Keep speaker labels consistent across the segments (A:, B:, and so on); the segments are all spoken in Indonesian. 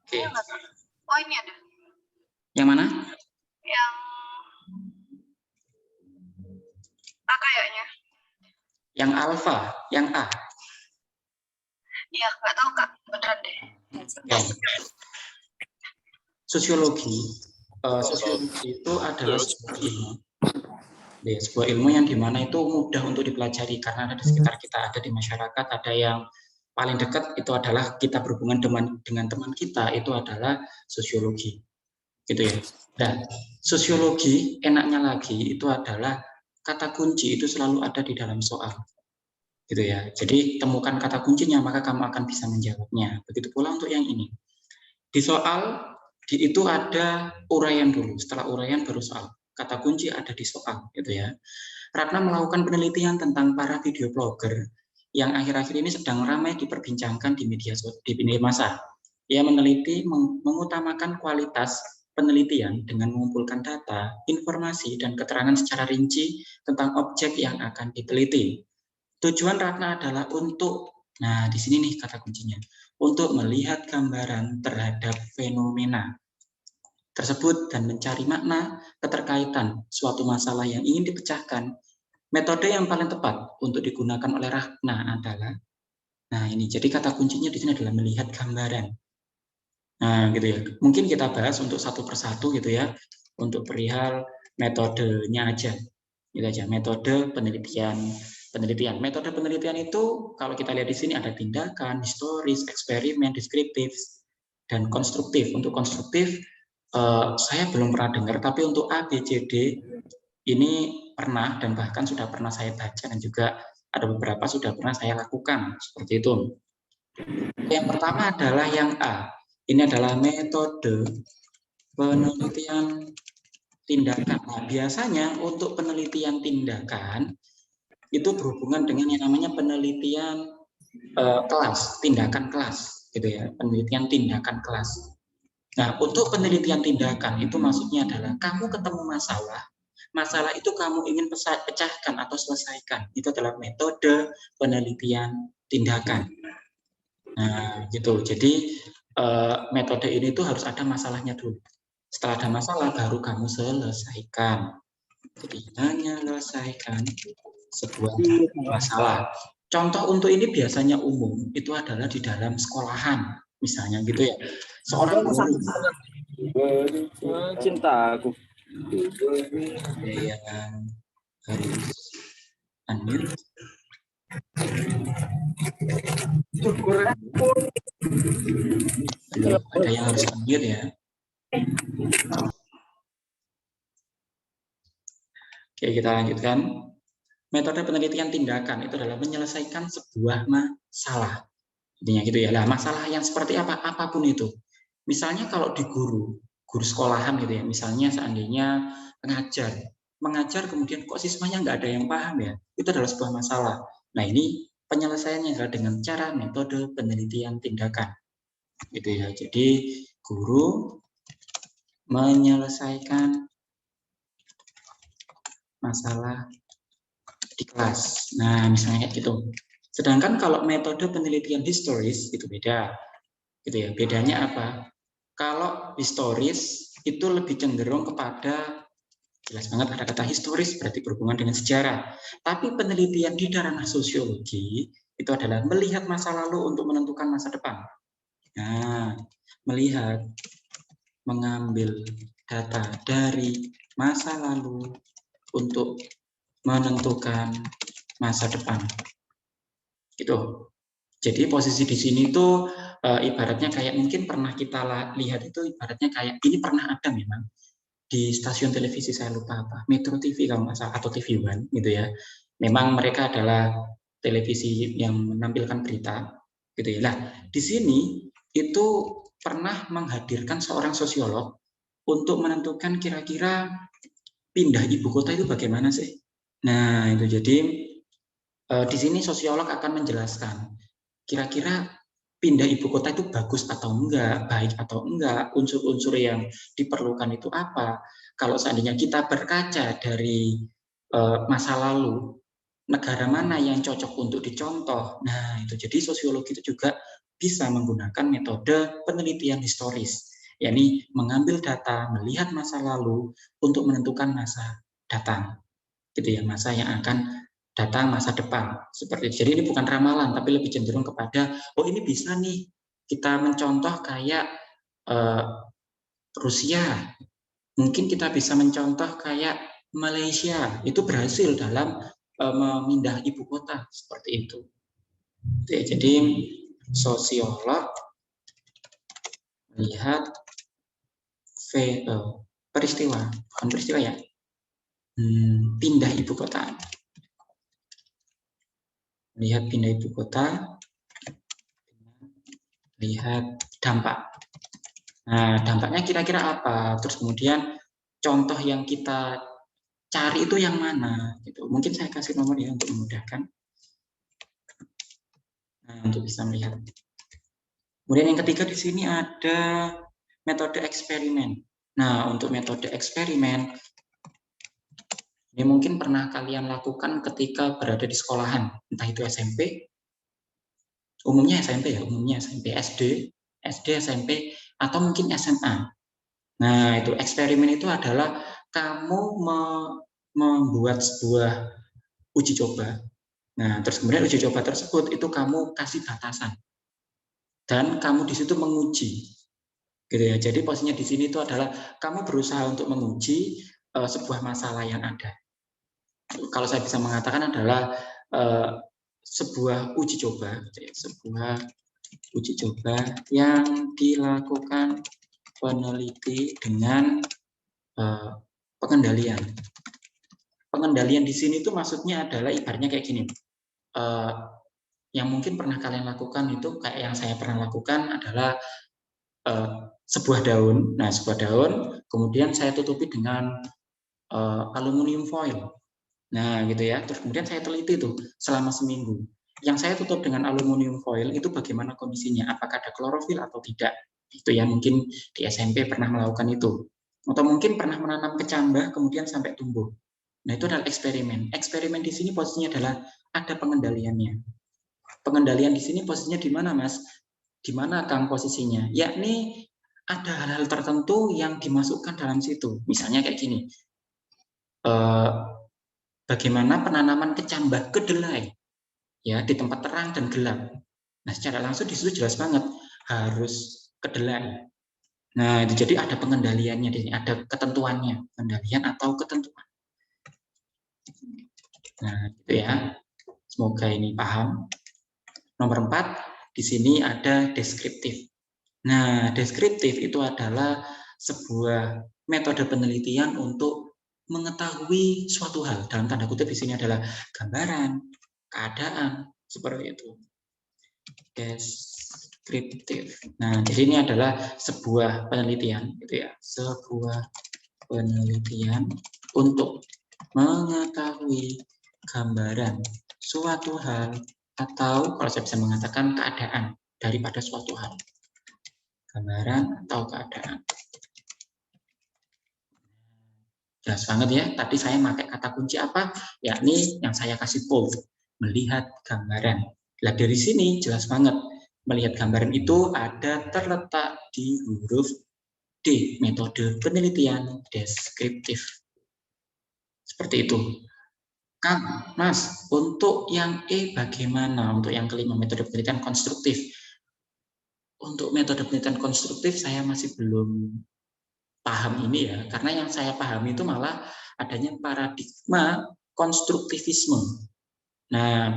A: Oke.
B: Oh, ini ada.
A: Yang mana?
B: Yang A kayaknya.
A: Yang alfa, yang A.
B: Iya, nggak tahu Kak, beneran deh.
A: Okay. Sosiologi itu adalah sebuah ilmu. Sebuah ilmu yang dimana itu mudah untuk dipelajari karena ada di sekitar kita, ada di masyarakat, ada yang paling dekat itu adalah kita berhubungan dengan teman kita, itu adalah sosiologi, gitu ya. Dan sosiologi enaknya lagi itu adalah kata kunci itu selalu ada di dalam soal, gitu ya. Jadi temukan kata kuncinya maka kamu akan bisa menjawabnya. Begitu pula untuk yang ini. Di soal itu ada uraian dulu, setelah uraian baru soal. Kata kunci ada di soal, gitu ya. Ratna melakukan penelitian tentang para video blogger yang akhir-akhir ini sedang ramai diperbincangkan di media massa. Ia meneliti mengutamakan kualitas penelitian dengan mengumpulkan data, informasi, dan keterangan secara rinci tentang objek yang akan diteliti. Tujuan Ratna adalah untuk, nah di sini nih kata kuncinya, untuk melihat gambaran terhadap fenomena tersebut dan mencari makna keterkaitan suatu masalah yang ingin dipecahkan. Metode yang paling tepat untuk digunakan oleh Ratna adalah, nah ini jadi kata kuncinya di sini adalah melihat gambaran. Nah gitu ya, mungkin kita bahas untuk satu persatu gitu ya, untuk perihal metodenya aja, gitu aja, metode penelitian. Metode penelitian itu kalau kita lihat di sini ada tindakan, historis, eksperimen, deskriptif, dan konstruktif. Untuk konstruktif saya belum pernah dengar, tapi untuk A, B, C, D ini pernah dan bahkan sudah pernah saya baca dan juga ada beberapa sudah pernah saya lakukan seperti itu. Yang pertama adalah yang A. Ini adalah metode penelitian tindakan. Nah, biasanya untuk penelitian tindakan itu berhubungan dengan yang namanya penelitian kelas, tindakan kelas, gitu ya, penelitian tindakan kelas. Nah, untuk penelitian tindakan itu maksudnya adalah kamu ketemu masalah itu kamu ingin pecahkan atau selesaikan. Itu adalah metode penelitian tindakan. Nah, gitu. Jadi metode ini tuh harus ada masalahnya dulu. Setelah ada masalah, baru kamu selesaikan. Jadi menyelesaikan sebuah masalah. Contoh untuk ini biasanya umum itu adalah di dalam sekolahan, misalnya gitu ya. Seorang guru.
C: Cinta aku.
A: Yang harus unmute. Ada yang harus unmute ya. Oke, kita lanjutkan. Metode penelitian tindakan itu adalah menyelesaikan sebuah masalah. Intinya gitu ya. Lah, masalah yang seperti apa? Apapun itu. Misalnya kalau di guru sekolahan gitu ya. Misalnya seandainya mengajar kemudian kok siswanya nggak ada yang paham ya. Itu adalah sebuah masalah. Nah, ini penyelesaiannya adalah dengan cara metode penelitian tindakan. Gitu ya. Jadi guru menyelesaikan masalah di kelas. Nah, misalnya kayak gitu. Sedangkan kalau metode penelitian historis itu beda. Gitu ya. Bedanya apa? Kalau historis itu lebih cenderung kepada jelas banget ada kata historis berarti berhubungan dengan sejarah. Tapi penelitian di ranah sosiologi itu adalah melihat masa lalu untuk menentukan masa depan. Nah, melihat, mengambil data dari masa lalu untuk menentukan masa depan. Gitu. Jadi posisi di sini tuh ibaratnya kayak mungkin pernah kita lihat itu ibaratnya kayak ini pernah ada memang di stasiun televisi saya lupa apa, Metro TV kalau nggak salah atau TV One gitu ya. Memang mereka adalah televisi yang menampilkan berita gitu ya. Nah, di sini itu pernah menghadirkan seorang sosiolog untuk menentukan kira-kira pindah ibu kota itu bagaimana sih. Nah, itu jadi di sini sosiolog akan menjelaskan kira-kira pindah ibu kota itu bagus atau enggak, baik atau enggak, unsur-unsur yang diperlukan itu apa. Kalau seandainya kita berkaca dari masa lalu, negara mana yang cocok untuk dicontoh. Nah, itu jadi sosiologi itu juga bisa menggunakan metode penelitian historis, yakni mengambil data, melihat masa lalu untuk menentukan masa datang, gitu ya, masa yang akan datang masa depan. Seperti itu. Jadi ini bukan ramalan, tapi lebih cenderung kepada, oh ini bisa nih kita mencontoh kayak Rusia, mungkin kita bisa mencontoh kayak Malaysia, itu berhasil dalam memindah ibu kota, seperti itu. Jadi sosiolog melihat peristiwa, bukan peristiwa ya, pindah ibu kota. Melihat pindah ibu kota, lihat dampak. Nah, dampaknya kira-kira apa? Terus kemudian contoh yang kita cari itu yang mana? Gitu. Mungkin saya kasih nomor ya untuk memudahkan. Nah, untuk bisa melihat. Kemudian yang ketiga di sini ada metode eksperimen. Nah, untuk metode eksperimen, ini mungkin pernah kalian lakukan ketika berada di sekolahan, entah itu SMP, umumnya SMP ya, umumnya SMP, SD, SMP, atau mungkin SMA. Nah, itu eksperimen itu adalah kamu membuat sebuah uji coba. Nah, terus kemudian uji coba tersebut itu kamu kasih batasan dan kamu di situ menguji, gitu ya. Jadi posisinya di sini itu adalah kamu berusaha untuk menguji sebuah masalah yang ada. Kalau saya bisa mengatakan adalah sebuah uji coba, gitu ya. Sebuah uji coba yang dilakukan peneliti dengan pengendalian. Pengendalian di sini itu maksudnya adalah ibaratnya kayak gini. Yang mungkin pernah kalian lakukan itu kayak yang saya pernah lakukan adalah sebuah daun. Nah, sebuah daun kemudian saya tutupi dengan aluminium foil. Nah, gitu ya. Terus kemudian saya teliti tuh selama seminggu. Yang saya tutup dengan aluminium foil itu bagaimana kondisinya? Apakah ada klorofil atau tidak? Itu ya, mungkin di SMP pernah melakukan itu. Atau mungkin pernah menanam kecambah kemudian sampai tumbuh. Nah, itu adalah eksperimen. Eksperimen di sini posisinya adalah ada pengendaliannya. Pengendalian di sini posisinya di mana, Mas? Di mana Kang posisinya? Yakni ada hal-hal tertentu yang dimasukkan dalam situ. Misalnya kayak gini. Bagaimana penanaman kecambah kedelai ya di tempat terang dan gelap. Nah, secara langsung di situ jelas banget harus kedelai. Nah, itu jadi ada pengendaliannya di sini, ada ketentuannya, pengendalian atau ketentuan. Nah, itu ya. Semoga ini paham. Nomor 4, di sini ada deskriptif. Nah, deskriptif itu adalah sebuah metode penelitian untuk mengetahui suatu hal. Dalam tanda kutip di sini adalah gambaran, keadaan, seperti itu. Deskriptif. Nah, jadi ini adalah sebuah penelitian, gitu ya. Sebuah penelitian untuk mengetahui gambaran suatu hal atau kalau saya bisa mengatakan keadaan daripada suatu hal. Gambaran atau keadaan. Jelas banget ya, tadi saya pakai kata kunci apa? Yakni yang saya kasih bold, melihat gambaran. Nah, dari sini jelas banget, melihat gambaran itu ada terletak di huruf D, metode penelitian deskriptif. Seperti itu. Kang, Mas, untuk yang E bagaimana? Untuk yang kelima, metode penelitian konstruktif. Untuk metode penelitian konstruktif saya masih belum paham ini ya, karena yang saya pahami itu malah adanya paradigma konstruktivisme. Nah,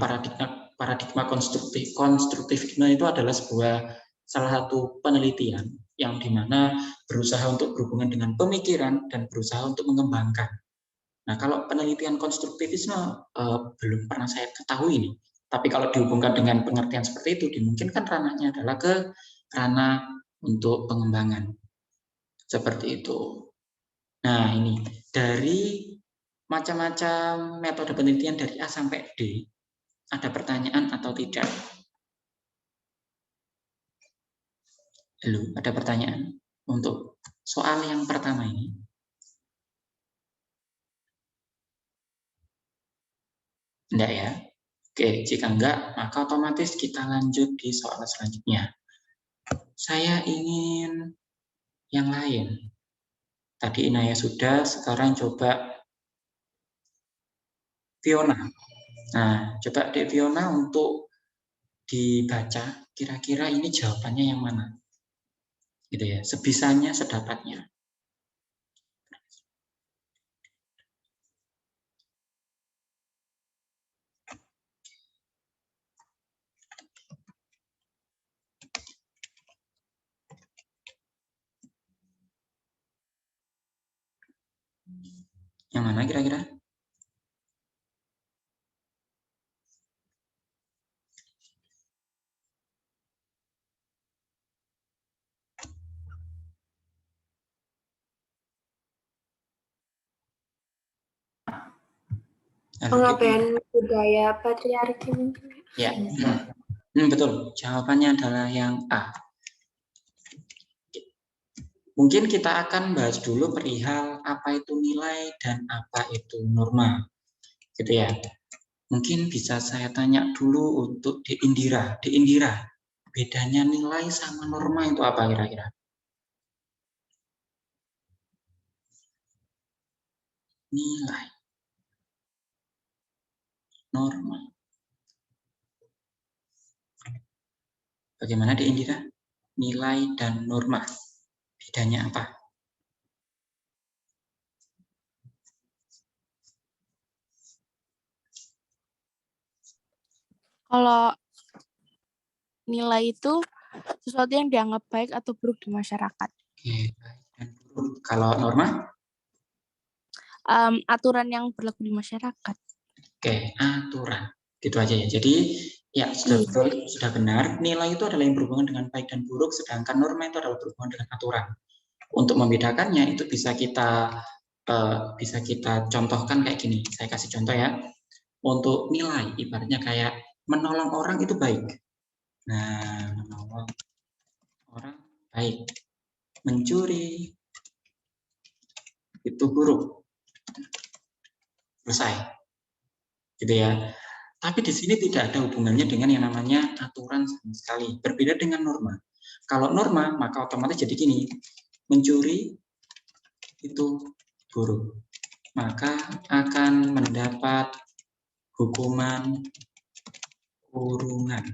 A: paradigma konstruktivisme itu adalah salah satu penelitian yang dimana berusaha untuk berhubungan dengan pemikiran dan berusaha untuk mengembangkan. Nah, kalau penelitian konstruktivisme belum pernah saya ketahui ini. Tapi kalau dihubungkan dengan pengertian seperti itu, dimungkinkan ranahnya adalah ke ranah untuk pengembangan. Seperti itu. Nah, ini dari macam-macam metode penelitian dari A sampai D, ada pertanyaan atau tidak? Halo, ada pertanyaan untuk soal yang pertama ini? Enggak ya? Oke, jika enggak, maka otomatis kita lanjut di soal selanjutnya. Saya ingin yang lain. Tadi Inaya sudah, sekarang coba Fiona. Nah, coba Dek Fiona untuk dibaca, kira-kira ini jawabannya yang mana? Gitu ya, sebisanya, sedapatnya. Yang mana kira-kira?
C: Pengabaian budaya patriarki mungkin.
A: Ya, betul. Jawabannya adalah yang A. Mungkin kita akan bahas dulu perihal apa itu nilai dan apa itu norma. Gitu ya. Mungkin bisa saya tanya dulu untuk Di Indira. Di Indira, bedanya nilai sama norma itu apa kira-kira? Nilai, norma. Bagaimana Di Indira? Nilai dan norma. Bedanya apa?
D: Kalau nilai itu sesuatu yang dianggap baik atau buruk di masyarakat.
A: Oke, baik dan buruk. Kalau norma?
D: Aturan yang berlaku di masyarakat.
A: Oke, aturan. Gitu aja ya. Jadi ya sudah betul, sudah benar. Nilai itu adalah yang berhubungan dengan baik dan buruk, sedangkan norma itu adalah berhubungan dengan aturan. Untuk membedakannya itu bisa kita contohkan kayak gini. Saya kasih contoh ya. Untuk nilai, ibaratnya kayak menolong orang itu baik. Nah, menolong orang baik. Mencuri itu buruk. Selesai. Gitu ya. Tapi di sini tidak ada hubungannya dengan yang namanya aturan sama sekali. Berbeda dengan norma. Kalau norma, maka otomatis jadi gini. Mencuri itu buruk. Maka akan mendapat hukuman kurungan.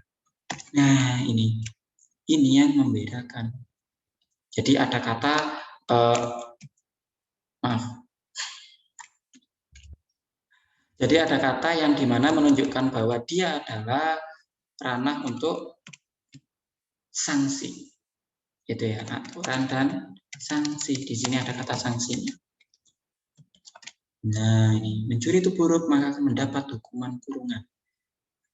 A: Nah, ini yang membedakan. Jadi ada kata Jadi ada kata yang dimana menunjukkan bahwa dia adalah ranah untuk sanksi. Itu ya, aturan dan sanksi. Di sini ada kata sanksinya. Nah, ini mencuri itu buruk, maka akan mendapat hukuman kurungan.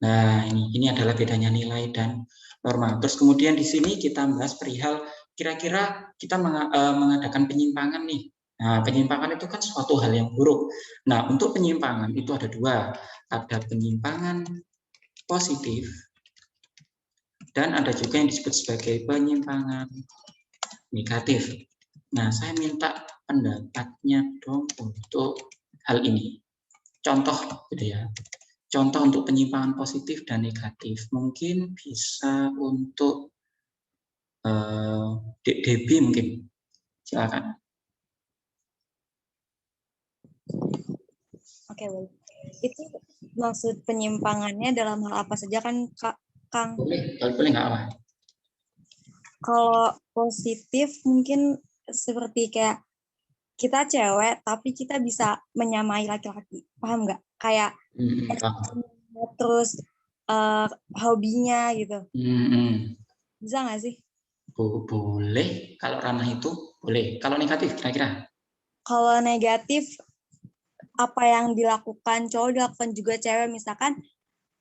A: Nah, ini adalah bedanya nilai dan norma. Terus kemudian di sini kita bahas perihal kira-kira kita mengadakan penyimpangan nih. Nah, penyimpangan itu kan suatu hal yang buruk. Nah, untuk penyimpangan itu ada dua. Ada penyimpangan positif dan ada juga yang disebut sebagai penyimpangan negatif. Nah, saya minta pendapatnya dong untuk hal ini. Contoh gitu ya. Contoh untuk penyimpangan positif dan negatif. Mungkin bisa untuk Dek Debi mungkin. Silakan.
E: Oke, baik. Itu maksud penyimpangannya dalam hal apa saja kan, Kang?
A: Boleh nggak apa?
E: Kalau positif mungkin seperti kayak kita cewek tapi kita bisa menyamai laki-laki, paham nggak? Kayak terus hobinya gitu. Bisa nggak sih?
A: Boleh, kalau ranah itu boleh. Kalau negatif kira-kira?
E: Kalau negatif, apa yang dilakukan cowok dilakukan juga cewek, misalkan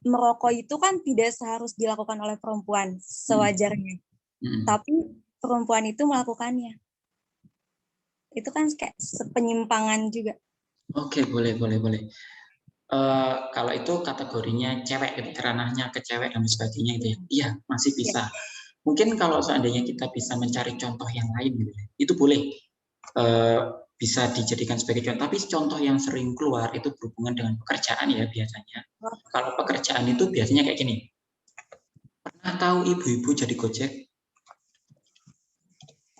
E: merokok itu kan tidak seharus dilakukan oleh perempuan sewajarnya, tapi perempuan itu melakukannya. Itu kan kayak penyimpangan juga.
A: Oke, boleh. Kalau itu kategorinya cewek, ranahnya ke cewek dan sebagainya itu ya. Iya, masih bisa. Mungkin kalau seandainya kita bisa mencari contoh yang lain gitu, itu boleh. bisa dijadikan sebagai contoh. Tapi contoh yang sering keluar itu berhubungan dengan pekerjaan ya biasanya. Kalau pekerjaan itu biasanya kayak gini. Pernah tahu ibu-ibu jadi Gojek?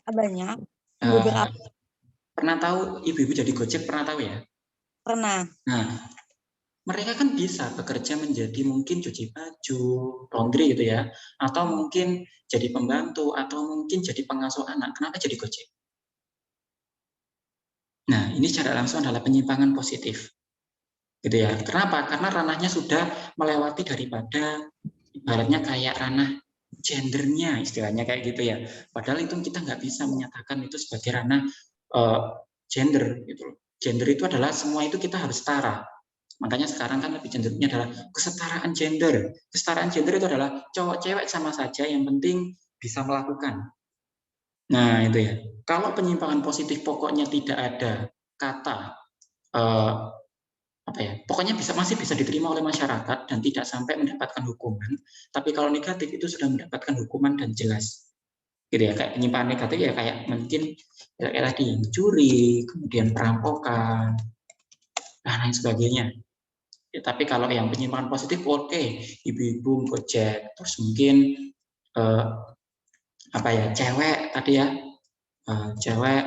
E: Banyak. Beberapa.
A: Pernah tahu ibu-ibu jadi Gojek? Pernah tahu ya?
E: Pernah.
A: Nah, mereka kan bisa bekerja menjadi mungkin cuci baju, laundry gitu ya, atau mungkin jadi pembantu, atau mungkin jadi pengasuh anak. Kenapa jadi Gojek? Nah, ini secara langsung adalah penyimpangan positif. Gitu ya. Kenapa? Karena ranahnya sudah melewati daripada ibaratnya kayak ranah gendernya, istilahnya kayak gitu ya. Padahal itu kita nggak bisa menyatakan itu sebagai ranah gender gitu. Gender itu adalah semua itu kita harus setara. Makanya sekarang kan lebih cenderungnya adalah kesetaraan gender. Kesetaraan gender itu adalah cowok cewek sama saja, yang penting bisa melakukan. Nah, itu ya. Kalau penyimpangan positif pokoknya tidak ada kata apa ya? Pokoknya masih bisa diterima oleh masyarakat dan tidak sampai mendapatkan hukuman. Tapi kalau negatif itu sudah mendapatkan hukuman dan jelas. Gitu ya, kayak penyimpangan negatif ya kayak mungkin kayak tadi mencuri, kemudian perampokan, dan lain sebagainya. Ya, tapi kalau yang penyimpangan positif, oke, ibu-ibu Gojek, terus mungkin apa ya, cewek tadi ya, cewek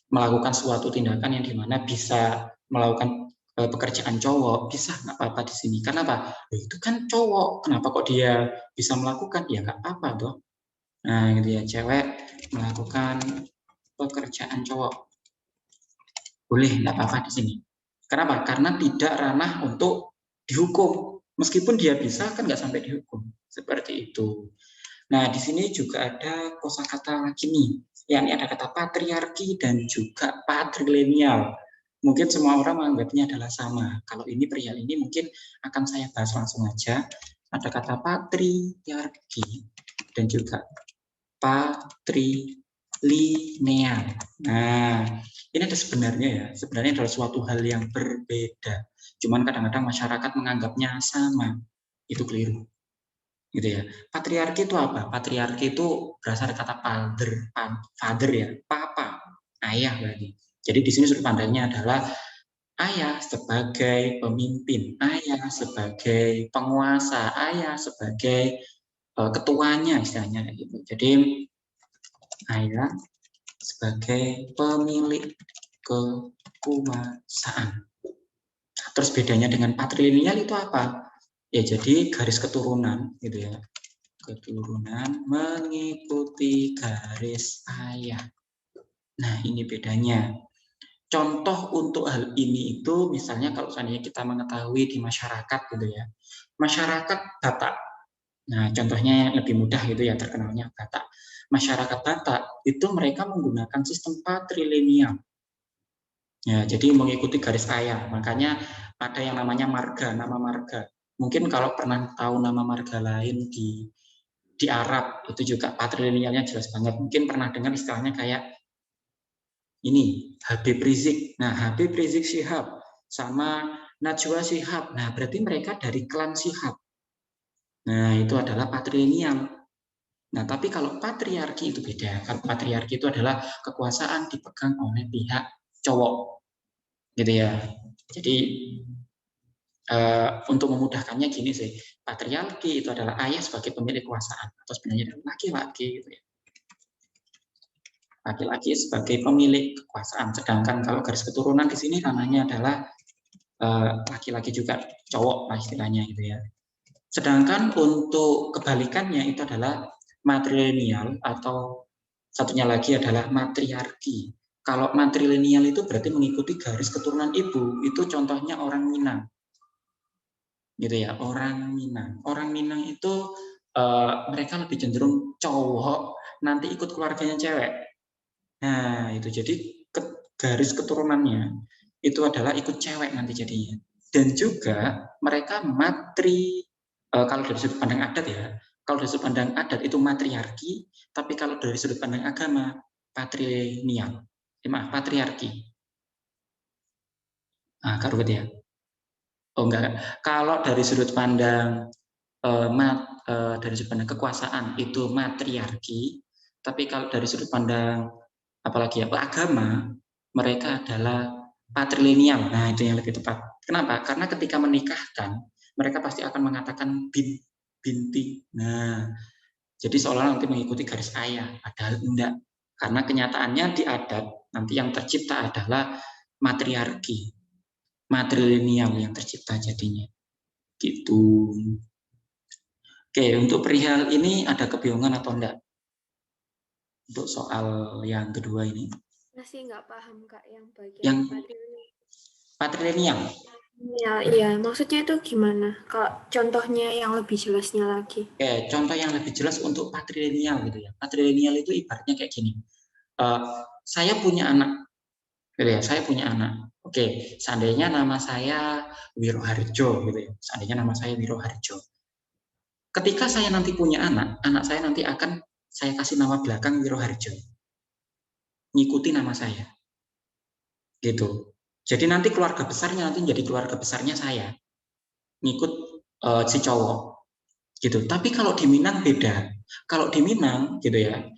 A: melakukan suatu tindakan yang dimana bisa melakukan pekerjaan cowok, bisa nggak apa-apa di sini. Karena apa? Itu kan cowok, kenapa kok dia bisa melakukan? Ya nggak apa-apa toh. Nah, gitu ya, cewek melakukan pekerjaan cowok, boleh, nggak apa-apa di sini. Kenapa? Karena tidak ranah untuk dihukum. Meskipun dia bisa, kan nggak sampai dihukum. Seperti itu. Nah, di sini juga ada kosakata lagi nih. Yakni ada kata patriarki dan juga patrilineal. Mungkin semua orang menganggapnya adalah sama. Kalau ini perihal ini mungkin akan saya bahas langsung aja. Ada kata patriarki dan juga patrilineal. Nah, ini ada sebenarnya ya. Sebenarnya adalah suatu hal yang berbeda. Cuman kadang-kadang masyarakat menganggapnya sama. Itu keliru. Gitu ya. Patriarki itu apa? Patriarki itu berasal dari kata father ya, papa, ayah berarti. Jadi di sini sudut pandangnya adalah ayah sebagai pemimpin, ayah sebagai penguasa, ayah sebagai ketuanya istilahnya gitu. Jadi ayah sebagai pemilik kekuasaan. Terus bedanya dengan patrilineal itu apa? Ya jadi garis keturunan gitu ya. Keturunan mengikuti garis ayah. Nah, ini bedanya. Contoh untuk hal ini itu misalnya kalau seandainya kita mengetahui di masyarakat gitu ya. Masyarakat Batak. Nah, contohnya lebih mudah gitu ya, terkenalnya Batak. Masyarakat Batak itu mereka menggunakan sistem patrilineal. Ya, jadi mengikuti garis ayah. Makanya ada yang namanya marga, nama marga. Mungkin kalau pernah tahu nama marga lain di Arab itu juga patrilinealnya jelas banget. Mungkin pernah dengar istilahnya kayak ini Habib Rizik. Nah, Habib Rizik Syihab sama Najwa Shihab. Nah, berarti mereka dari klan Shihab. Nah, itu adalah patrilineal. Nah, tapi kalau patriarki itu beda. Kalau patriarki itu adalah kekuasaan dipegang oleh pihak cowok. Gitu ya. Jadi untuk memudahkannya gini sih, patriarki itu adalah ayah sebagai pemilik kekuasaan atau sebenarnya laki-laki gitu ya. Laki-laki sebagai pemilik kekuasaan, sedangkan kalau garis keturunan di sini ranahnya adalah laki-laki juga, cowok lah istilahnya gitu ya. Sedangkan untuk kebalikannya itu adalah matrilineal atau satunya lagi adalah matriarki. Kalau matrilineal itu berarti mengikuti garis keturunan ibu, itu contohnya orang Minang. Gitu ya, orang Minang. Orang Minang itu mereka lebih cenderung cowok, nanti ikut keluarganya cewek. Nah, itu jadi garis keturunannya itu adalah ikut cewek nanti jadinya. Dan juga mereka kalau dari sudut pandang adat ya, kalau dari sudut pandang adat itu matriarki, tapi kalau dari sudut pandang agama patrilineal. Maaf, patriarki. Nah, karubat ya. Oh enggak. Kalau dari sudut pandang dari sudut pandang kekuasaan itu matriarki, tapi kalau dari sudut pandang apalagi ya agama mereka adalah patrilineal. Nah, itu yang lebih tepat. Kenapa? Karena ketika menikahkan, mereka pasti akan mengatakan binti. Nah, jadi seolah nanti mengikuti garis ayah, padahal enggak. Karena kenyataannya di adat, nanti yang tercipta adalah matriarki. Matrilineal yang tercipta jadinya. Gitu. Oke, untuk perihal ini ada kebingungan atau enggak? Untuk soal yang kedua ini.
C: Masih nggak paham Kak yang bagian
A: Yang
C: patrilineal.
A: patrilineal.
C: Iya, maksudnya itu gimana? Kalau contohnya yang lebih jelasnya lagi.
A: Oke, contoh yang lebih jelas untuk patrilineal gitu ya. Patrilineal itu ibaratnya kayak gini. Saya punya anak, gitu ya. Saya punya anak. Oke, seandainya nama saya Wiroharjo, gitu ya. Seandainya nama saya Wiroharjo. Ketika saya nanti punya anak saya nanti akan saya kasih nama belakang Wiroharjo. Ngikuti nama saya. Gitu. Jadi nanti keluarga besarnya nanti jadi keluarga besarnya saya. Ngikut si cowok. Gitu. Tapi kalau di Minang beda. Kalau di Minang gitu ya.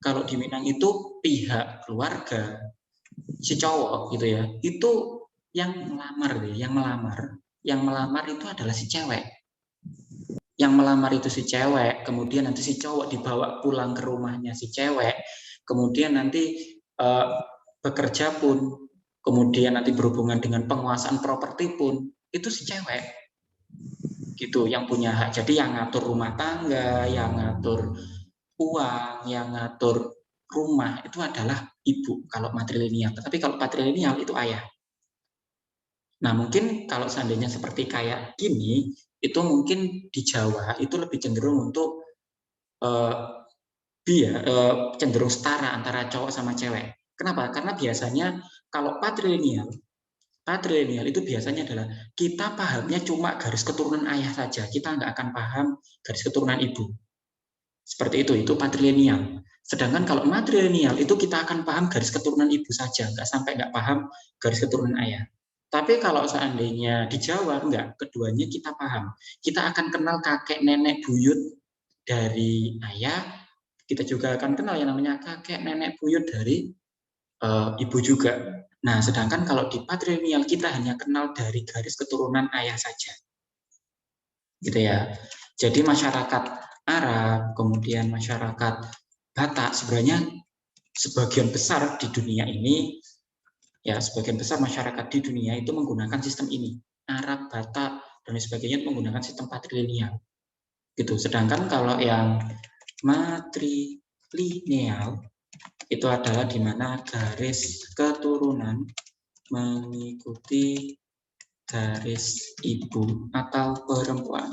A: Kalau di Minang itu pihak keluarga si cowok gitu ya. Itu yang melamar yang melamar itu adalah si cewek. Yang melamar itu si cewek, kemudian nanti si cowok dibawa pulang ke rumahnya si cewek, kemudian nanti bekerja pun, kemudian nanti berhubungan dengan penguasaan properti pun, itu si cewek. Gitu, yang punya hak. Jadi yang ngatur rumah tangga, yang ngatur uang, yang ngatur rumah, itu adalah ibu kalau matrilineal. Tapi kalau patrilineal itu ayah. Nah, mungkin kalau seandainya seperti kayak gini, itu mungkin di Jawa itu lebih cenderung untuk cenderung setara antara cowok sama cewek. Kenapa? Karena biasanya kalau patrilineal itu biasanya adalah kita pahamnya cuma garis keturunan ayah saja, kita nggak akan paham garis keturunan ibu. Seperti itu patrilineal. Sedangkan kalau matrilineal itu kita akan paham garis keturunan ibu saja, nggak paham garis keturunan ayah. Tapi kalau seandainya di Jawa, enggak, keduanya kita paham. Kita akan kenal kakek, nenek, buyut dari ayah, kita juga akan kenal yang namanya kakek, nenek, buyut dari ibu juga. Nah, sedangkan kalau di patrilineal kita hanya kenal dari garis keturunan ayah saja. Gitu ya. Jadi masyarakat Arab, kemudian masyarakat Batak, sebenarnya sebagian besar di dunia ini, ya sebagian besar masyarakat di dunia itu menggunakan sistem ini. Arab, Batak, dan sebagainya menggunakan sistem patrilineal. Gitu. Sedangkan kalau yang matrilineal itu adalah di mana garis keturunan mengikuti garis ibu atau perempuan.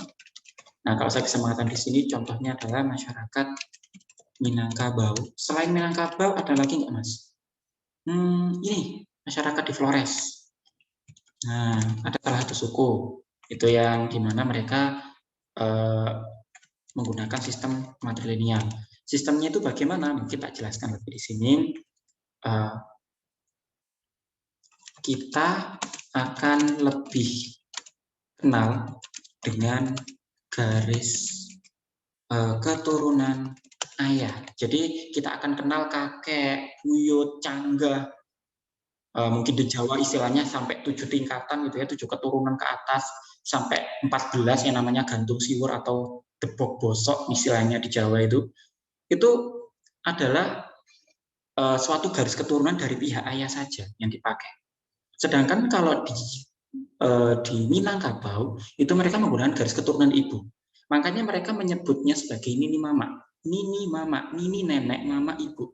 A: Nah, kalau saya bisa mengatakan di sini contohnya adalah masyarakat Minangkabau. Selain Minangkabau ada lagi nggak, Mas? Ini masyarakat di Flores. Nah, ada salah satu suku itu yang di mana mereka menggunakan sistem matrilineal. Sistemnya itu bagaimana? Mungkin tak jelaskan lebih di sini. Kita akan lebih kenal dengan garis keturunan ayah. Jadi kita akan kenal kakek, buyut, canggah. Mungkin di Jawa istilahnya sampai 7 tingkatan gitu ya, 7 keturunan ke atas sampai 14 yang namanya gantung siwur atau debok bosok istilahnya di Jawa itu adalah suatu garis keturunan dari pihak ayah saja yang dipakai. Sedangkan kalau di Minangkabau itu mereka menggunakan garis keturunan ibu. Makanya mereka menyebutnya sebagai nini mama, nini nenek, mama ibu,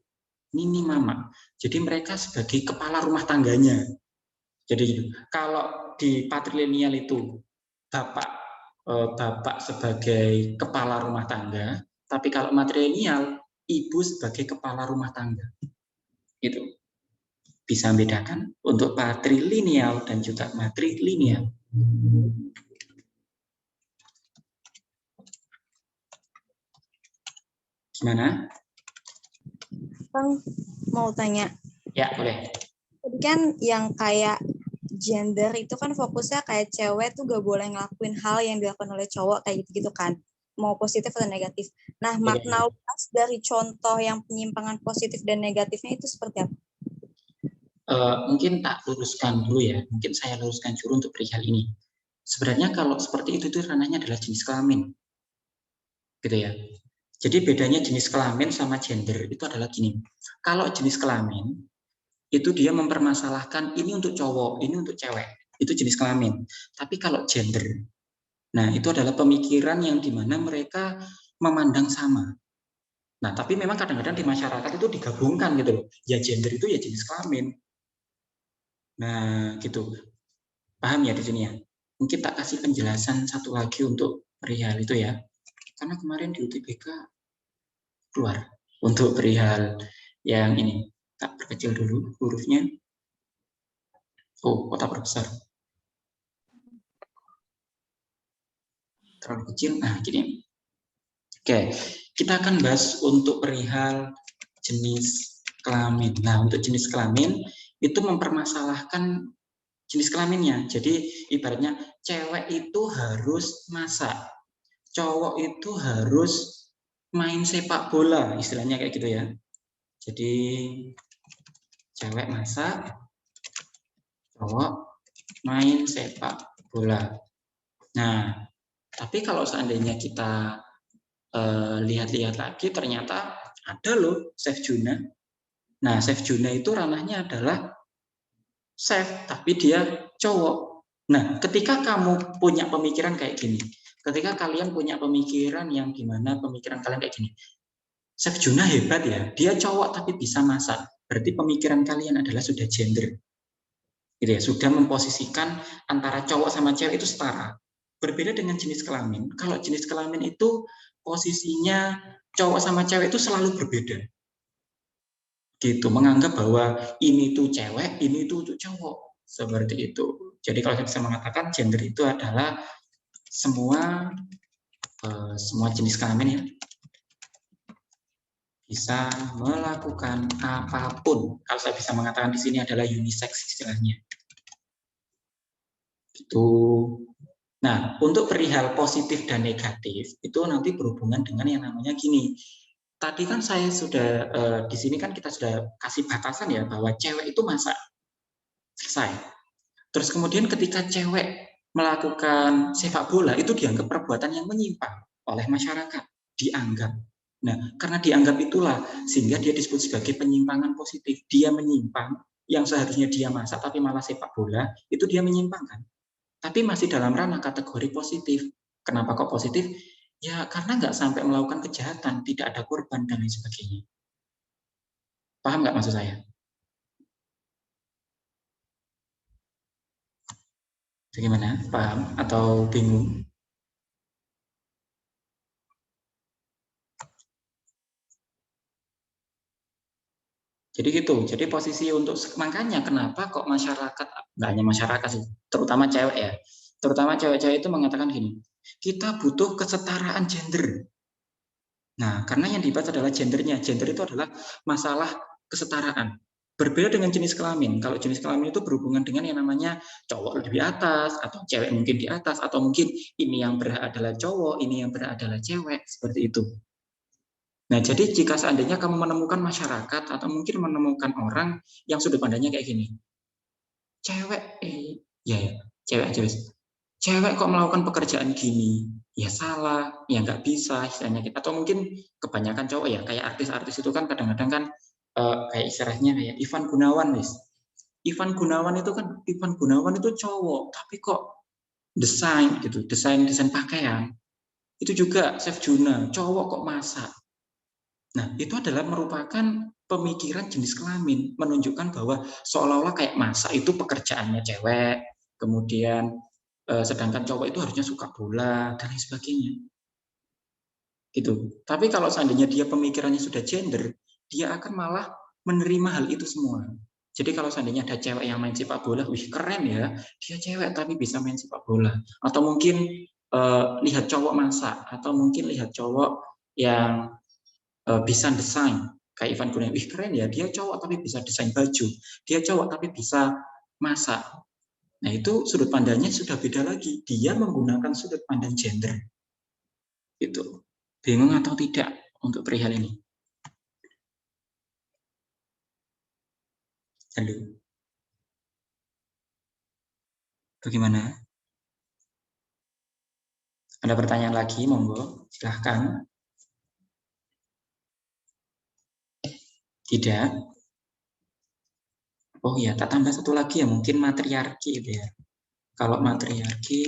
A: nini mama. Jadi mereka sebagai kepala rumah tangganya. Jadi kalau di patrilineal itu bapak sebagai kepala rumah tangga, tapi kalau matrilineal ibu sebagai kepala rumah tangga. Itu bisa membedakan untuk patrilineal dan juga matrilineal. Gimana?
E: Bang, mau tanya.
A: Ya, boleh.
E: Tadi kan yang kayak gender itu kan fokusnya kayak cewek tuh gak boleh ngelakuin hal yang dilakukan oleh cowok kayak gitu kan. Mau positif atau negatif. Nah, makna luas dari contoh yang penyimpangan positif dan negatifnya itu seperti apa?
A: mungkin tak luruskan dulu ya. Mungkin saya luruskan dulu untuk perihal ini. Sebenarnya kalau seperti itu ranahnya adalah jenis kelamin. Gitu ya. Jadi bedanya jenis kelamin sama gender itu adalah gini. Kalau jenis kelamin itu dia mempermasalahkan ini untuk cowok, ini untuk cewek. Itu jenis kelamin. Tapi kalau gender, nah itu adalah pemikiran yang dimana mereka memandang sama. Nah, tapi memang kadang-kadang di masyarakat itu digabungkan gitu loh. Ya gender itu ya jenis kelamin. Nah, gitu. Paham ya di sini ya? Mungkin tak kasih penjelasan satu lagi untuk perihal itu ya. Karena kemarin di UTBK keluar untuk perihal yang ini. Tak perkecil dulu hurufnya. Oh, kota perbesar. Terlalu kecil. Nah, gini. Oke, kita akan bahas untuk perihal jenis kelamin. Nah, untuk jenis kelamin itu mempermasalahkan jenis kelaminnya. Jadi ibaratnya cewek itu harus masak, cowok itu harus main sepak bola, istilahnya kayak gitu ya. Jadi cewek masak, cowok main sepak bola. Nah, tapi kalau seandainya kita lihat-lihat lagi, ternyata ada loh chef Juna. Nah, chef Juna itu ranahnya adalah chef, tapi dia cowok. Nah, ketika kamu punya pemikiran kayak gini, ketika kalian punya pemikiran yang gimana pemikiran kalian kayak gini, Chef Juna hebat ya, dia cowok tapi bisa masak. Berarti pemikiran kalian adalah sudah gender. Gitu ya, sudah memposisikan antara cowok sama cewek itu setara. Berbeda dengan jenis kelamin. Kalau jenis kelamin itu posisinya cowok sama cewek itu selalu berbeda. Gitu, menganggap bahwa ini tuh cewek, ini tuh untuk cowok. Seperti itu. Jadi kalau saya bisa mengatakan gender itu adalah semua jenis kelamin ya bisa melakukan apapun. Kalau saya bisa mengatakan di sini adalah unisex istilahnya. Itu. Nah, untuk perihal positif dan negatif itu nanti berhubungan dengan yang namanya gini. Tadi kan saya sudah di sini kan kita sudah kasih batasan ya bahwa cewek itu masak. Selesai. Terus kemudian ketika cewek melakukan sepak bola itu dianggap perbuatan yang menyimpang oleh masyarakat, dianggap. Nah, karena dianggap itulah sehingga dia disebut sebagai penyimpangan positif. Dia menyimpang, yang seharusnya dia masak tapi malah sepak bola, itu dia menyimpangkan. Tapi masih dalam ranah kategori positif. Kenapa kok positif? Ya karena nggak sampai melakukan kejahatan, tidak ada korban dan lain sebagainya. Paham nggak maksud saya? Bagaimana? Paham atau bingung? Jadi gitu. Jadi posisi untuk makanya kenapa kok masyarakat, nggak hanya masyarakat sih, terutama cewek ya, terutama cewek-cewek itu mengatakan gini, kita butuh kesetaraan gender. Nah, karena yang dibahas adalah gendernya. Gender itu adalah masalah kesetaraan. Berbeda dengan jenis kelamin. Kalau jenis kelamin itu berhubungan dengan yang namanya cowok lebih atas, atau cewek mungkin di atas, atau mungkin ini yang berhak adalah cowok, ini yang berhak adalah cewek, seperti itu. Nah, jadi jika seandainya kamu menemukan masyarakat atau mungkin menemukan orang yang sudut pandangnya kayak gini, cewek, cewek aja wis. Cewek kok melakukan pekerjaan gini, ya salah, ya nggak bisa, istilahnya gitu. Atau mungkin kebanyakan cowok ya, kayak artis-artis itu kan kadang-kadang kan kayak istilahnya kayak Ivan Gunawan wis. Ivan Gunawan itu cowok, tapi kok desain gitu, desain pakaian. Itu juga Chef Juna, cowok kok masak. Nah, itu adalah merupakan pemikiran jenis kelamin, menunjukkan bahwa seolah-olah kayak masak itu pekerjaannya cewek, kemudian sedangkan cowok itu harusnya suka bola, dan lain sebagainya. Gitu. Tapi kalau seandainya dia pemikirannya sudah gender, dia akan malah menerima hal itu semua. Jadi kalau seandainya ada cewek yang main sepak bola, wih keren ya, dia cewek tapi bisa main sepak bola. Atau mungkin lihat cowok masak, atau mungkin lihat cowok yang bisa desain kayak Ivan Gunawan, wih keren ya, dia cowok tapi bisa desain baju, dia cowok tapi bisa masak. Nah itu sudut pandangnya sudah beda lagi, dia menggunakan sudut pandang gender. Itu bingung atau tidak untuk perihal ini? Halo. Bagaimana? Ada pertanyaan lagi, monggo, silahkan. Tidak? Oh ya, tak tambah satu lagi ya, mungkin matriarki itu ya. Kalau matriarki,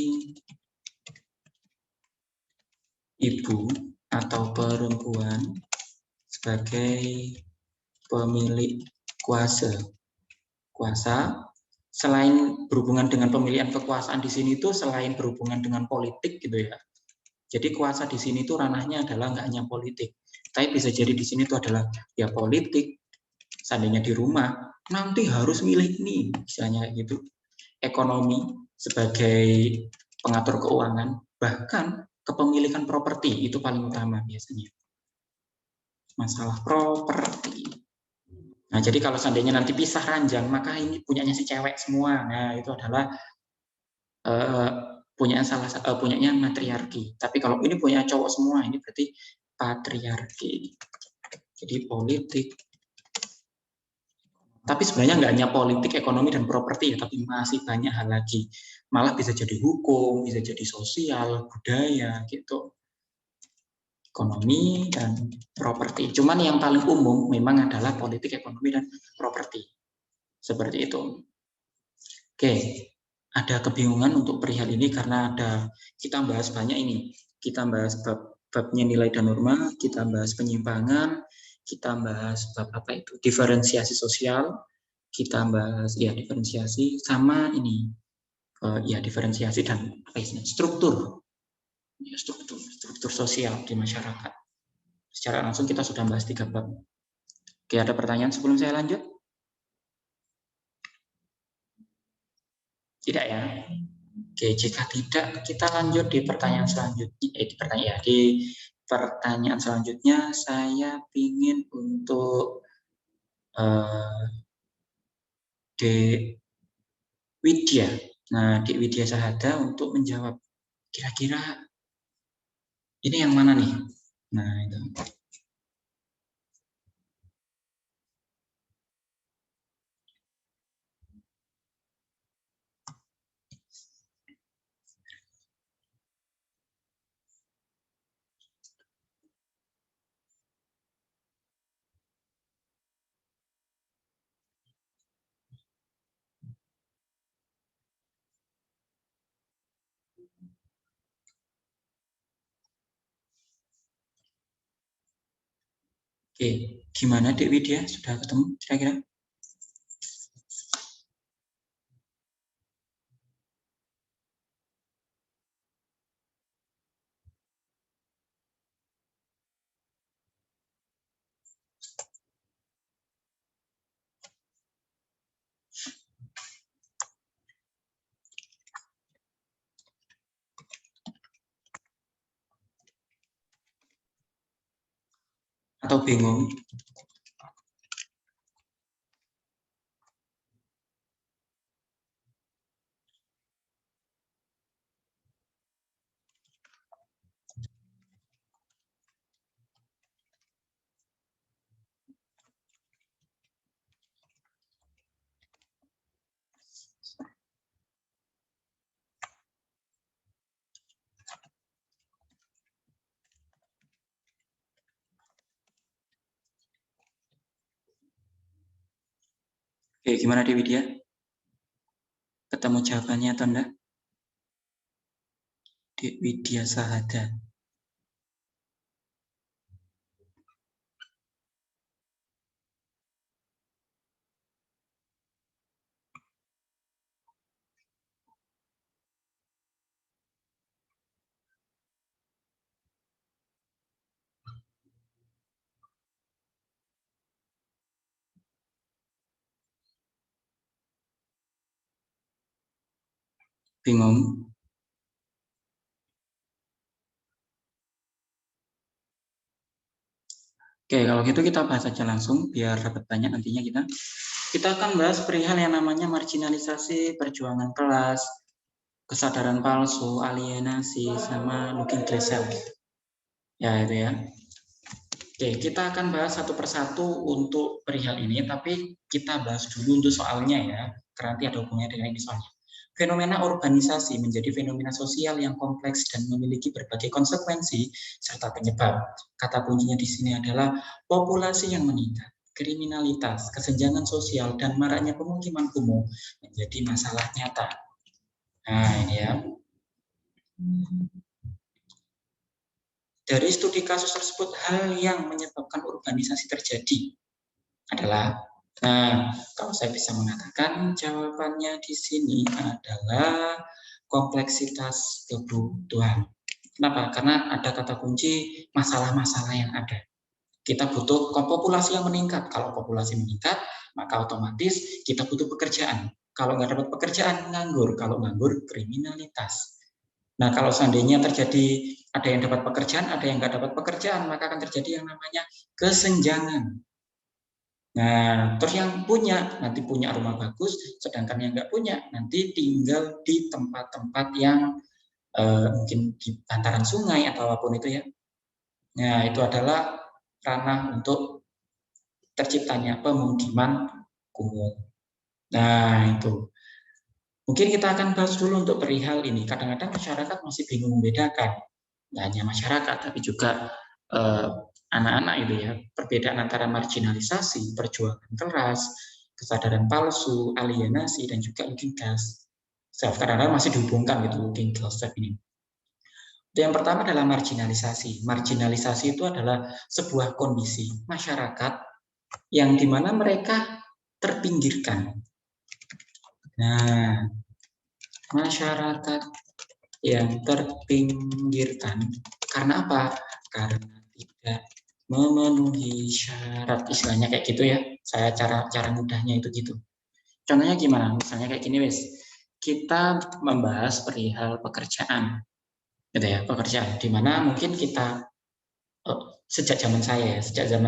A: ibu atau perempuan sebagai pemilik kuasa. Kuasa, selain berhubungan dengan pemilihan kekuasaan di sini itu selain berhubungan dengan politik gitu ya. Jadi kuasa di sini itu ranahnya adalah nggak hanya politik, tapi bisa jadi di sini itu adalah ya politik. Seandainya di rumah nanti harus milih ini, misalnya gitu. Ekonomi sebagai pengatur keuangan, bahkan kepemilikan properti itu paling utama biasanya. Masalah properti. Nah, jadi kalau seandainya nanti pisah ranjang, maka ini punyanya si cewek semua. Nah, itu adalah punyanya matriarki. Tapi kalau ini punya cowok semua, ini berarti patriarki. Jadi politik. Tapi sebenarnya nggak hanya politik, ekonomi, dan properti ya, tapi masih banyak hal lagi. Malah bisa jadi hukum, bisa jadi sosial, budaya, gitu. Ekonomi dan properti. Cuman yang paling umum memang adalah politik, ekonomi, dan properti. Seperti itu. Oke, ada kebingungan untuk perihal ini karena kita bahas banyak ini. Kita bahas babnya nilai dan norma, kita bahas penyimpangan, kita bahas bab apa itu? Diferensiasi sosial, kita bahas ya diferensiasi sama ini. Ya diferensiasi dan apa istilahnya? Struktur. Ya, struktur sosial di masyarakat. Secara langsung kita sudah bahas 3 bab. Oke, ada pertanyaan sebelum saya lanjut? Tidak ya? Oke, jika tidak, kita lanjut di pertanyaan selanjutnya. Di pertanyaan selanjutnya, saya ingin untuk Dek Widya. Nah, Dek Widya Sahada untuk menjawab. Kira-kira ini yang mana nih? Nah, itu. Oke, gimana Dek Widya? Sudah ketemu kira-kira? Atau bingung? Oke, gimana Dek Widya? Ketemu jawabannya atau enggak? Dek Widya Sahada. Bingung? Oke, kalau gitu kita bahas aja langsung biar dapat banyak nantinya kita. Kita akan bahas perihal yang namanya marginalisasi, perjuangan kelas, kesadaran palsu, alienasi, sama looking glass cell. Ya, itu ya. Oke, kita akan bahas satu persatu untuk perihal ini, tapi kita bahas dulu untuk soalnya ya, karena nanti ada hubungannya dengan ini soalnya. Fenomena urbanisasi menjadi fenomena sosial yang kompleks dan memiliki berbagai konsekuensi serta penyebab. Kata kuncinya di sini adalah populasi yang meningkat, kriminalitas, kesenjangan sosial, dan maraknya pemukiman kumuh menjadi masalah nyata. Nah, ini ya. Dari studi kasus tersebut, hal yang menyebabkan urbanisasi terjadi adalah, nah, kalau saya bisa mengatakan jawabannya di sini adalah kompleksitas kebutuhan. Kenapa? Karena ada kata kunci masalah-masalah yang ada. Kita butuh populasi yang meningkat. Kalau populasi meningkat, maka otomatis kita butuh pekerjaan. Kalau nggak dapat pekerjaan, nganggur. Kalau nganggur, kriminalitas. Nah, kalau seandainya terjadi ada yang dapat pekerjaan, ada yang nggak dapat pekerjaan, maka akan terjadi yang namanya kesenjangan. Nah, terus yang punya, nanti punya rumah bagus, sedangkan yang nggak punya, nanti tinggal di tempat-tempat yang mungkin di bantaran sungai atau apapun itu ya. Nah, itu adalah ranah untuk terciptanya pemukiman kumuh. Nah, itu. Mungkin kita akan bahas dulu untuk perihal ini. Kadang-kadang masyarakat masih bingung membedakan. Tidak hanya masyarakat, tapi juga anak-anak itu ya. Perbedaan antara marginalisasi, perjuangan keras, kesadaran palsu, alienasi, dan juga looking glass. Kadang-kadang masih dihubungkan gitu looking glass ini. Yang pertama adalah marginalisasi. Marginalisasi itu adalah sebuah kondisi masyarakat yang dimana mereka terpinggirkan. Nah, masyarakat yang terpinggirkan karena apa? Karena tidak memenuhi syarat, istilahnya kayak gitu ya. Saya cara mudahnya itu gitu. Contohnya gimana? Misalnya kayak gini wes. Kita membahas perihal pekerjaan. Gitu ya, pekerjaan di mana mungkin kita sejak zaman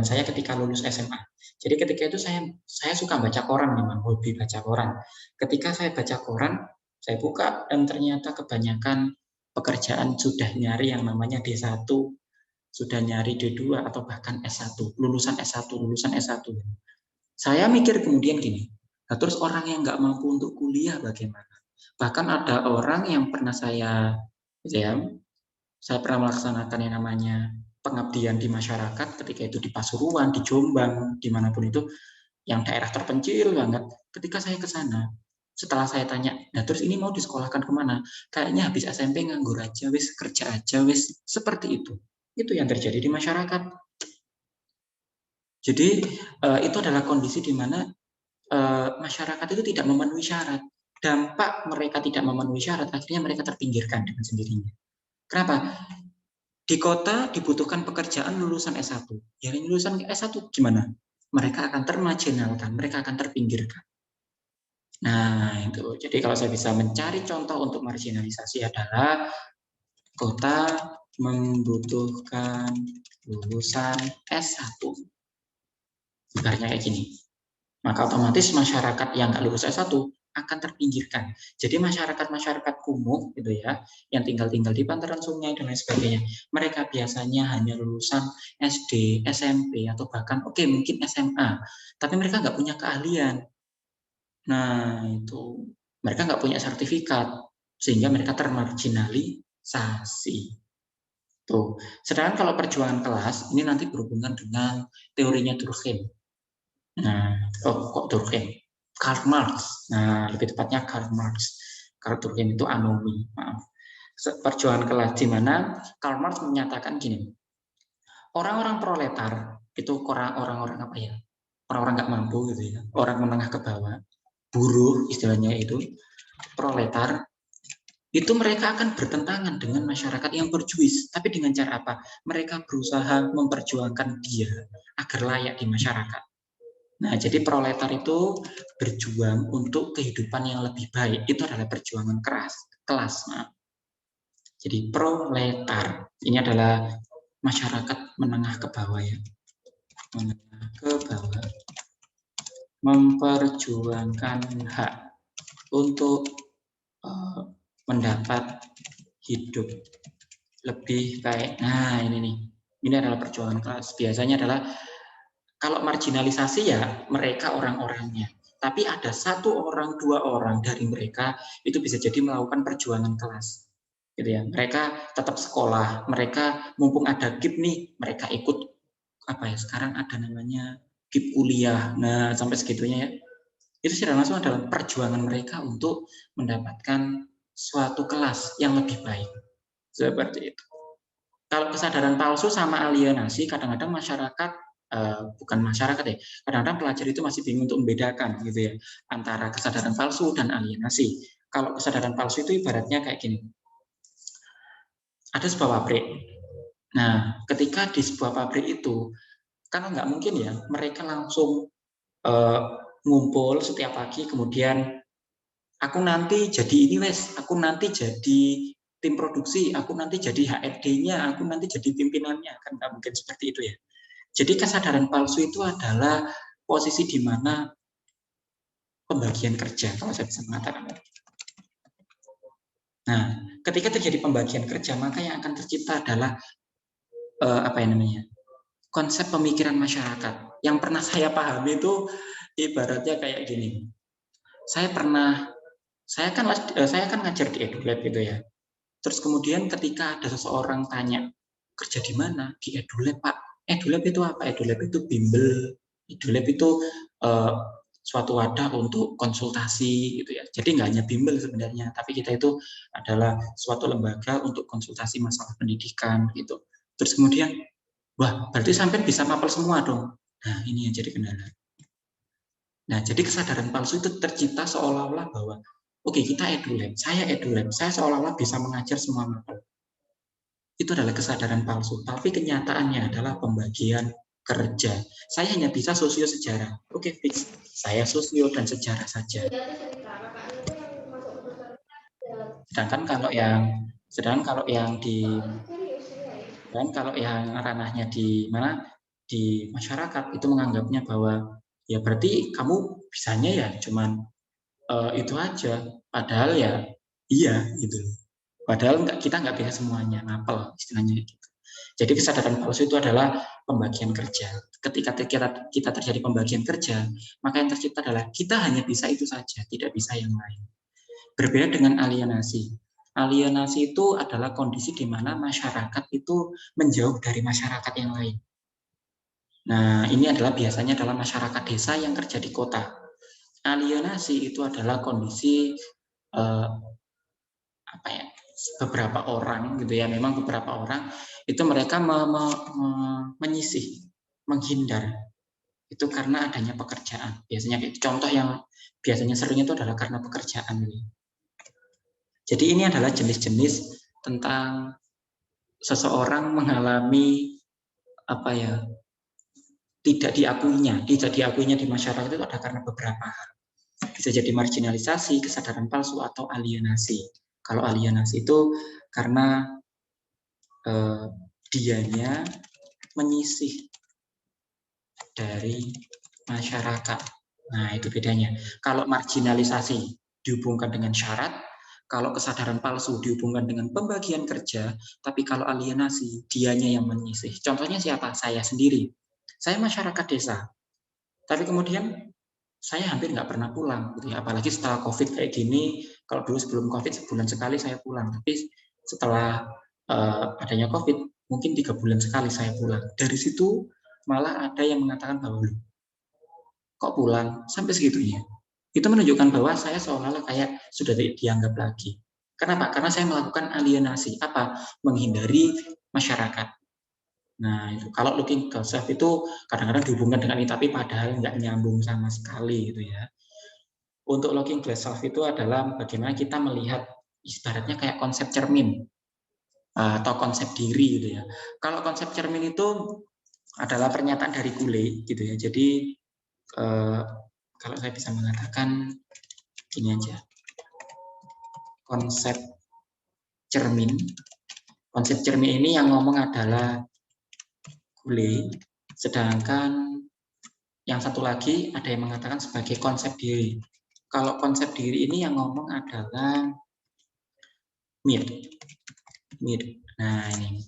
A: saya ketika lulus SMA. Jadi ketika itu saya suka baca koran, memang hobi baca koran. Ketika saya baca koran, saya buka dan ternyata kebanyakan pekerjaan sudah nyari yang namanya D1, sudah nyari D2 atau bahkan S1, lulusan S1. Saya mikir kemudian gini, nah terus orang yang nggak mampu untuk kuliah bagaimana? Bahkan ada orang yang pernah saya pernah melaksanakan yang namanya pengabdian di masyarakat ketika itu di Pasuruan, di Jombang, dimanapun itu, yang daerah terpencil banget. Ketika saya ke sana, setelah saya tanya, nah terus ini mau disekolahkan kemana? Kayaknya habis SMP nganggur aja, wis kerja aja, wis seperti itu. Itu yang terjadi di masyarakat. Jadi itu adalah kondisi di mana masyarakat itu tidak memenuhi syarat. Dampak mereka tidak memenuhi syarat, akhirnya mereka terpinggirkan dengan sendirinya. Kenapa? Di kota dibutuhkan pekerjaan lulusan S1. Yang lulusan S1 gimana? Mereka akan termarginalkan, mereka akan terpinggirkan. Nah, itu. Jadi kalau saya bisa mencari contoh untuk marginalisasi adalah kota membutuhkan lulusan S1. Ibaratnya kayak gini. Maka otomatis masyarakat yang nggak lulus S1 akan terpinggirkan. Jadi masyarakat kumuh gitu ya, yang tinggal di bantaran sungai dan lain sebagainya, mereka biasanya hanya lulusan SD, SMP atau bahkan mungkin SMA, tapi mereka nggak punya keahlian. Nah itu mereka nggak punya sertifikat sehingga mereka termarginalisasi. Tuh. Sedangkan kalau perjuangan kelas ini nanti berhubungan dengan teorinya Durkheim. Nah, Durkheim? Karl Marx. Nah, lebih tepatnya Karl Marx. Karl Durkheim itu anomi, maaf. Perjuangan kelas di mana Karl Marx menyatakan gini. Orang-orang proletar itu orang-orang apa ya? Orang-orang nggak mampu gitu ya. Orang menengah ke bawah, buruh istilahnya itu, proletar, itu mereka akan bertentangan dengan masyarakat yang berjuis. Tapi dengan cara apa? Mereka berusaha memperjuangkan dia agar layak di masyarakat. Nah, jadi proletar itu berjuang untuk kehidupan yang lebih baik. Itu adalah perjuangan kelas. Nah. Jadi proletar ini adalah masyarakat menengah ke bawah ya. Menengah ke bawah. Memperjuangkan hak untuk mendapat hidup lebih baik. Nah, ini nih. Ini adalah perjuangan kelas. Biasanya adalah kalau marginalisasi ya mereka orang-orangnya. tapi ada 1 orang, 2 orang dari mereka itu bisa jadi melakukan perjuangan kelas. Gitu ya. Mereka tetap sekolah, mereka mumpung ada GIP nih, mereka ikut apa ya? Sekarang ada namanya GIP kuliah. Nah, sampai segitunya ya. Itu secara langsung adalah perjuangan mereka untuk mendapatkan suatu kelas yang lebih baik. Seperti itu. Kalau kesadaran palsu sama alienasi, kadang-kadang masyarakat, bukan masyarakat ya, kadang-kadang pelajar itu masih bingung untuk membedakan gitu ya, antara kesadaran palsu dan alienasi. Kalau kesadaran palsu itu ibaratnya kayak gini. Ada sebuah pabrik. Nah, ketika di sebuah pabrik itu, kan nggak mungkin ya, mereka langsung ngumpul setiap pagi, kemudian aku nanti jadi ini wes, aku nanti jadi tim produksi, aku nanti jadi HRD-nya, aku nanti jadi pimpinannya, kan nggak mungkin seperti itu ya. Jadi kesadaran palsu itu adalah posisi di mana pembagian kerja, kalau saya bisa mengatakan. Nah, ketika terjadi pembagian kerja, maka yang akan tercipta adalah apa yang namanya? Konsep pemikiran masyarakat. Yang pernah saya pahami itu ibaratnya kayak gini. Saya kan ngajar di EduLab gitu ya. Terus kemudian ketika ada seseorang tanya, kerja di mana? Di EduLab, Pak. EduLab itu apa? EduLab itu bimbel. EduLab itu suatu wadah untuk konsultasi gitu ya. Jadi nggak hanya bimbel sebenarnya, tapi kita itu adalah suatu lembaga untuk konsultasi masalah pendidikan gitu. Terus kemudian, wah, berarti sampai bisa mapel semua dong. Nah, ini yang jadi kendala. Nah, jadi kesadaran palsu itu tercipta seolah-olah bahwa oke, kita EduLab, saya seolah-olah bisa mengajar semua mapel. Itu adalah kesadaran palsu, tapi kenyataannya adalah pembagian kerja. Saya hanya bisa sosio sejarah. Oke, fix. Saya sosio dan sejarah saja. Sedangkan kalau yang ranahnya di mana di masyarakat itu menganggapnya bahwa ya berarti kamu bisanya ya cuman itu aja, padahal ya iya gitu. Padahal kita nggak bisa semuanya, ngapel istilahnya gitu. Jadi kesadaran palsu itu adalah pembagian kerja. Ketika kita terjadi pembagian kerja, maka yang tercipta adalah kita hanya bisa itu saja, tidak bisa yang lain. Berbeda dengan alienasi. Alienasi itu adalah kondisi di mana masyarakat itu menjauh dari masyarakat yang lain. Nah, ini adalah biasanya adalah masyarakat desa yang kerja di kota. Alienasi itu adalah kondisi beberapa orang gitu ya, memang beberapa orang itu mereka menyisih, menghindar itu karena adanya pekerjaan. Biasanya contoh yang biasanya sering itu adalah karena pekerjaan. Jadi ini adalah jenis-jenis tentang seseorang mengalami tidak diakuinya di masyarakat itu ada karena beberapa hal. Bisa jadi marginalisasi, kesadaran palsu, atau alienasi. Kalau alienasi itu karena dianya menyisih dari masyarakat. Nah, itu bedanya. Kalau marginalisasi dihubungkan dengan syarat, kalau kesadaran palsu dihubungkan dengan pembagian kerja, tapi kalau alienasi, dianya yang menyisih. Contohnya siapa? Saya sendiri. Saya masyarakat desa. Tapi kemudian saya hampir nggak pernah pulang, gitu ya. Apalagi setelah COVID kayak gini. Kalau dulu sebelum COVID sebulan sekali saya pulang, tapi setelah adanya COVID mungkin 3 bulan sekali saya pulang. Dari situ malah ada yang mengatakan bahwa kok pulang sampai segitunya. Itu menunjukkan bahwa saya seolah-olah kayak sudah dianggap lagi. Kenapa? Karena saya melakukan alienasi. Apa? Menghindari masyarakat. Nah, itu kalau looking to self itu kadang-kadang dihubungkan dengan ini, tapi padahal nggak nyambung sama sekali gitu ya. Untuk looking to self itu adalah bagaimana kita melihat ibaratnya kayak konsep cermin atau konsep diri gitu ya. Kalau konsep cermin itu adalah pernyataan dari Gule gitu ya. Jadi kalau saya bisa mengatakan gini aja. Konsep cermin ini yang ngomong adalah Gule, sedangkan yang satu lagi ada yang mengatakan sebagai konsep diri. Kalau konsep diri ini yang ngomong adalah Mir. Nah, ini.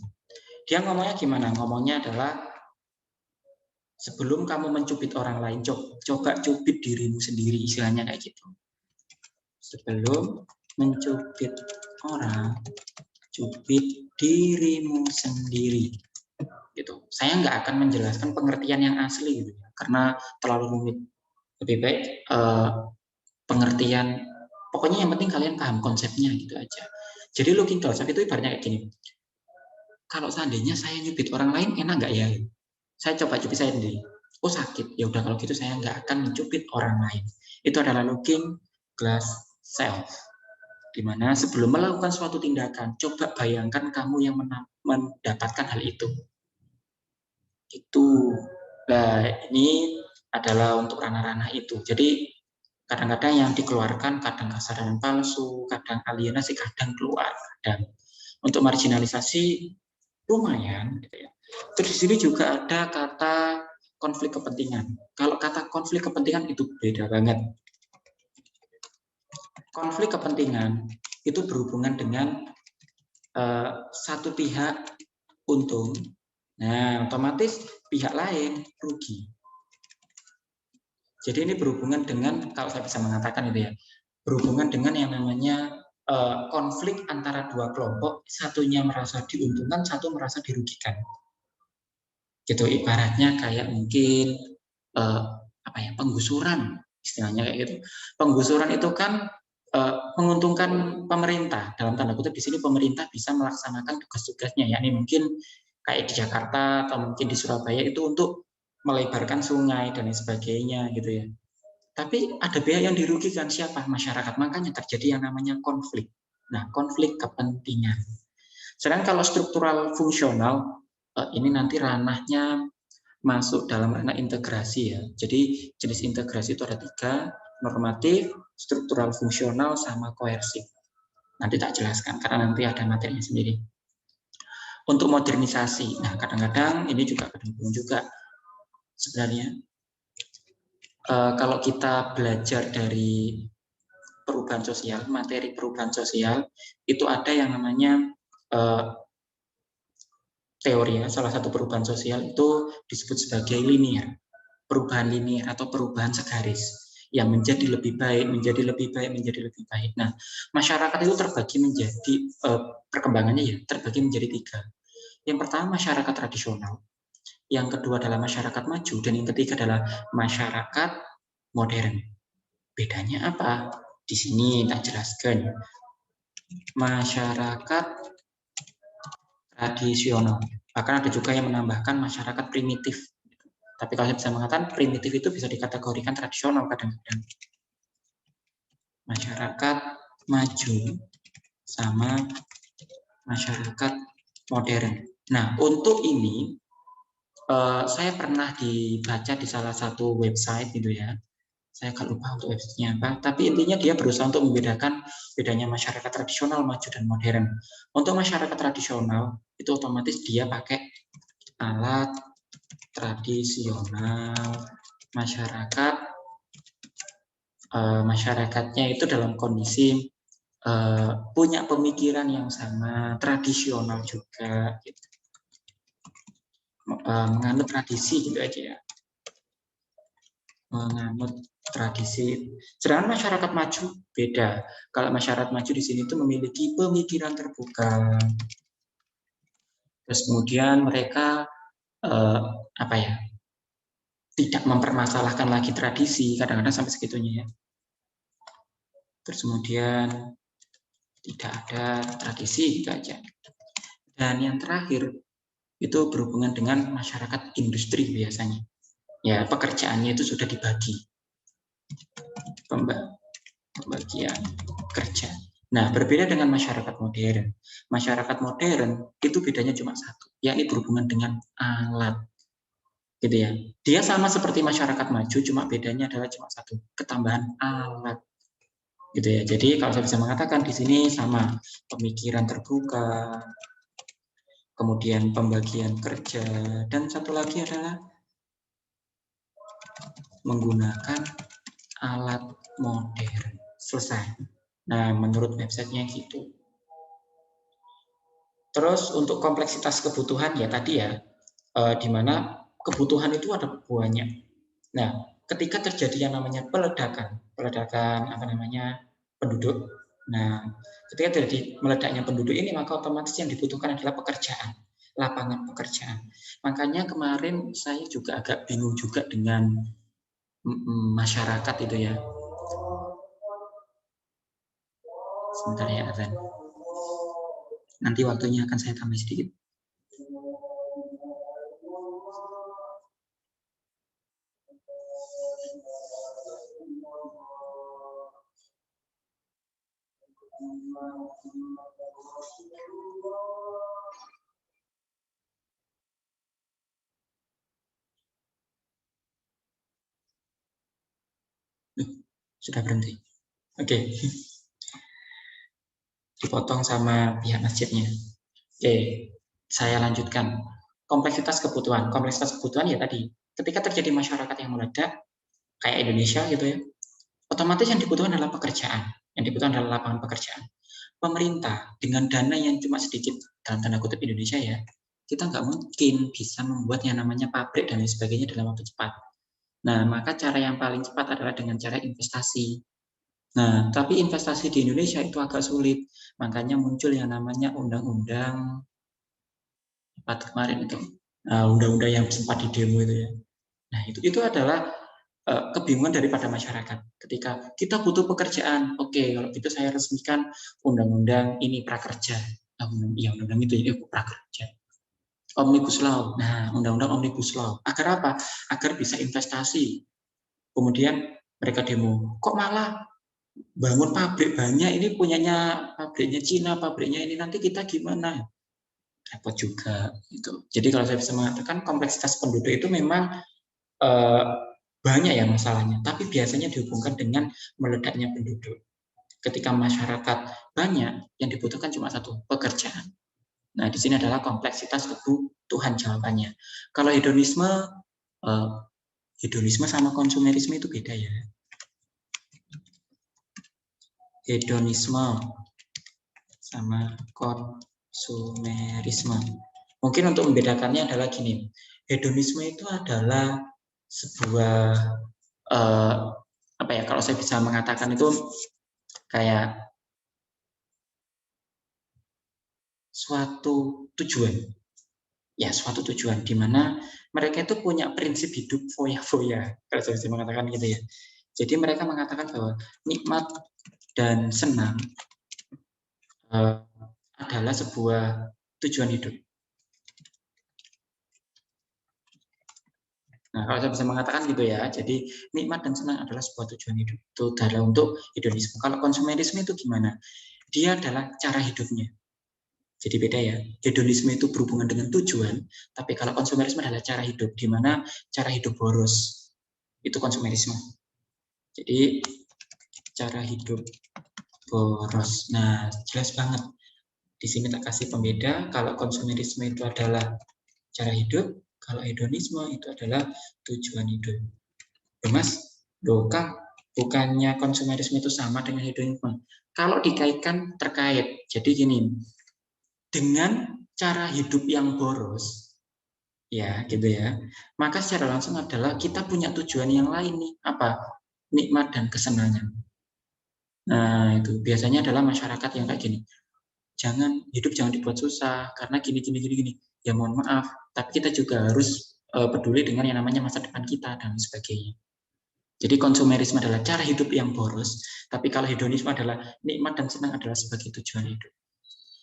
A: Dia ngomongnya gimana? Ngomongnya adalah Sebelum kamu mencubit orang lain, coba cubit dirimu sendiri, istilahnya kayak gitu. Sebelum mencubit orang, cubit dirimu sendiri. Gitu. Saya nggak akan menjelaskan pengertian yang asli gitu, karena terlalu rumit. Lebih baik pengertian, pokoknya yang penting kalian paham konsepnya gitu aja. Jadi looking close up itu ibaratnya kayak gini. Kalau seandainya saya nyubit orang lain, enak nggak ya? Saya coba cubit saya sendiri. Oh sakit, ya udah kalau gitu saya nggak akan mencubit orang lain. Itu adalah looking glass self. Dimana sebelum melakukan suatu tindakan, coba bayangkan kamu yang mendapatkan hal itu. Itu. Nah, ini adalah untuk ranah-ranah itu. Jadi kadang-kadang yang dikeluarkan kadang kesadaran palsu, kadang alienasi, kadang keluar. Dan untuk marginalisasi lumayan, gitu ya. Terus di sini juga ada kata konflik kepentingan. Kalau kata konflik kepentingan itu beda banget. Konflik kepentingan itu berhubungan dengan satu pihak untung, nah otomatis pihak lain rugi. Jadi ini berhubungan dengan, kalau saya bisa mengatakan itu ya, berhubungan dengan yang namanya konflik antara dua kelompok, satunya merasa diuntungkan, satu merasa dirugikan. Gitu, ibaratnya kayak mungkin penggusuran, istilahnya kayak gitu. Penggusuran itu kan menguntungkan pemerintah, dalam tanda kutip di sini pemerintah bisa melaksanakan tugas-tugasnya, yakni mungkin kayak di Jakarta atau mungkin di Surabaya itu untuk melebarkan sungai dan lain sebagainya gitu ya. Tapi ada pihak yang dirugikan, siapa? Masyarakat. Makanya terjadi yang namanya konflik. Nah, konflik kepentingan. Sedangkan kalau struktural fungsional, ini nanti ranahnya masuk dalam ranah integrasi ya. Jadi jenis integrasi itu ada 3, normatif, struktural fungsional, sama koersif. Nanti tak jelaskan karena nanti ada materinya sendiri. Untuk modernisasi, nah kadang-kadang ini juga penting juga sebenarnya. Kalau kita belajar dari perubahan sosial, materi perubahan sosial, itu ada yang namanya teori ya, salah satu perubahan sosial itu disebut sebagai linear, perubahan linear atau perubahan segaris yang menjadi lebih baik, menjadi lebih baik, menjadi lebih baik. Nah, masyarakat itu terbagi menjadi perkembangannya ya, terbagi menjadi 3. Yang pertama masyarakat tradisional, yang kedua adalah masyarakat maju, dan yang ketiga adalah masyarakat modern. Bedanya apa? Di sini tak jelaskan. Masyarakat tradisional. Bahkan ada juga yang menambahkan masyarakat primitif. Tapi kalau saya bisa mengatakan primitif itu bisa dikategorikan tradisional kadang-kadang. Masyarakat maju sama masyarakat modern. Nah, untuk ini saya pernah dibaca di salah satu website gitu ya. Saya agak lupa untuk websitenya apa, tapi intinya dia berusaha untuk membedakan bedanya masyarakat tradisional, maju, dan modern. Untuk masyarakat tradisional, itu otomatis dia pakai alat tradisional. Masyarakatnya itu dalam kondisi punya pemikiran yang sama, tradisional juga, gitu. Menganut tradisi gitu aja ya. Menganut tradisi. Sedangkan masyarakat maju beda. Kalau masyarakat maju di sini itu memiliki pemikiran terbuka. Terus kemudian mereka tidak mempermasalahkan lagi tradisi, kadang-kadang sampai segitunya ya. Terus kemudian tidak ada tradisi gitu aja. Dan yang terakhir itu berhubungan dengan masyarakat industri biasanya. Ya, pekerjaannya itu sudah dibagi. Pembagian kerja. Nah, berbeda dengan masyarakat modern. Masyarakat modern itu bedanya cuma satu, yakni berhubungan dengan alat. Gitu ya. Dia sama seperti masyarakat maju, cuma bedanya adalah cuma satu, ketambahan alat. Gitu ya. Jadi kalau saya bisa mengatakan di sini sama, pemikiran terbuka, kemudian pembagian kerja, dan satu lagi adalah menggunakan alat modern. Selesai. Nah, menurut websitenya gitu. Terus untuk kompleksitas kebutuhan ya tadi ya, di mana kebutuhan itu ada banyak. Nah, ketika terjadi yang namanya peledakan apa namanya penduduk. Nah, ketika terjadi meledaknya penduduk ini, maka otomatis yang dibutuhkan adalah pekerjaan, lapangan pekerjaan. Makanya kemarin saya juga agak bingung juga dengan masyarakat itu ya. Sebentar ya, Azan. Nanti waktunya akan saya tambah sedikit. Sudah berhenti. Oke. Dipotong sama pihak masjidnya. Oke, saya lanjutkan. Kompleksitas kebutuhan. Kompleksitas kebutuhan ya tadi. Ketika terjadi masyarakat yang meledak, kayak Indonesia gitu ya, otomatis yang dibutuhkan adalah pekerjaan. Yang dibutuhkan adalah lapangan pekerjaan. Pemerintah dengan dana yang cuma sedikit, dalam tanda kutip Indonesia ya, kita nggak mungkin bisa membuat yang namanya pabrik dan lain sebagainya dalam waktu cepat. Nah, maka cara yang paling cepat adalah dengan cara investasi. Nah, tapi investasi di Indonesia itu agak sulit. Makanya muncul yang namanya undang-undang kemarin itu. Undang-undang yang sempat di demo itu ya. Nah, itu adalah kebingungan daripada masyarakat. Ketika kita butuh pekerjaan, oke, kalau gitu saya resmikan undang-undang ini prakerja. Undang-undang itu ya, prakerja. Omnibus Law. Nah, undang-undang Omnibus Law. Agar apa? Agar bisa investasi. Kemudian mereka demo. Kok malah bangun pabrik banyak, ini punyanya pabriknya Cina, pabriknya ini, nanti kita gimana? Repot juga gitu. Jadi kalau saya bisa mengatakan kompleksitas penduduk itu memang banyak ya masalahnya, tapi biasanya dihubungkan dengan meledaknya penduduk. Ketika masyarakat banyak, yang dibutuhkan cuma satu, pekerjaan. Nah, di sini adalah kompleksitas kebutuhan jawabannya. Kalau hedonisme sama konsumerisme itu beda ya. Hedonisme sama konsumerisme. Mungkin untuk membedakannya adalah gini. Hedonisme itu adalah sebuah apa ya, kalau saya bisa mengatakan itu kayak suatu tujuan. Ya, suatu tujuan di mana mereka itu punya prinsip hidup foya-foya, kalau saya bisa mengatakan gitu ya. Jadi mereka mengatakan bahwa nikmat dan senang adalah sebuah tujuan hidup. Nah, kalau saya bisa mengatakan gitu ya, jadi nikmat dan senang adalah sebuah tujuan hidup. Itu adalah untuk hedonisme. Kalau konsumerisme itu gimana? Dia adalah cara hidupnya. Jadi beda ya. Hedonisme itu berhubungan dengan tujuan, tapi kalau konsumerisme adalah cara hidup, di mana cara hidup boros. Itu konsumerisme. Jadi cara hidup boros. Nah, jelas banget. Di sini tak kasih pembeda, kalau konsumerisme itu adalah cara hidup, kalau hedonisme itu adalah tujuan hidup. Mas, Kang, bukannya konsumerisme itu sama dengan hedonisme? Kalau dikaitkan terkait, jadi gini, dengan cara hidup yang boros, ya gitu ya, maka secara langsung adalah kita punya tujuan yang lain nih, apa? Nikmat dan kesenangan. Nah, itu biasanya adalah masyarakat yang kayak gini. Hidup jangan dibuat susah karena gini. Ya mohon maaf, tapi kita juga harus peduli dengan yang namanya masa depan kita dan sebagainya. Jadi konsumerisme adalah cara hidup yang boros, tapi kalau hedonisme adalah nikmat dan senang adalah sebagai tujuan hidup.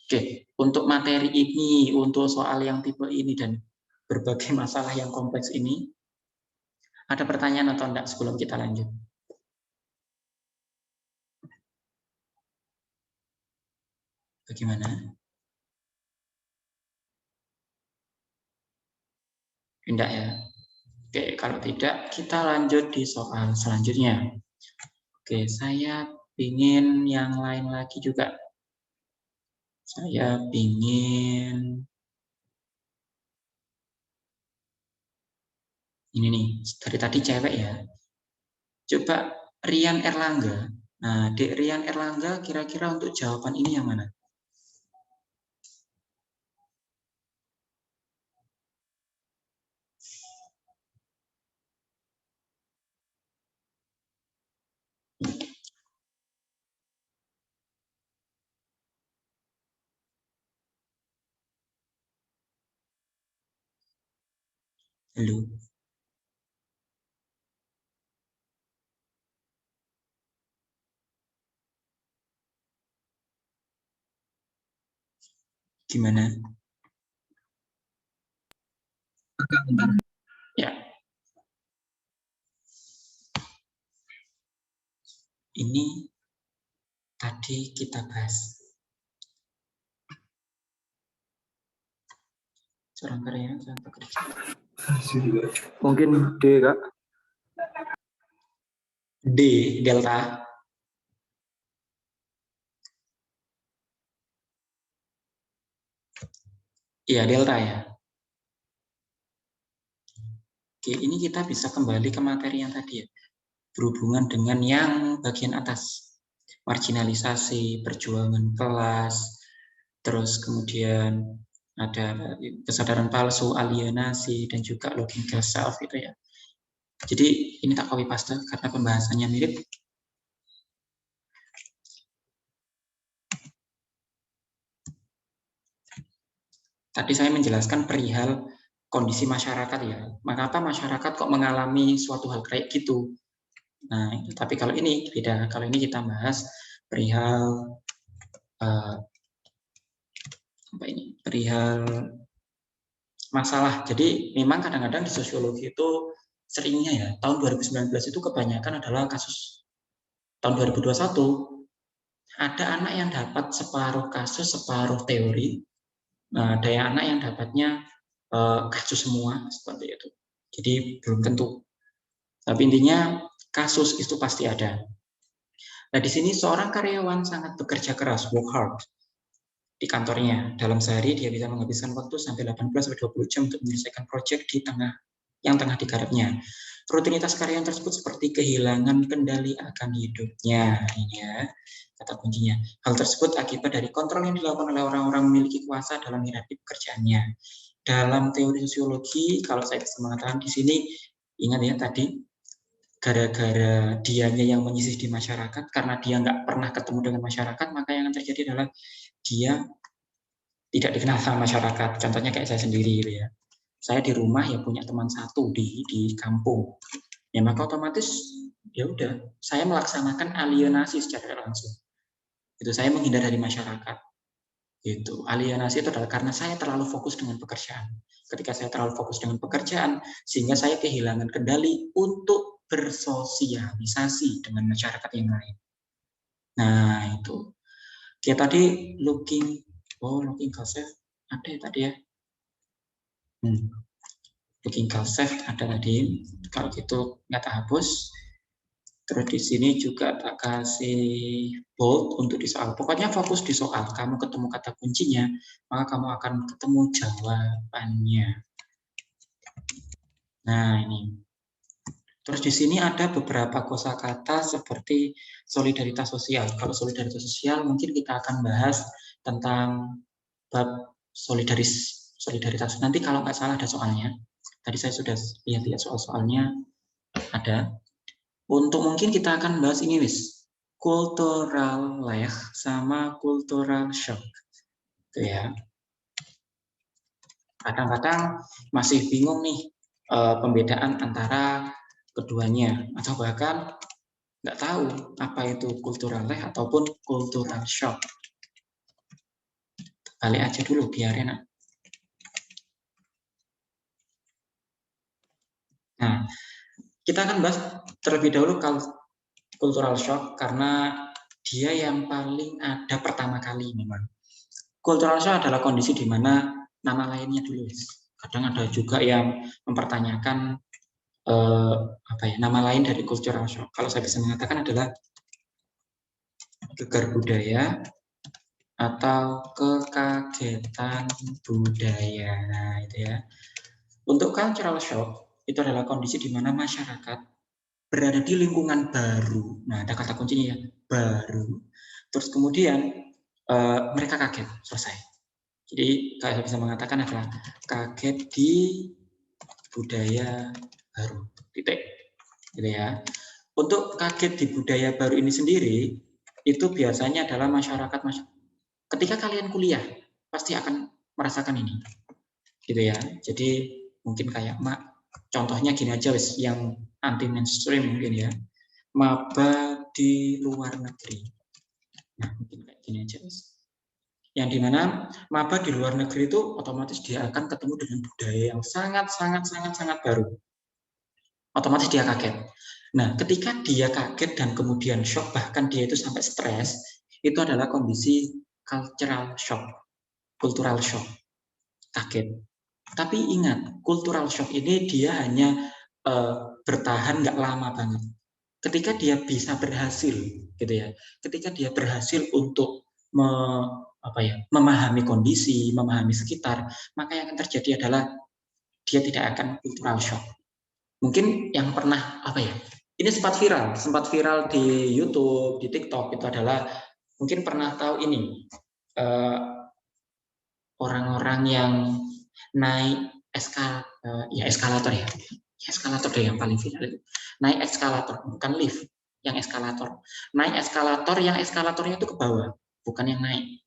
A: Oke, untuk materi ini, untuk soal yang tipe ini dan berbagai masalah yang kompleks ini, ada pertanyaan atau enggak sebelum kita lanjut? Bagaimana? Enggak ya? Oke, kalau tidak, kita lanjut di soal selanjutnya. Oke, saya ingin yang lain lagi juga. Saya ingin ini nih, dari tadi cewek ya. Coba Rian Erlangga. Nah, Dek Rian Erlangga kira-kira untuk jawaban ini yang mana? Halo. Gimana? Ya. Ini tadi kita bahas. Seorang karyawan saat bekerja.
F: Mungkin D, Kak.
A: D, delta. Iya, delta ya. Oke, ini kita bisa kembali ke materi yang tadi ya. Berhubungan dengan yang bagian atas. Marginalisasi, perjuangan kelas, terus kemudian ada kesadaran palsu, alienasi, dan juga logika self itu ya. Jadi ini tak copy paste karena pembahasannya mirip. Tadi saya menjelaskan perihal kondisi masyarakat ya. Mengapa masyarakat kok mengalami suatu hal kayak gitu? Nah, tapi kalau ini beda. Kalau ini kita bahas perihal apa ini? Perihal masalah. Jadi memang kadang-kadang di sosiologi itu seringnya ya, tahun 2019 itu kebanyakan adalah kasus. Tahun 2021 ada anak yang dapat separuh kasus, separuh teori. Nah, ada yang anak yang dapatnya kasus semua seperti itu. Jadi belum tentu. Tapi intinya kasus itu pasti ada. Nah, di sini seorang karyawan sangat bekerja keras, work hard di kantornya. Dalam sehari dia bisa menghabiskan waktu sampai 18-20 jam untuk menyelesaikan proyek yang tengah digarapnya. Rutinitas karyawan tersebut seperti kehilangan kendali akan hidupnya. Ini ya, kata kuncinya. Hal tersebut akibat dari kontrol yang dilakukan oleh orang-orang memiliki kuasa dalam hierarki pekerjaannya. Dalam teori sosiologi, kalau saya bisa mengatakan di sini, ingat ya tadi, gara-gara dianya yang menyisih di masyarakat, karena dia nggak pernah ketemu dengan masyarakat, maka yang terjadi adalah dia tidak dikenal sama masyarakat. Contohnya kayak saya sendiri gitu ya. Saya di rumah ya punya teman satu di kampung. Ya maka otomatis ya udah, saya melaksanakan alienasi secara langsung. Itu saya menghindar dari masyarakat. Gitu. Alienasi itu adalah karena saya terlalu fokus dengan pekerjaan. Ketika saya terlalu fokus dengan pekerjaan, sehingga saya kehilangan kendali untuk bersosialisasi dengan masyarakat yang lain. Nah, itu. Kayak tadi looking self ada ya tadi ya. Looking self ada tadi. Kalau gitu nggak tak hapus. Terus di sini juga tak kasih bold untuk di soal. Pokoknya fokus di soal. Kamu ketemu kata kuncinya, maka kamu akan ketemu jawabannya. Nah, ini. Terus di sini ada beberapa kosakata seperti solidaritas sosial. Kalau solidaritas sosial mungkin kita akan bahas tentang bab solidaritas. Nanti kalau nggak salah ada soalnya. Tadi saya sudah lihat soal-soalnya ada. Untuk mungkin kita akan bahas ini cultural lag sama cultural shock. Itu ya. Kadang-kadang masih bingung nih pembedaan antara keduanya, atau bahkan nggak tahu apa itu cultural lag ataupun cultural shock. Balik aja dulu biar enak. Nah, kita akan bahas terlebih dahulu cultural shock karena dia yang paling ada pertama kali memang. Cultural shock adalah kondisi di mana nama lainnya dulu. Kadang ada juga yang mempertanyakan nama lain dari cultural shock. Kalau saya bisa mengatakan adalah gegar budaya atau kekagetan budaya. Nah, itu ya. Untuk cultural shock itu adalah kondisi di mana masyarakat berada di lingkungan baru. Nah, ada kata kuncinya ya, baru. Terus kemudian mereka kaget, selesai. Jadi saya bisa mengatakan adalah kaget di budaya baru. Titik. Gitu ya. Untuk kaget di budaya baru ini sendiri, itu biasanya adalah masyarakat. Ketika kalian kuliah, pasti akan merasakan ini. Gitu ya. Jadi mungkin kayak Contohnya gini aja wis, yang anti mainstream mungkin ya. Maba di luar negeri. Nah, mungkin kayak gini aja wis. Yang dimana maba di luar negeri itu otomatis dia akan ketemu dengan budaya yang sangat baru. Otomatis dia kaget. Nah, ketika dia kaget dan kemudian shock, bahkan dia itu sampai stres, itu adalah kondisi cultural shock, kaget. Tapi ingat, cultural shock ini dia hanya bertahan nggak lama banget. Ketika dia bisa berhasil, gitu ya, ketika dia berhasil untuk memahami kondisi, memahami sekitar, maka yang akan terjadi adalah dia tidak akan cultural shock. Mungkin yang pernah ini sempat viral di YouTube, di TikTok, itu adalah mungkin pernah tahu ini orang-orang yang naik eskalator ya, eskalator deh yang paling viral itu. Naik eskalator, bukan lift, yang eskalator. Naik eskalator yang eskalatornya itu ke bawah, bukan yang naik.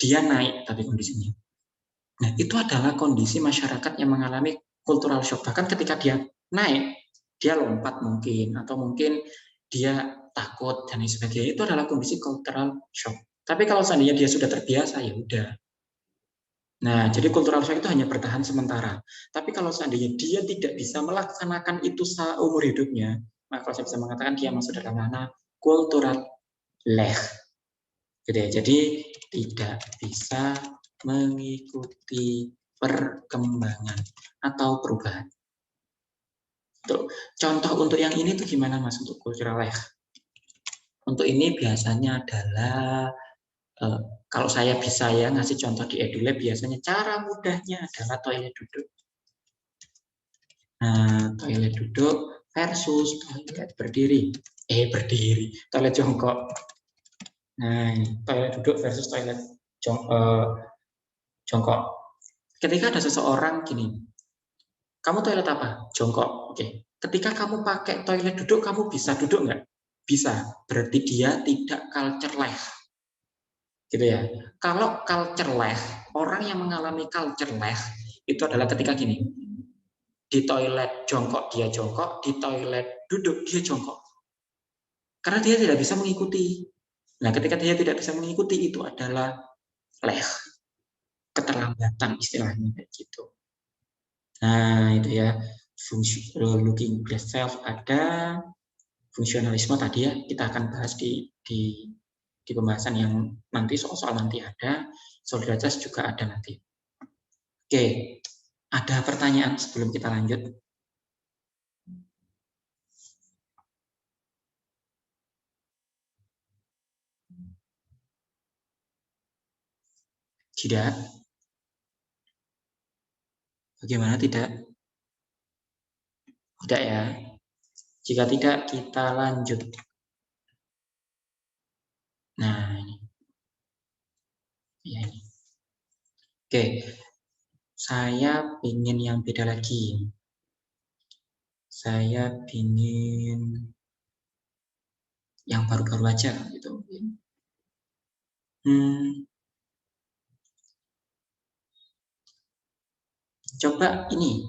A: Dia naik tapi kondisinya. Nah, itu adalah kondisi masyarakat yang mengalami cultural shock. Bahkan ketika dia naik, dia lompat mungkin, atau mungkin dia takut dan lain sebagainya. Itu adalah kondisi cultural shock. Tapi kalau seandainya dia sudah terbiasa, ya udah. Nah, jadi cultural shock itu hanya bertahan sementara. Tapi kalau seandainya dia tidak bisa melaksanakan itu seumur hidupnya, maka kalau saya bisa mengatakan dia masuk dalam ranah cultural lag. Gitu ya. Jadi tidak bisa mengikuti perkembangan atau perubahan. Tuh, contoh untuk yang ini tuh gimana Mas untuk cultural lag? Untuk ini biasanya adalah kalau saya bisa ya ngasih contoh di EduLab, biasanya cara mudahnya adalah toilet duduk. Nah, toilet duduk versus toilet berdiri. Toilet jongkok. Nah, toilet duduk versus toilet jongkok. Ketika ada seseorang gini, kamu toilet apa? Jongkok. Oke. Ketika kamu pakai toilet duduk, kamu bisa duduk nggak? Bisa. Berarti dia tidak culture lag. Gitu ya. Kalau culture lag, orang yang mengalami culture lag itu adalah ketika gini, di toilet jongkok dia jongkok, di toilet duduk dia jongkok. Karena dia tidak bisa mengikuti. Nah, ketika dia tidak bisa mengikuti, itu adalah lag, keterlambatan istilahnya kayak gitu. Nah, itu ya, looking best self ada, fungsionalisme tadi ya, kita akan bahas di pembahasan yang nanti, soal nanti ada, solidaritas juga ada nanti. Oke, ada pertanyaan sebelum kita lanjut? Tidak? Bagaimana tidak? Tidak ya? Jika tidak, kita lanjut. Nah, ini. Ya, ini. Oke, saya ingin yang beda lagi. Saya ingin yang baru-baru aja gitu. Coba ini,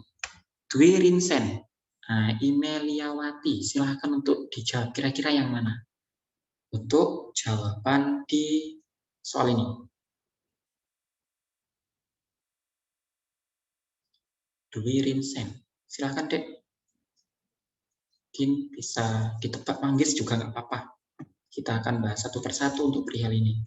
A: Dwi Rinsen, Imeliawati, silahkan untuk dijawab kira-kira yang mana untuk jawaban di soal ini. Dwi Rinsen, silahkan Dek. Mungkin bisa ditebak manggis juga nggak apa-apa. Kita akan bahas satu persatu untuk perihal ini.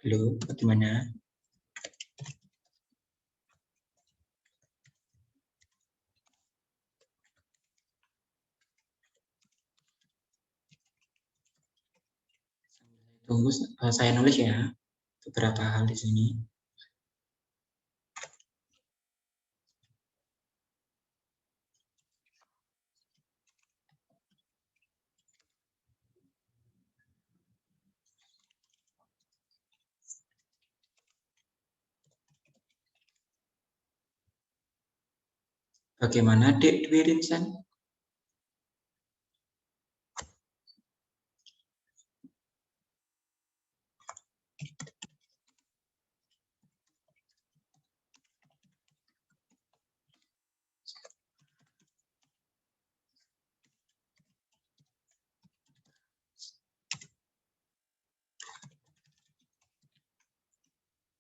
A: Halo, bagaimana? Tunggu, saya nulis ya beberapa hal di sini. Bagaimana Dek Dwi Rinsan?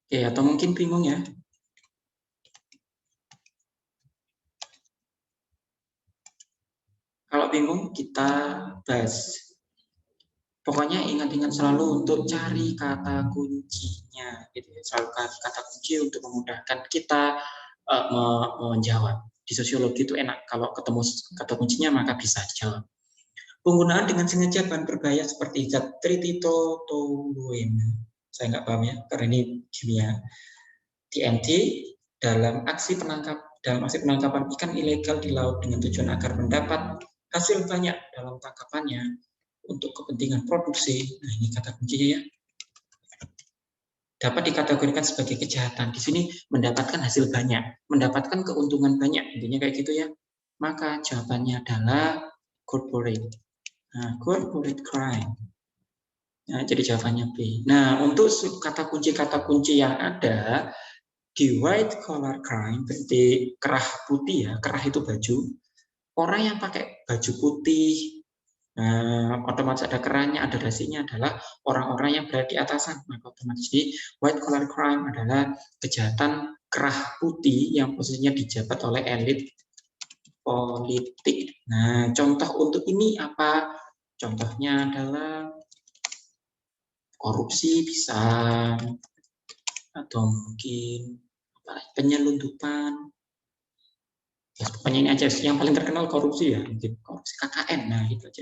A: Oke, atau mungkin bingung ya? Kalau bingung, kita bahas. Pokoknya ingat-ingat selalu untuk cari kata kuncinya, gitu ya. Selalu kata kunci untuk memudahkan kita menjawab. Di sosiologi itu enak, kalau ketemu kata kuncinya maka bisa dijawab. Penggunaan dengan sengaja bahan berbahaya seperti zat trititoluene. Saya nggak paham ya, karena ini kimia. TNT dalam aksi penangkapan ikan ilegal di laut dengan tujuan agar mendapat hasil banyak dalam tangkapannya untuk kepentingan produksi. Nah, ini kata kuncinya ya. Dapat dikategorikan sebagai kejahatan. Di sini mendapatkan hasil banyak, mendapatkan keuntungan banyak, intinya kayak gitu ya. Maka jawabannya adalah corporate. Nah, corporate crime. Nah, jadi jawabannya B. Nah, untuk kata kunci yang ada di white collar crime, berarti kerah putih ya, kerah itu baju. Orang yang pakai baju putih, otomatis ada kerahnya, ada dasinya adalah orang-orang yang berada di atasan. Maka otomatis di white collar crime adalah kejahatan kerah putih yang posisinya dijabat oleh elit politik. Nah, contoh untuk ini apa? Contohnya adalah korupsi bisa, atau mungkin penyelundupan. Ya, pokoknya ini aja yang paling terkenal korupsi ya, mungkin korupsi KKN. Nah, itu aja.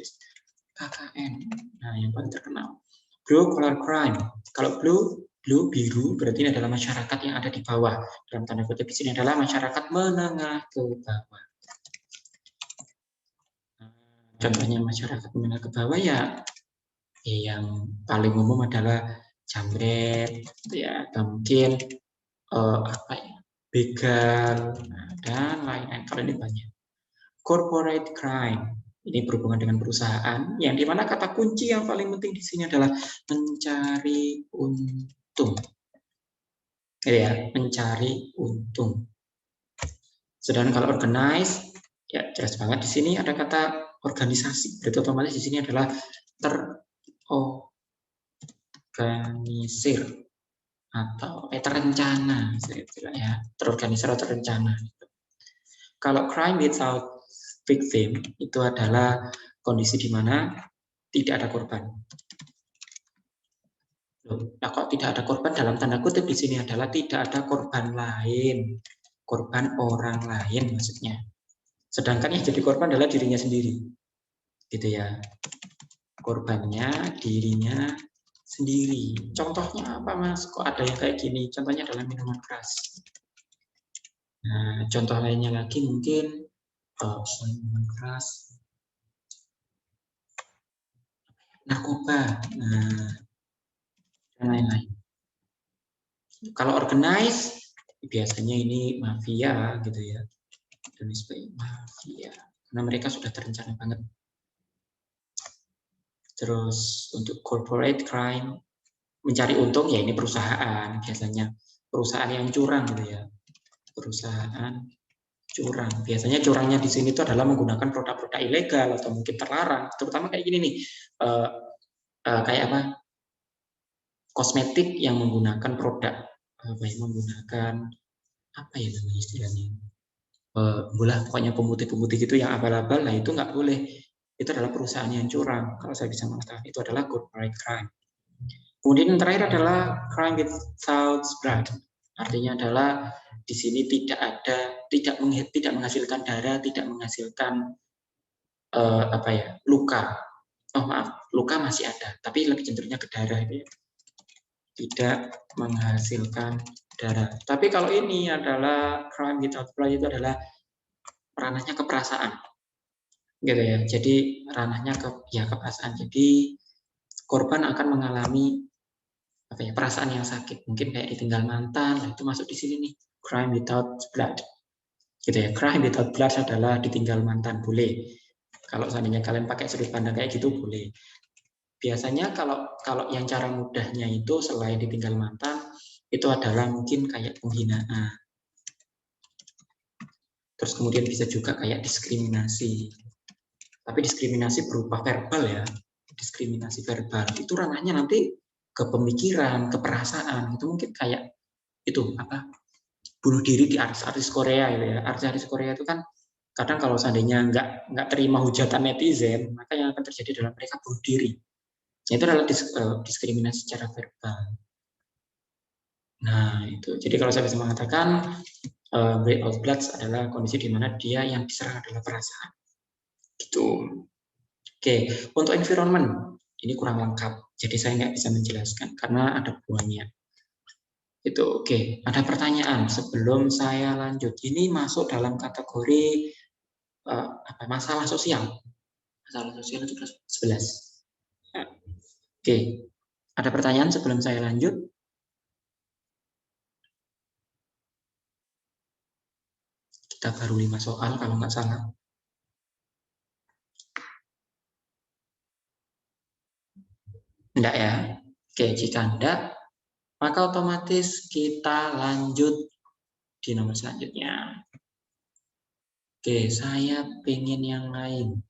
A: KKN. Nah, yang paling terkenal. Blue collar crime. Kalau blue biru berarti ini adalah masyarakat yang ada di bawah. Dalam tanda kutip di sini adalah masyarakat menengah ke bawah. Contohnya masyarakat menengah ke bawah ya yang paling umum adalah jambret ya, atau mungkin begal dan lain-lain. Kalau ini banyak. Corporate crime ini berhubungan dengan perusahaan yang dimana kata kunci yang paling penting di sini adalah mencari untung. Ya, mencari untung. Sedangkan kalau organize ya jelas banget di sini ada kata organisasi. Berarti otomatis di sini adalah terorganisir atau terencana, ya, terorganisir atau terencana. Kalau crime without victim itu adalah kondisi di mana tidak ada korban. Nah, kok tidak ada korban dalam tanda kutip di sini adalah tidak ada korban lain, korban orang lain maksudnya. Sedangkan yang jadi korban adalah dirinya sendiri, gitu ya. Korbannya dirinya sendiri. Contohnya apa Mas? Kok ada yang kayak gini? Contohnya adalah minuman keras. Nah, contoh lainnya lagi mungkin minuman keras, narkoba, dan lain-lain. Kalau organize, biasanya ini mafia gitu ya. Dan mafia, karena mereka sudah terencana banget. Terus untuk corporate crime, mencari untung ya ini perusahaan, biasanya perusahaan yang curang gitu ya. Perusahaan curang. Biasanya curangnya di sini itu adalah menggunakan produk-produk ilegal atau mungkin terlarang. Terutama kayak gini nih, kayak apa? Kosmetik yang menggunakan produk, menggunakan apa ya namanya istilahnya? Bola pokoknya pemutih-pemutih gitu yang abal-abal, lah itu nggak boleh. Itu adalah perusahaan yang curang. Kalau saya bisa mengatakan itu adalah corporate crime. Kemudian yang terakhir adalah crime without blood. Artinya adalah di sini tidak menghasilkan darah, tidak menghasilkan luka. Oh maaf, luka masih ada, tapi lebih cenderungnya ke darah itu ya. Tidak menghasilkan darah. Tapi kalau ini adalah crime without blood, itu adalah ranahnya keperasaan, gitu ya. Jadi ranahnya keperasaan. Jadi korban akan mengalami perasaan yang sakit, mungkin kayak ditinggal mantan, itu masuk di sini nih, crime without blood. Gitu ya. Cry without blush adalah ditinggal mantan, boleh. Kalau seandainya kalian pakai sudut pandang kayak gitu, boleh. Biasanya kalau yang cara mudahnya itu selain ditinggal mantan, itu adalah mungkin kayak penghinaan. Terus kemudian bisa juga kayak diskriminasi. Tapi diskriminasi berupa verbal ya. Diskriminasi verbal. Itu ranahnya nanti ke pemikiran, ke perasaan. Itu mungkin kayak itu apa? Bunuh diri di artis-artis Korea gitu ya. Artis-artis Korea itu kan kadang kalau seandainya nggak terima hujatan netizen, maka yang akan terjadi adalah mereka bunuh diri. Itu adalah diskriminasi secara verbal. Nah, itu. Jadi kalau saya bisa mengatakan breakout bloods adalah kondisi di mana dia yang diserang adalah perasaan. Gitu. Oke, untuk environment ini kurang lengkap. Jadi saya nggak bisa menjelaskan karena ada buahnya. Itu oke. Ada pertanyaan sebelum saya lanjut. Ini masuk dalam kategori masalah sosial. Masalah sosial itu kelas 11. Oke. Ada pertanyaan sebelum saya lanjut? Kita baru 5 soal kalau nggak salah. Enggak ya? Oke, jika enggak, maka otomatis kita lanjut di nomor selanjutnya. Oke, saya pengen yang lain.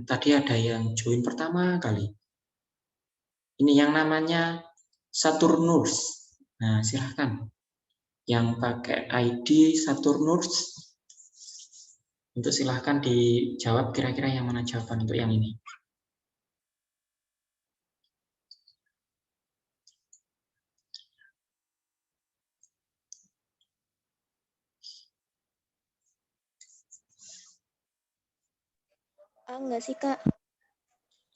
A: Tadi ada yang join pertama kali. Ini yang namanya Saturnus. Nah, silahkan. Yang pakai ID Saturnus, untuk silahkan dijawab kira-kira yang mana jawaban untuk yang ini.
C: Enggak sih, Kak.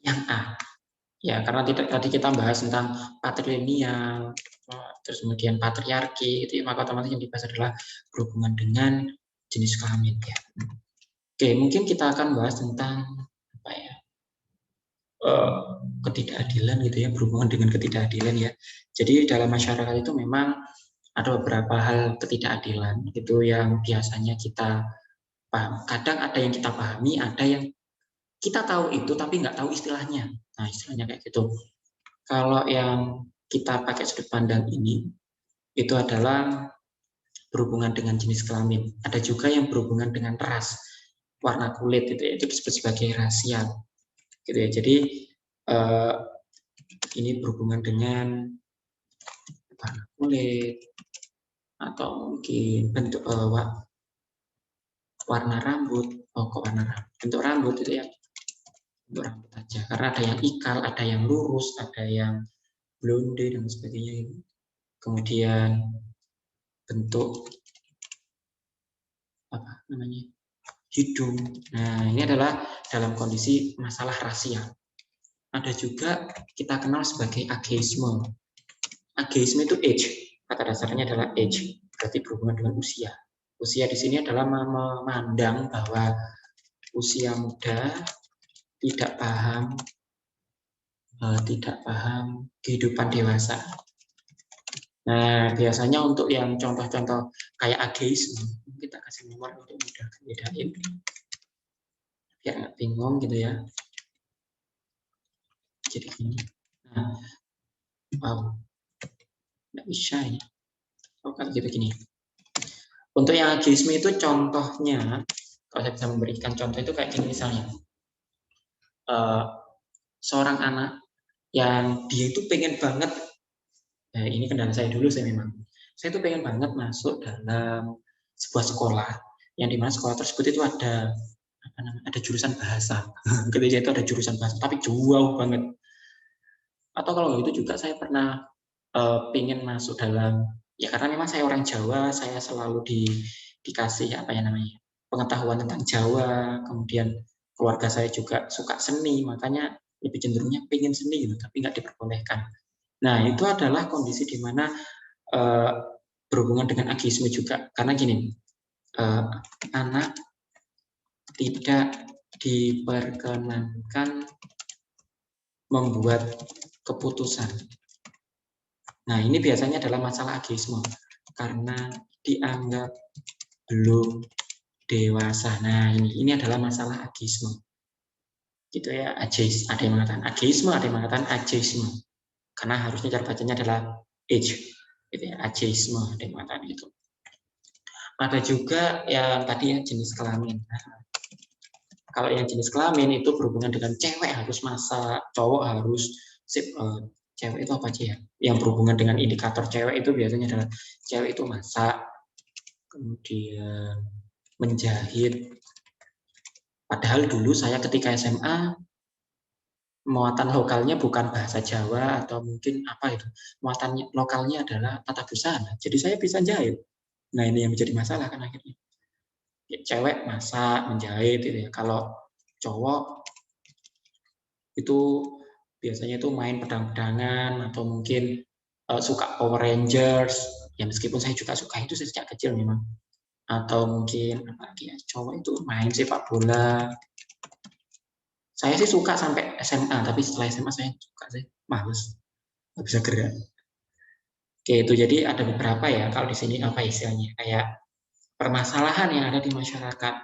A: Yang A. Ya, karena tadi kita bahas tentang patrilineal, terus kemudian patriarki, itu maka otomatis yang dibahas adalah berhubungan dengan jenis kelamin. Ya. Oke, mungkin kita akan bahas tentang apa ya, ketidakadilan gitu ya, berhubungan dengan ketidakadilan ya. Jadi dalam masyarakat itu memang ada beberapa hal ketidakadilan itu yang biasanya kita paham. Kadang ada yang kita pahami, ada yang kita tahu itu tapi nggak tahu istilahnya. Nah, istilahnya kayak gitu. Kalau yang kita pakai sudut pandang ini, itu adalah berhubungan dengan jenis kelamin. Ada juga yang berhubungan dengan ras, warna kulit, itu disebut sebagai rasial. Gitu ya. Jadi ini berhubungan dengan warna kulit, atau mungkin bentuk warna rambut. Oh, kok warna rambut? Bentuk rambut itu ya. Bentuk rambut aja. Karena ada yang ikal, ada yang lurus, ada yang blonde dan sebagainya. Kemudian bentuk apa namanya, hidung. Nah, ini adalah dalam kondisi masalah rasial. Ada juga kita kenal sebagai ageisme. Ageisme itu age. Kata dasarnya adalah age, berarti berhubungan dengan usia. Usia di sini adalah memandang bahwa usia muda tidak paham kehidupan dewasa. Nah, biasanya untuk yang contoh-contoh kayak ageisme, kita kasih nomor untuk mudah bedain, biar nggak bingung gitu ya. Jadi gini. Nah, wow, nggak bisa ya. Oh, kalau gitu gini. Untuk yang ageisme itu contohnya, kalau saya bisa memberikan contoh itu kayak gini misalnya. Seorang anak yang dia itu pengen banget, ini kendala saya dulu saya memang. Saya tuh pengen banget masuk dalam sebuah sekolah yang dimana sekolah tersebut itu ada jurusan bahasa. Ketika itu ada jurusan bahasa, tapi jauh banget. Atau kalau itu juga saya pernah pengen masuk dalam, ya karena memang saya orang Jawa, saya selalu dikasih apa ya namanya, pengetahuan tentang Jawa, kemudian keluarga saya juga suka seni, makanya lebih cenderungnya pengen seni gitu, tapi nggak diperbolehkan. Nah, itu adalah kondisi di mana berhubungan dengan ageisme juga, karena gini, anak tidak diperkenankan membuat keputusan. Nah, ini biasanya adalah masalah ageisme. karena dianggap belum dewasa. Nah, ini adalah masalah ageisme. Gitu ya, ada yang mengatakan ageisme, ada yang mengatakan ageisme. Karena harusnya cara bacanya adalah age, gitu ya, ageisme, ada yang mengatakan itu. Ada juga yang tadi ya jenis kelamin. Nah, kalau yang jenis kelamin itu berhubungan dengan cewek harus masak, cowok harus cewek itu apa aja ya? Yang berhubungan dengan indikator cewek itu biasanya adalah cewek itu masak, kemudian menjahit. Padahal dulu saya ketika SMA muatan lokalnya bukan bahasa Jawa atau mungkin apa itu, muatan lokalnya adalah tata busana. Jadi saya bisa jahit. Nah ini yang menjadi masalah kan akhirnya. Ya, cewek masak, menjahit gitu ya. Kalau cowok itu biasanya itu main pedang-pedangan atau mungkin suka Power Rangers. Ya meskipun saya juga suka itu sejak kecil memang. Atau mungkin apa lagi ya, cowok itu main sepak bola. Saya sih suka sampai SMA, tapi setelah SMA saya suka sih males, nggak bisa gerak. Oke, itu jadi ada beberapa ya, kalau di sini apa istilahnya, kayak permasalahan yang ada di masyarakat.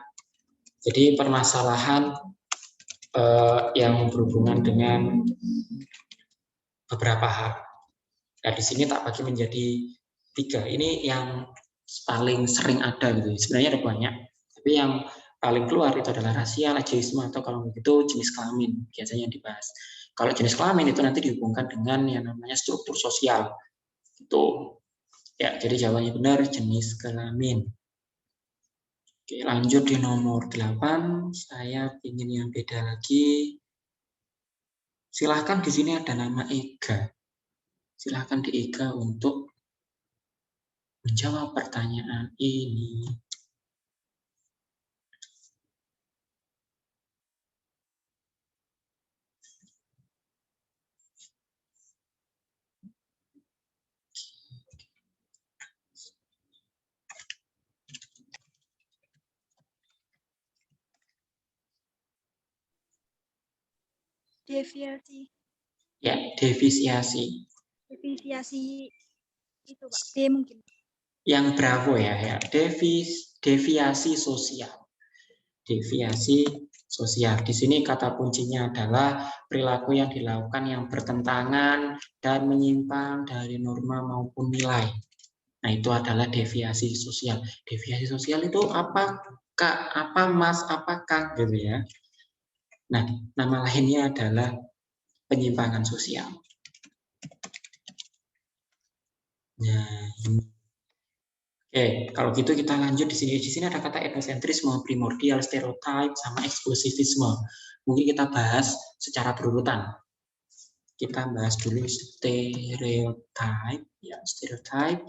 A: Jadi permasalahan yang berhubungan dengan beberapa hal. Nah, di sini tak bagi menjadi 3. Ini yang paling sering ada gitu. Sebenarnya ada banyak, tapi yang paling keluar itu adalah rasial, ageisme, atau kalau begitu jenis kelamin biasanya yang dibahas. Kalau jenis kelamin itu nanti dihubungkan dengan yang namanya struktur sosial. Itu ya, jadi jawabannya benar jenis kelamin. Oke, lanjut di nomor 8. Saya ingin yang beda lagi. Silahkan di sini ada nama Ega. Silahkan di Ega untuk menjawab pertanyaan ini.
G: Deviasi.
A: Ya, defisiasi.
G: Defisiasi itu Pak. D mungkin.
A: Yang bravo ya. Deviasi sosial. Deviasi sosial. Di sini kata kuncinya adalah perilaku yang dilakukan yang bertentangan dan menyimpang dari norma maupun nilai. Nah, itu adalah deviasi sosial. Deviasi sosial itu apa, Kak? Apa, Mas? Apa, Kang? Gitu ya. Nah, nama lainnya adalah penyimpangan sosial. Nah, ini. Oke, kalau gitu kita lanjut di sini. Di sini ada kata etnosentrisme, primordial, stereotype, sama eksklusivisme. Mungkin kita bahas secara berurutan. Kita bahas dulu stereotype, ya stereotype,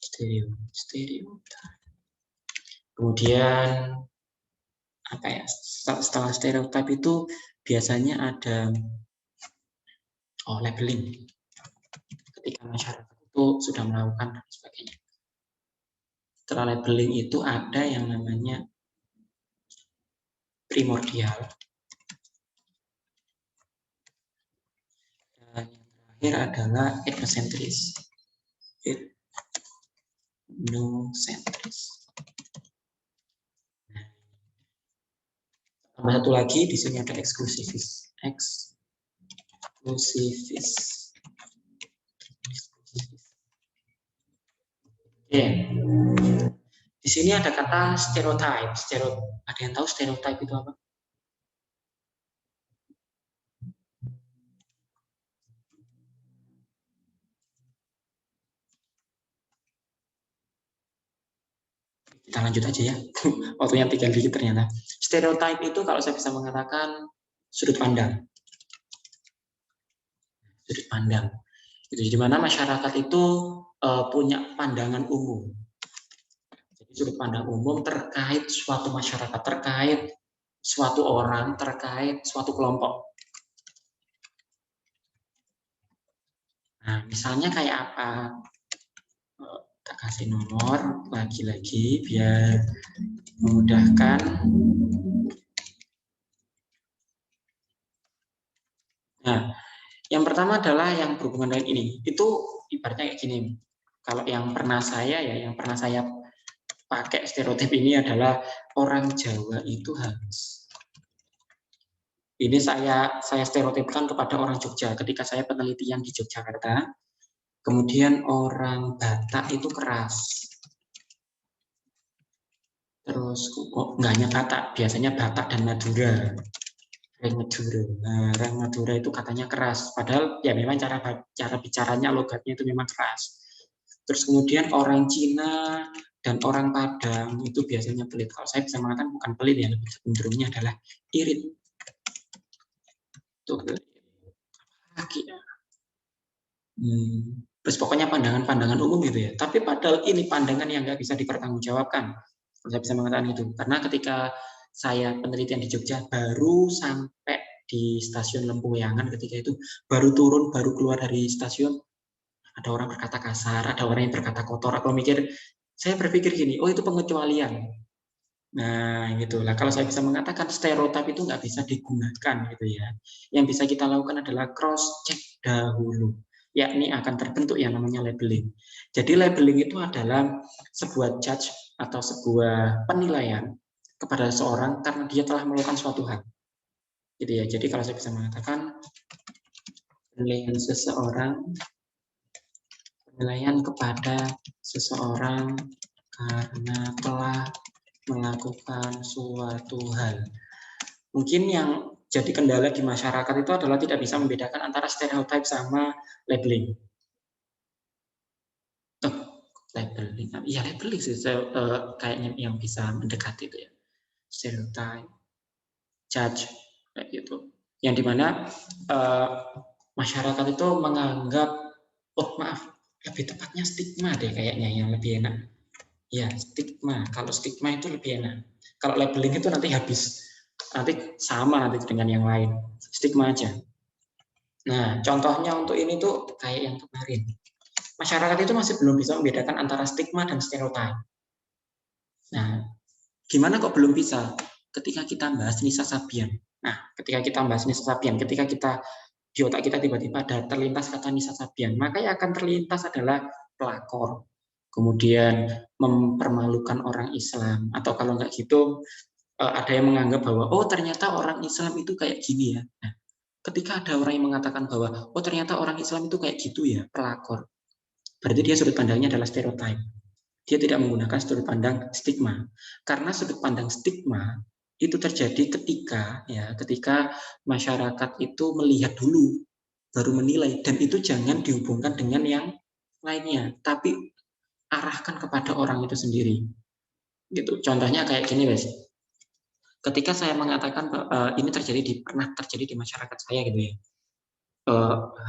A: stereotype. Kemudian apa ya? Setelah stereotype itu biasanya ada labeling. Ketika masyarakat itu sudah melakukan dan sebagainya. Setelah labeling itu ada yang namanya primordial. Dan yang terakhir adalah etnosentris. Etnosentris. Tambah satu lagi, di sini ada eksklusivis. Eksklusivis. Oke. Di sini ada kata stereotype. Ada yang tahu stereotype itu apa? Kita lanjut aja ya. Waktunya tinggal dikit ternyata. Stereotype itu kalau saya bisa mengatakan sudut pandang. Sudut pandang. Jadi di mana masyarakat itu punya pandangan umum. Jadi sudut pandang umum terkait suatu masyarakat, terkait suatu orang, terkait suatu kelompok. Nah, misalnya kayak apa? Kita kasih nomor lagi-lagi biar memudahkan. Nah, yang pertama adalah yang berhubungan dengan ini. Itu ibaratnya kayak gini. Kalau yang pernah saya pakai stereotip ini adalah orang Jawa itu halus. Ini saya stereotipkan kepada orang Jogja ketika saya penelitian di Yogyakarta. Kemudian orang Batak itu keras. Terus nggak hanya Batak, biasanya Batak dan Madura. Orang Madura itu katanya keras, padahal ya memang cara bicaranya, logatnya itu memang keras. Terus kemudian orang Cina dan orang Padang itu biasanya pelit. Kalau saya bisa mengatakan bukan pelit ya, lebih cenderungnya adalah irit. Tuh, lagi. Terus pokoknya pandangan-pandangan umum gitu ya. Tapi padahal ini pandangan yang nggak bisa dipertanggungjawabkan. Saya bisa mengatakan itu. Karena ketika saya penelitian di Jogja, baru sampai di stasiun Lempuyangan ketika itu, baru turun, baru keluar dari stasiun, ada orang berkata kasar, ada orang yang berkata kotor. Aku saya berpikir gini, oh itu pengecualian. Nah, gitulah. Kalau saya bisa mengatakan stereotip itu nggak bisa digunakan gitu ya. Yang bisa kita lakukan adalah cross check dahulu, yakni akan terbentuk yang namanya labeling. Jadi labeling itu adalah sebuah judge atau sebuah penilaian kepada seseorang karena dia telah melakukan suatu hal. Gitu ya. Jadi kalau saya bisa mengatakan penilaian kepada seseorang karena telah melakukan suatu hal. Mungkin yang jadi kendala di masyarakat itu adalah tidak bisa membedakan antara stereotip sama labeling. Labeling, iya labeling sih kayaknya yang bisa mendekati itu ya. Stereotip, judge, kayak gitu. Yang dimana masyarakat itu menganggap, oh maaf, lebih tepatnya stigma deh kayaknya yang lebih enak. Ya, stigma. Kalau stigma itu lebih enak. Kalau labeling itu nanti habis. Nanti sama nanti dengan yang lain. Stigma aja. Nah, contohnya untuk ini tuh kayak yang kemarin. Masyarakat itu masih belum bisa membedakan antara stigma dan stereotip. Nah, gimana kok belum bisa? Ketika kita bahas Nisa Sabian. Nah, ketika kita bahas Nisa Sabian, ketika kita di otak kita tiba-tiba ada terlintas kata Nisa Sabian, maka yang akan terlintas adalah pelakor. Kemudian mempermalukan orang Islam, atau kalau nggak gitu ada yang menganggap bahwa oh ternyata orang Islam itu kayak gini ya. Nah, ketika ada orang yang mengatakan bahwa oh ternyata orang Islam itu kayak gitu ya, pelakor, berarti dia sudut pandangnya adalah stereotip. Dia tidak menggunakan sudut pandang stigma, karena sudut pandang stigma itu terjadi ketika masyarakat itu melihat dulu baru menilai, dan itu jangan dihubungkan dengan yang lainnya, tapi arahkan kepada orang itu sendiri. Gitu. Contohnya kayak gini, guys. Ketika saya mengatakan ini pernah terjadi di masyarakat saya gitu ya.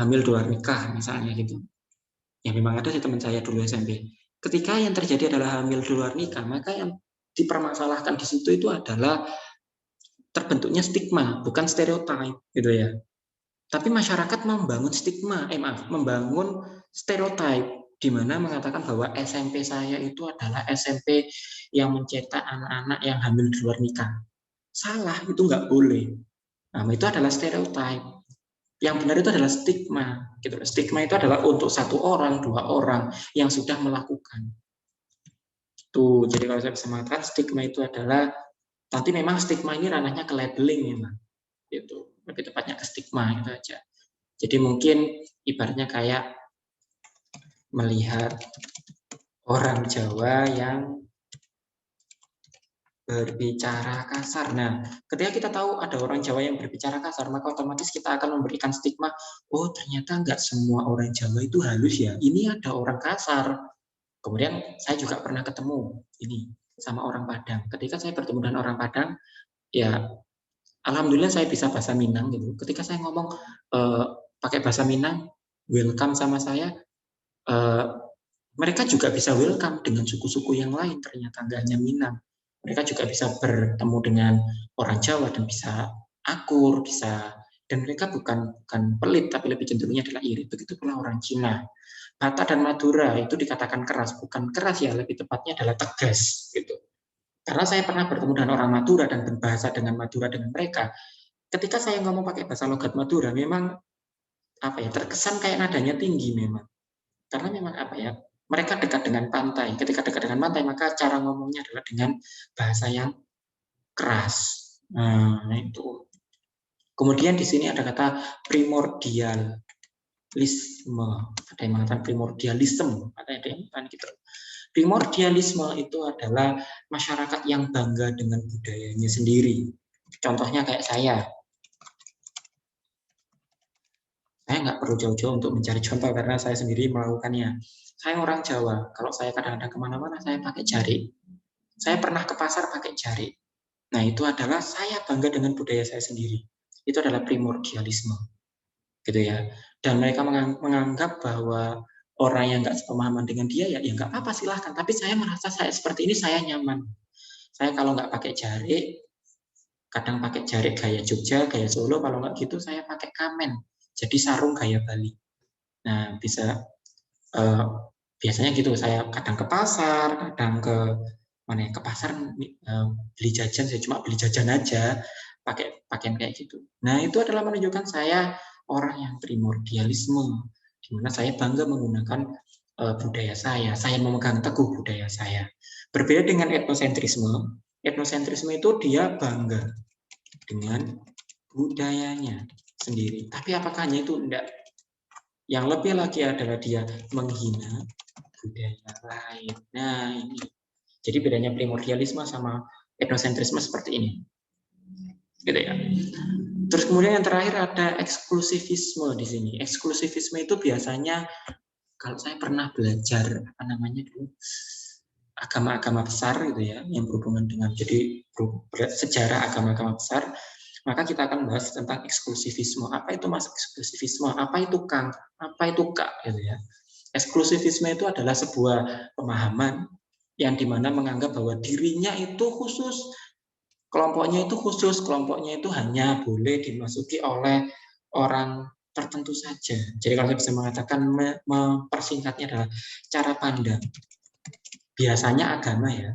A: Hamil di luar nikah misalnya gitu. Ya memang ada sih teman saya dulu SMP. Ketika yang terjadi adalah hamil di luar nikah, maka yang dipermasalahkan di situ itu adalah terbentuknya stigma, bukan stereotip gitu ya. Tapi masyarakat membangun membangun stereotip, di mana mengatakan bahwa SMP saya itu adalah SMP yang mencetak anak-anak yang hamil di luar nikah. Salah, itu nggak boleh. Nah, itu adalah stereotip. Yang benar itu adalah stigma. Gitu. Stigma itu adalah untuk satu orang, dua orang yang sudah melakukan. Tuh, jadi kalau saya bisa mengatakan stigma itu adalah, nanti memang stigma ini ranahnya ke labeling memang. Gitu. Lebih tepatnya ke stigma itu aja. Jadi mungkin ibaratnya kayak melihat orang Jawa yang berbicara kasar. Nah, ketika kita tahu ada orang Jawa yang berbicara kasar, maka otomatis kita akan memberikan stigma, oh ternyata nggak semua orang Jawa itu halus ya, ini ada orang kasar. Kemudian saya juga pernah ketemu ini sama orang Padang. Ketika saya bertemu dengan orang Padang, ya alhamdulillah saya bisa bahasa Minang gitu. Ketika saya ngomong pakai bahasa Minang, welcome sama saya, mereka juga bisa welcome dengan suku-suku yang lain, ternyata nggak hanya Minang. Mereka juga bisa bertemu dengan orang Jawa dan bisa akur, dan mereka bukan pelit, tapi lebih cenderungnya adalah iri. Begitu pula orang Cina. Batak dan Madura itu dikatakan keras, bukan keras ya, lebih tepatnya adalah tegas gitu. Karena saya pernah bertemu dengan orang Madura dan berbahasa dengan Madura dengan mereka. Ketika saya ngomong pakai bahasa logat Madura, memang terkesan kayak nadanya tinggi memang. Karena memang mereka dekat dengan pantai. Ketika dekat dengan pantai, maka cara ngomongnya adalah dengan bahasa yang keras. Nah, itu. Kemudian di sini ada kata primordialisme. Ada yang mengatakan primordialisme, ada yang mengatakan gitu. Primordialisme itu adalah masyarakat yang bangga dengan budayanya sendiri. Contohnya kayak saya. Saya nggak perlu jauh-jauh untuk mencari contoh karena saya sendiri melakukannya. Saya orang Jawa, kalau saya kadang-kadang kemana-mana saya pakai jari. Saya pernah ke pasar pakai jari. Nah, itu adalah saya bangga dengan budaya saya sendiri. Itu adalah primordialisme, gitu ya. Dan mereka menganggap bahwa orang yang nggak sepemahaman dengan dia ya nggak apa-apa silahkan. Tapi saya merasa saya seperti ini saya nyaman. Saya kalau nggak pakai jari, kadang pakai jari gaya Jogja, gaya Solo. Kalau nggak gitu saya pakai kamen. Jadi sarung gaya Bali. Nah, biasanya gitu. Saya kadang ke pasar, kadang ke mana ya, ke pasar beli jajan. Saya cuma beli jajan aja, pakai pakaian kayak gitu. Nah, itu adalah menunjukkan saya orang yang primordialisme, di mana saya bangga menggunakan budaya saya. Saya memegang teguh budaya saya. Berbeda dengan etnosentrisme. Etnosentrisme itu dia bangga dengan budayanya sendiri. Tapi apakah hanya itu? Enggak. Yang lebih lagi adalah dia menghina budaya lain. Nah, ini. Jadi bedanya primordialisme sama etnosentrisme seperti ini. Gitu ya. Terus kemudian yang terakhir ada eksklusivisme di sini. Eksklusivisme itu biasanya kalau saya pernah belajar apa namanya dulu agama-agama besar gitu ya, yang berhubungan dengan jadi sejarah agama-agama besar, maka kita akan bahas tentang eksklusivisme. Apa itu Mas eksklusivisme? Apa itu Kang? Apa itu Kak? Gitu ya. Eksklusivisme itu adalah sebuah pemahaman yang dimana menganggap bahwa dirinya itu khusus, kelompoknya itu khusus, kelompoknya itu hanya boleh dimasuki oleh orang tertentu saja. Jadi kalau saya bisa mengatakan mempersingkatnya adalah cara pandang. Biasanya agama ya,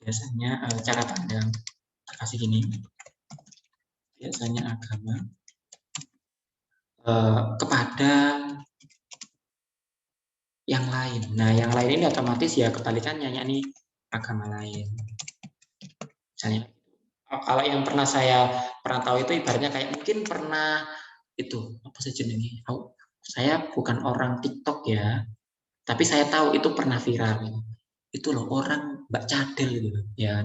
A: biasanya cara pandang kasih gini. Biasanya agama kepada yang lain. Nah, yang lain ini otomatis ya kebalikannya, yakni agama lain. Misalnya, kalau yang pernah saya tahu itu ibaratnya kayak mungkin pernah itu apa sih jenenge? Saya bukan orang TikTok ya, tapi saya tahu itu pernah viral. Itu loh orang Mbak Cadel gitu, ya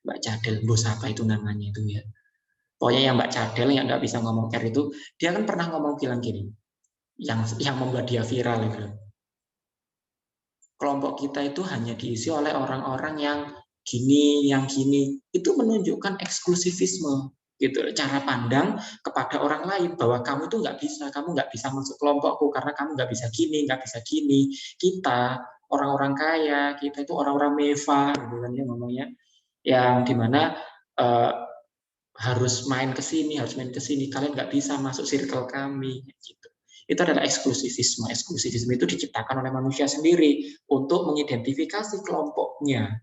A: Mbak Cadel, bos apa itu namanya itu ya. Pokoknya yang Mbak Cadel yang nggak bisa ngomong R itu, dia kan pernah ngomong bilang gini, yang membuat dia viral gitu. Kelompok kita itu hanya diisi oleh orang-orang yang gini, yang gini. Itu menunjukkan eksklusivisme, gitu. Cara pandang kepada orang lain bahwa kamu itu kamu nggak bisa masuk kelompokku karena kamu nggak bisa gini, nggak bisa gini. Kita orang-orang kaya, kita itu orang-orang mewah, gitu kan ya ngomongnya, yang dimana harus main ke sini, harus main ke sini. Kalian nggak bisa masuk circle kami, gitu. Itu adalah eksklusivisme. Eksklusivisme itu diciptakan oleh manusia sendiri untuk mengidentifikasi kelompoknya,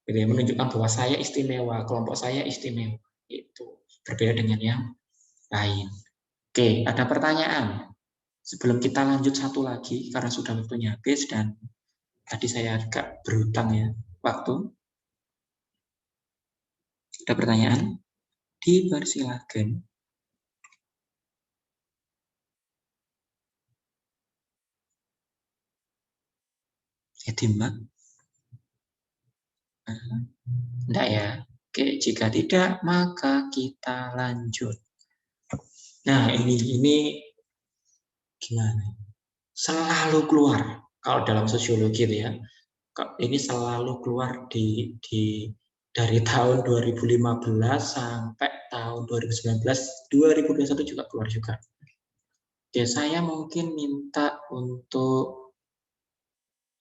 A: jadi menunjukkan bahwa saya istimewa, kelompok saya istimewa. Itu berbeda dengan yang lain. Oke, ada pertanyaan sebelum kita lanjut satu lagi karena sudah waktunya habis dan tadi saya agak berhutang ya waktu. Ada pertanyaan? Dipersilakan. Mbak. Enggak ya. Oke, jika tidak maka kita lanjut. Nah, ini gimana? Selalu keluar kalau dalam sosiologi ya. Ini selalu keluar dari tahun 2015 sampai tahun 2019, 2021 juga keluar juga. Oke, saya mungkin minta untuk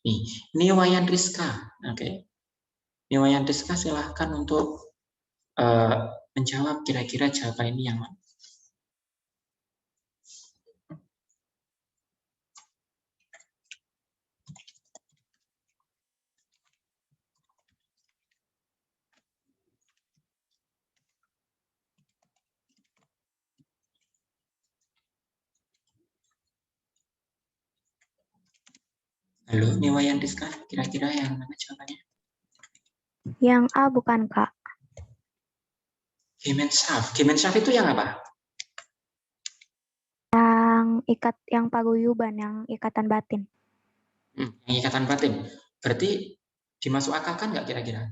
A: ini Wayan Rizka. Oke. Wayan Rizka silahkan untuk menjawab kira-kira jawaban ini yang mana. Halo, Niwayan Rizka, kira-kira yang mana jawabannya?
H: Yang A bukan, Kak.
A: Gemenschaft itu yang apa?
H: Yang paguyuban, yang ikatan batin.
A: Yang ikatan batin. Berarti dimasuk akalkan nggak kira-kira?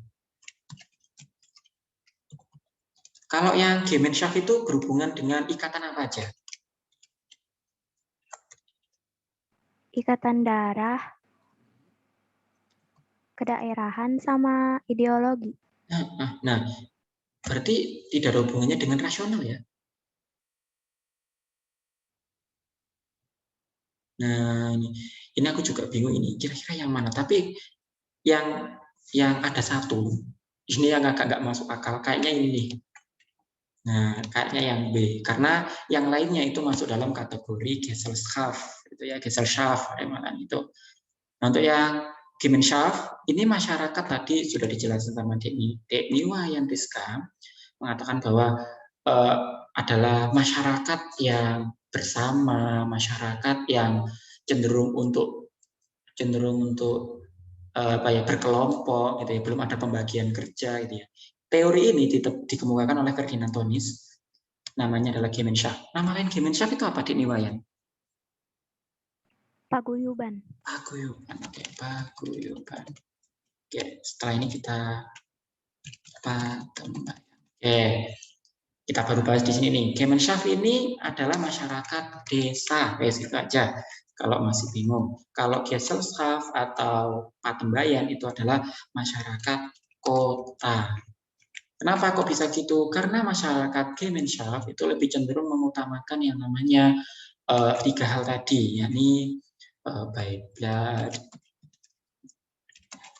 A: Kalau yang Gemeinschaft itu berhubungan dengan ikatan apa aja?
H: Ikatan darah, kedaerahan, sama ideologi.
A: Nah, berarti tidak ada hubungannya dengan rasional ya? Nah, ini aku juga bingung ini. Kira-kira yang mana? Tapi yang ada satu, ini yang agak nggak masuk akal. Kayaknya ini nih. Nah, kayaknya yang B. Karena yang lainnya itu masuk dalam kategori Gesellschaft. Itu ya, Gesellschaft. Itu. Nah, untuk yang Gemeinschaft, ini masyarakat tadi sudah dijelaskan sama Dek Niwayan Rizka, mengatakan bahwa adalah masyarakat yang bersama, masyarakat yang cenderung untuk berkelompok gitu ya, belum ada pembagian kerja gitu ya. Teori ini dikemukakan oleh Ferdinand Tönnies, namanya adalah Gemeinschaft. Nama lain Gemeinschaft itu apa, Dik Niwayan?
H: Paguyuban.
A: Paguyuban. Oke, paguyuban. Oke, setelah ini kita Oke, kita baru bahas di sini nih. Gemeinschaft ini adalah masyarakat desa, itu aja. Kalau masih bingung, kalau Gesellschaft atau Patembayan itu adalah masyarakat kota. Kenapa kok bisa gitu? Karena masyarakat Gemeinschaft itu lebih cenderung mengutamakan yang namanya 3 hal tadi, yakni by blood,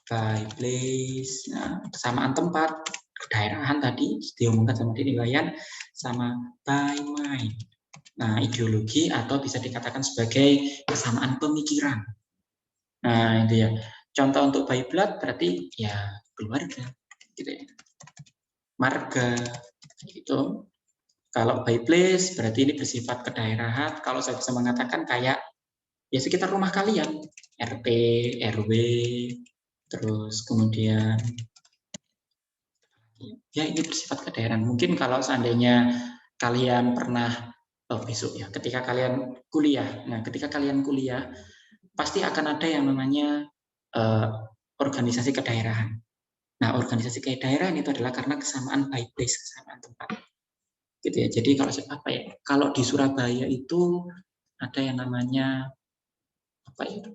A: by place, kesamaan tempat, kedaerahan tadi diomongkan sama Niwayan, sama by mind. Nah, ideologi atau bisa dikatakan sebagai kesamaan pemikiran. Nah, itu ya. Contoh untuk by blood berarti ya keluarga, gitu ya. Marga, gitu. Kalau by place berarti ini bersifat kedaerahan. Kalau saya bisa mengatakan kayak ya sekitar rumah kalian, RT, RW, terus kemudian ya ini bersifat kedaerahan. Mungkin kalau seandainya kalian pernah besok ya, ketika kalian kuliah. Nah, ketika kalian kuliah pasti akan ada yang namanya organisasi kedaerahan. Nah, organisasi kedaerahan itu adalah karena kesamaan by place, kesamaan tempat. Gitu ya. Jadi kalau apa ya? Kalau di Surabaya itu ada yang namanya apa itu?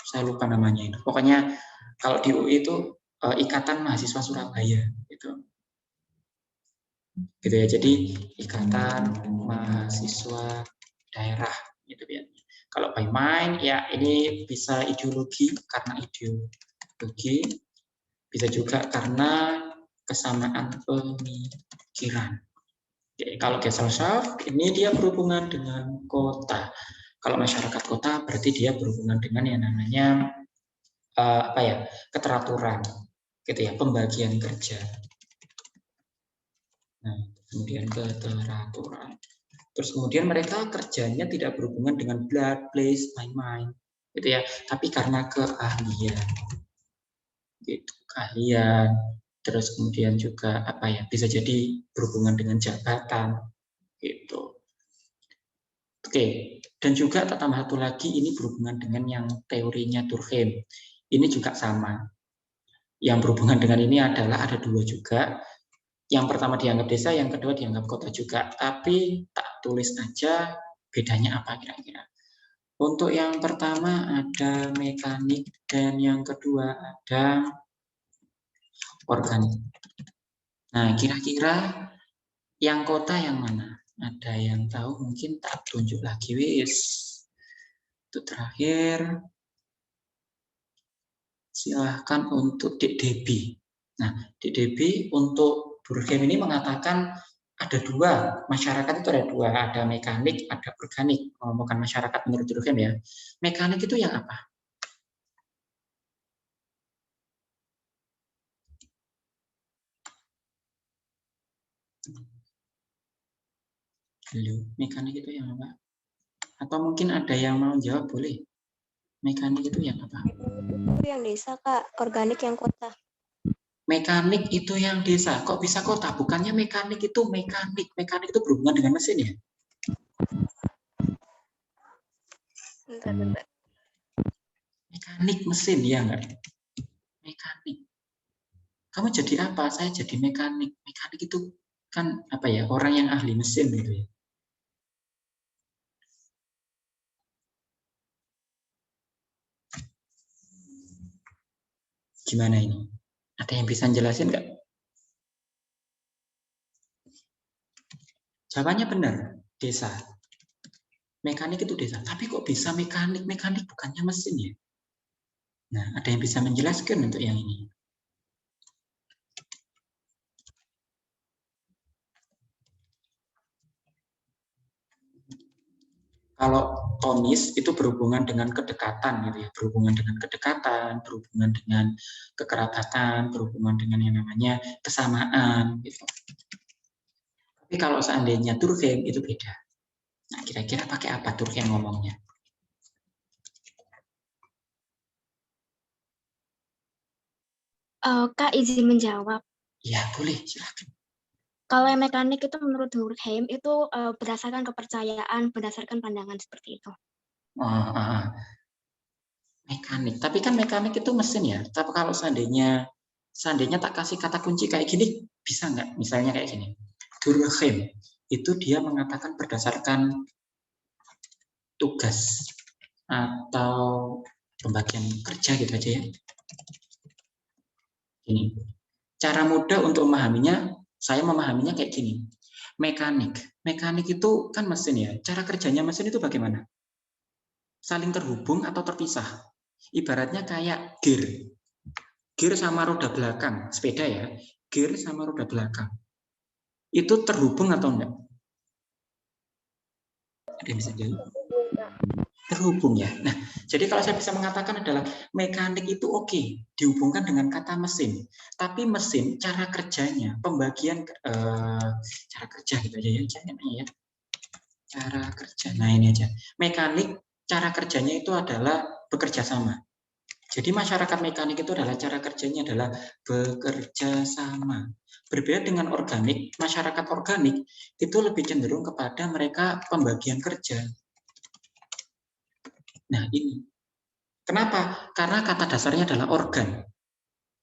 A: Saya lupa namanya itu. Pokoknya kalau di UI itu Ikatan Mahasiswa Surabaya gitu. Gitu ya. Jadi Ikatan Mahasiswa Daerah gitu ya. Kalau by mind ya ini bisa ideologi karena ideologi, bisa juga karena kesamaan pemikiran. Oke, kalau Gesellschaft ini dia berhubungan dengan kota. Kalau masyarakat kota berarti dia berhubungan dengan yang namanya keteraturan, gitu ya, pembagian kerja. Nah, kemudian keteraturan. Terus kemudian mereka kerjanya tidak berhubungan dengan blood, place, mind, gitu ya, tapi karena keahlian, gitu, keahlian. Terus kemudian juga bisa jadi berhubungan dengan jabatan, gitu. Oke, dan juga tambah satu lagi ini berhubungan dengan yang teorinya Durkheim. Ini juga sama. Yang berhubungan dengan ini adalah ada 2 juga. Yang pertama dianggap desa, yang kedua dianggap kota juga. Tapi tak tulis aja bedanya apa kira-kira. Untuk yang pertama ada mekanik dan yang kedua ada organik. Nah, kira-kira yang kota yang mana? Ada yang tahu? Mungkin tak tunjuk lagi, wis. Itu terakhir. Silahkan untuk Dik Debi. Nah, Dik Debi untuk Durkheim ini mengatakan ada 2, masyarakat itu ada 2, ada mekanik, ada organik. Bukan masyarakat menurut Durkheim ya. Mekanik itu yang apa? Halo, mekanik itu yang apa? Atau mungkin ada yang mau jawab, boleh? Mekanik itu yang apa?
C: Itu yang desa, Kak. Organik yang kota.
A: Mekanik itu yang desa. Kok bisa kota? Bukannya mekanik itu mekanik. Mekanik itu berhubungan dengan mesin ya?
C: Bentar.
A: Mekanik mesin, ya enggak? Mekanik. Kamu jadi apa? Saya jadi mekanik. Mekanik itu kan apa ya? Orang yang ahli mesin gitu ya. Gimana ini? Ada yang bisa jelasin nggak? Jawabannya benar, desa. Mekanik itu desa. Tapi kok bisa mekanik? Mekanik bukannya mesin ya? Nah, ada yang bisa menjelaskan untuk yang ini? Kalau tonis itu berhubungan dengan kedekatan gitu ya, berhubungan dengan kedekatan, berhubungan dengan kekerabatan, berhubungan dengan yang namanya kesamaan gitu. Tapi kalau seandainya Durkheim itu beda. Nah, kira-kira pakai apa Durkheim ngomongnya?
G: Kak izin menjawab.
A: Ya, boleh, silakan.
G: Kalau yang mekanik itu menurut Durkheim itu berdasarkan kepercayaan, berdasarkan pandangan seperti itu.
A: Mekanik, tapi kan mekanik itu mesin ya. Tapi kalau seandainya tak kasih kata kunci kayak gini, bisa nggak? Misalnya kayak gini. Durkheim itu dia mengatakan berdasarkan tugas atau pembagian kerja gitu aja ya. Ini cara mudah untuk memahaminya, saya memahaminya kayak gini. Mekanik itu kan mesin ya. Cara kerjanya mesin itu bagaimana? Saling terhubung atau terpisah. Ibaratnya kayak gear sama roda belakang, sepeda ya. Gear sama roda belakang. Itu terhubung atau enggak? Ada yang bisa jawab? Terhubung ya. Nah, jadi kalau saya bisa mengatakan adalah mekanik itu oke, dihubungkan dengan kata mesin. Tapi mesin cara kerjanya, pembagian cara kerja gitu aja ya, ya. Cara kerja. Nah, ini aja. Mekanik cara kerjanya itu adalah bekerja sama. Jadi masyarakat mekanik itu adalah cara kerjanya adalah bekerja sama. Berbeda dengan organik, masyarakat organik itu lebih cenderung kepada mereka pembagian kerja. Nah, ini. Kenapa? Karena kata dasarnya adalah organ.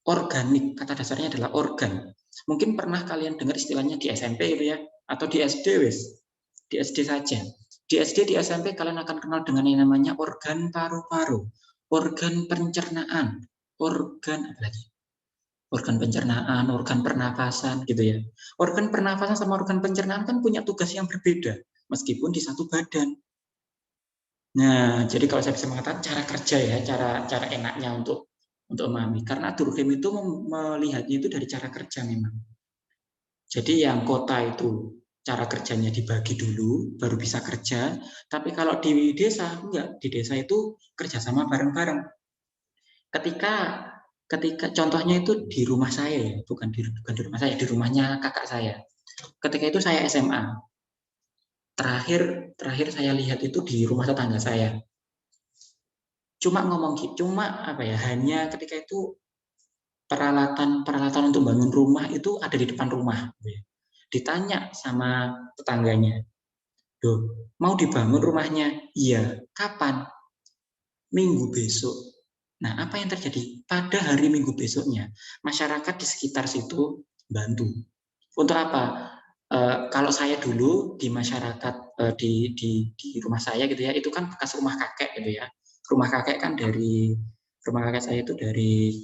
A: Organik, kata dasarnya adalah organ. Mungkin pernah kalian dengar istilahnya di SMP gitu ya, atau di SD wes. Di SD saja. Di SD, di SMP kalian akan kenal dengan yang namanya organ paru-paru, organ pencernaan, organ apa lagi? Organ pencernaan, organ pernafasan gitu ya. Organ pernafasan sama organ pencernaan kan punya tugas yang berbeda meskipun di satu badan. Nah, jadi kalau saya bisa mengatakan cara kerja ya, cara enaknya untuk memahami. Karena Durkheim itu melihatnya itu dari cara kerja memang. Jadi yang kota itu cara kerjanya dibagi dulu, baru bisa kerja. Tapi kalau di desa, enggak. Di desa itu kerjasama bareng-bareng. Ketika contohnya itu di rumah saya ya, bukan di rumah saya, di rumahnya kakak saya. Ketika itu saya SMA. Terakhir saya lihat itu di rumah tetangga saya. Cuma apa ya, hanya ketika itu peralatan untuk bangun rumah itu ada di depan rumah. Ditanya sama tetangganya, "Duh, mau dibangun rumahnya?" "Iya." "Kapan?" "Minggu besok." Nah, apa yang terjadi? Pada hari Minggu besoknya, masyarakat di sekitar situ bantu. Untuk apa? Kalau saya dulu di masyarakat di rumah saya gitu ya, itu kan bekas rumah kakek gitu ya. Rumah kakek kan rumah kakek saya itu dari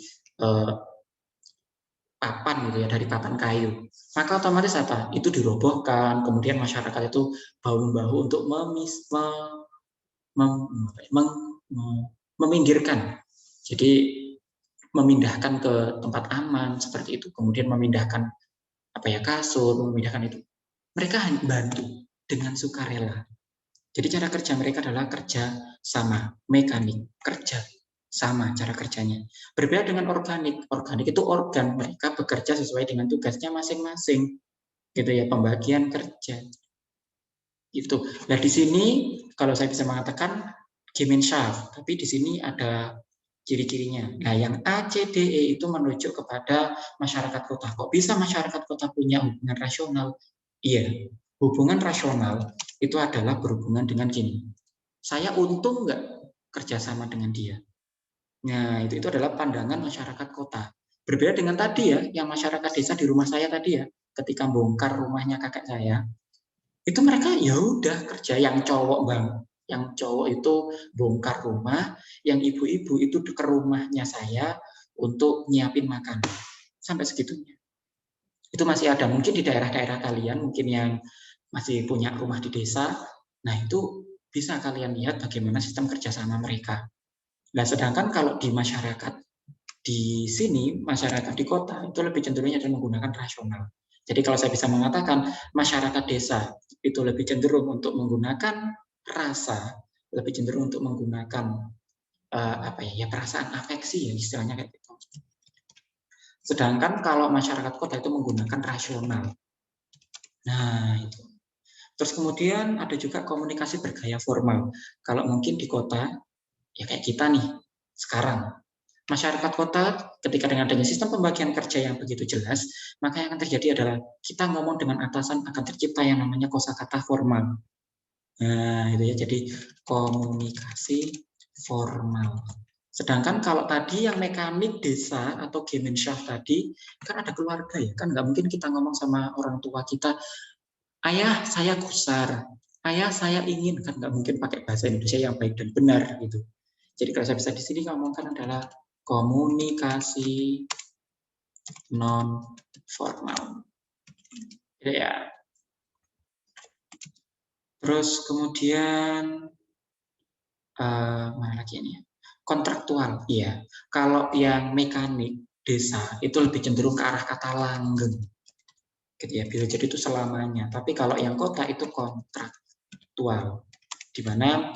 A: papan gitu ya, dari papan kayu. Maka otomatis apa? Itu dirobohkan, kemudian masyarakat itu bahu-membahu untuk meminggirkan. Jadi memindahkan ke tempat aman seperti itu, kemudian memindahkan kasur, memindahkan itu. Mereka hanya bantu dengan sukarela. Jadi cara kerja mereka adalah kerja sama, mekanik, kerja sama cara kerjanya. Berbeda dengan organik. Organik itu organ, mereka bekerja sesuai dengan tugasnya masing-masing. Gitu ya, pembagian kerja. Itu. Nah, di sini kalau saya bisa mengatakan Gemeinschaft, tapi di sini ada ciri-cirinya. Nah, yang A, C, D, E itu merujuk kepada masyarakat kota. Kok bisa masyarakat kota punya hubungan rasional? Iya, hubungan rasional itu adalah berhubungan dengan gini. Saya untung nggak kerjasama dengan dia? Nah, itu adalah pandangan masyarakat kota. Berbeda dengan tadi ya, yang masyarakat desa di rumah saya tadi ya, ketika bongkar rumahnya kakek saya, itu mereka ya udah kerja. Yang cowok bang, yang cowok itu bongkar rumah, yang ibu-ibu itu ke rumahnya saya untuk nyiapin makan. Sampai segitunya. Itu masih ada mungkin di daerah-daerah kalian, mungkin yang masih punya rumah di desa. Nah, itu bisa kalian lihat bagaimana sistem kerjasama mereka. Nah, sedangkan kalau di masyarakat di sini, masyarakat di kota itu lebih cenderungnya adalah menggunakan rasional. Jadi kalau saya bisa mengatakan masyarakat desa itu lebih cenderung untuk menggunakan rasa, lebih cenderung untuk menggunakan perasaan afeksi ya istilahnya kayak gitu. Sedangkan kalau masyarakat kota itu menggunakan rasional. Nah, itu. Terus kemudian ada juga komunikasi bergaya formal. Kalau mungkin di kota, ya kayak kita nih, sekarang. Masyarakat kota, ketika dengan adanya sistem pembagian kerja yang begitu jelas, maka yang akan terjadi adalah kita ngomong dengan atasan akan tercipta yang namanya kosakata formal. Nah, itu ya, jadi komunikasi formal. Sedangkan kalau tadi yang mekanik desa atau Gemeinschaft tadi, kan ada keluarga ya, kan nggak mungkin kita ngomong sama orang tua kita, ayah saya gusar, ayah saya ingin, kan nggak mungkin pakai bahasa Indonesia yang baik dan benar gitu. Jadi kalau saya bisa di sini ngomongkan adalah komunikasi non formal. Ya. Terus kemudian mana lagi ini? Kontraktual, iya. Kalau yang mekanik desa itu lebih cenderung ke arah kata langgeng, gitu ya. Bisa jadi itu selamanya. Tapi kalau yang kota itu kontraktual, di mana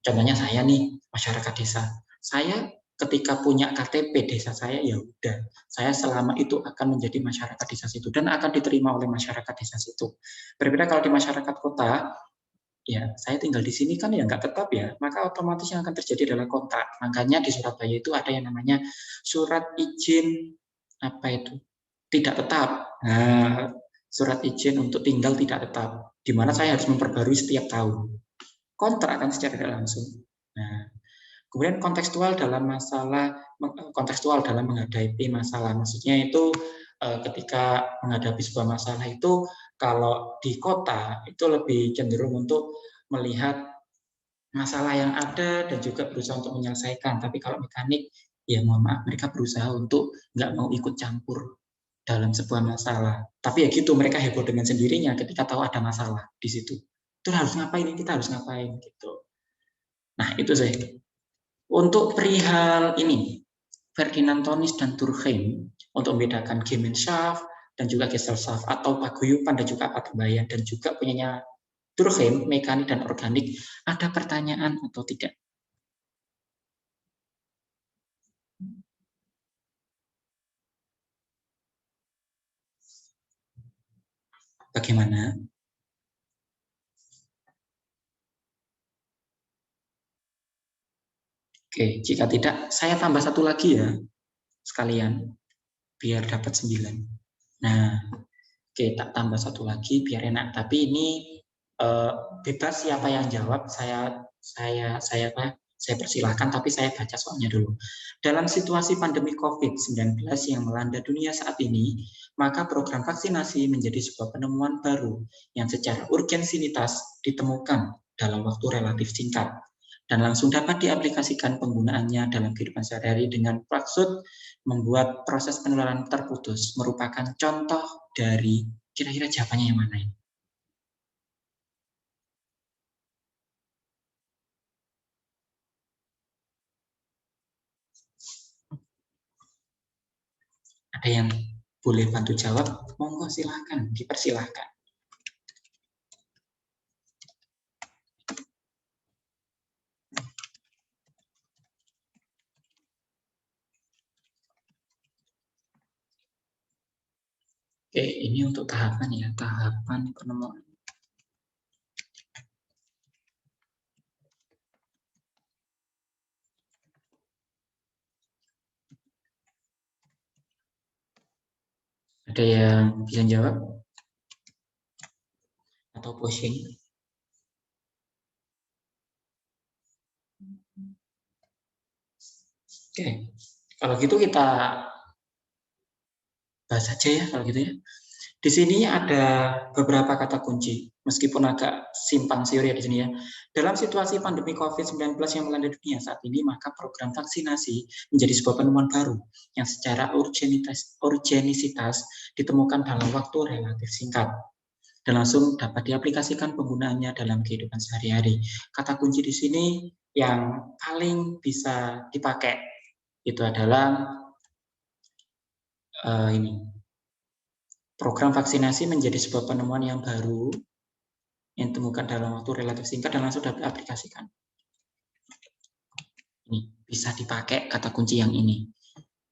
A: contohnya saya nih masyarakat desa, saya ketika punya KTP desa saya ya udah, saya selama itu akan menjadi masyarakat desa situ dan akan diterima oleh masyarakat desa situ. Berbeda kalau di masyarakat kota, ya saya tinggal di sini kan ya nggak tetap ya, maka otomatis yang akan terjadi adalah kontrak. Makanya di Surabaya itu ada yang namanya surat izin apa itu tidak tetap. Nah, surat izin untuk tinggal tidak tetap, di mana saya harus memperbarui setiap tahun. Kontrak kan secara tidak langsung. Nah, kemudian kontekstual dalam menghadapi masalah, maksudnya itu ketika menghadapi sebuah masalah itu kalau di kota itu lebih cenderung untuk melihat masalah yang ada dan juga berusaha untuk menyelesaikan. Tapi kalau mekanik, ya mohon maaf, mereka berusaha untuk nggak mau ikut campur dalam sebuah masalah. Tapi ya gitu, mereka heboh dengan sendirinya ketika tahu ada masalah di situ. Itu harus ngapain, kita harus ngapain gitu. Nah, itu sih. Untuk perihal ini, Ferdinand Tönnies dan Durkheim untuk membedakan Gemeinschaft dan juga Gesellschaft atau paguyuban dan juga patembaian dan juga punyanya Durkheim, mekanik dan organik, ada pertanyaan atau tidak? Bagaimana? Oke, jika tidak, saya tambah satu lagi ya, sekalian, biar dapat 9. Nah, oke, tak tambah satu lagi biar enak. Tapi ini bebas siapa yang jawab, saya persilahkan, tapi saya baca soalnya dulu. Dalam situasi pandemi COVID-19 yang melanda dunia saat ini, maka program vaksinasi menjadi sebuah penemuan baru yang secara urgensitas ditemukan dalam waktu relatif singkat dan langsung dapat diaplikasikan penggunaannya dalam kehidupan sehari-hari dengan maksud membuat proses penularan terputus, merupakan contoh dari kira-kira jawabannya yang mana ini? Ada yang boleh bantu jawab? Monggo silahkan, dipersilahkan. Oke, ini untuk tahapan ya, tahapan penemuan. Ada yang bisa jawab? Atau posing? Oke, kalau gitu kita bahas aja ya kalau gitu ya. Di sini ada beberapa kata kunci, meskipun agak simpang siur ya di sini ya. Dalam situasi pandemi COVID-19 yang melanda dunia saat ini, maka program vaksinasi menjadi sebuah penemuan baru yang secara urgenisitas ditemukan dalam waktu relatif singkat dan langsung dapat diaplikasikan penggunaannya dalam kehidupan sehari-hari. Kata kunci di sini yang paling bisa dipakai itu adalah ini. Program vaksinasi menjadi sebuah penemuan yang baru yang ditemukan dalam waktu relatif singkat dan langsung dapat diaplikasikan. Ini bisa dipakai kata kunci yang ini.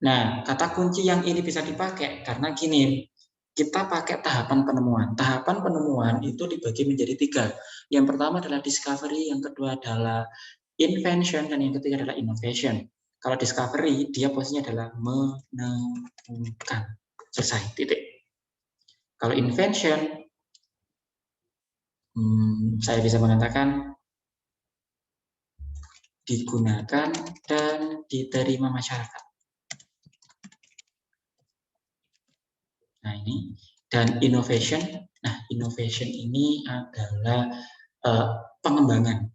A: Nah, kata kunci yang ini bisa dipakai karena gini, kita pakai tahapan penemuan. Tahapan penemuan itu dibagi menjadi 3. Yang pertama adalah discovery, yang kedua adalah invention, dan yang ketiga adalah innovation. Kalau discovery, dia posisinya adalah menemukan. Selesai, titik. Kalau invention, saya bisa mengatakan digunakan dan diterima masyarakat. Nah ini, dan innovation. Nah innovation ini adalah pengembangan,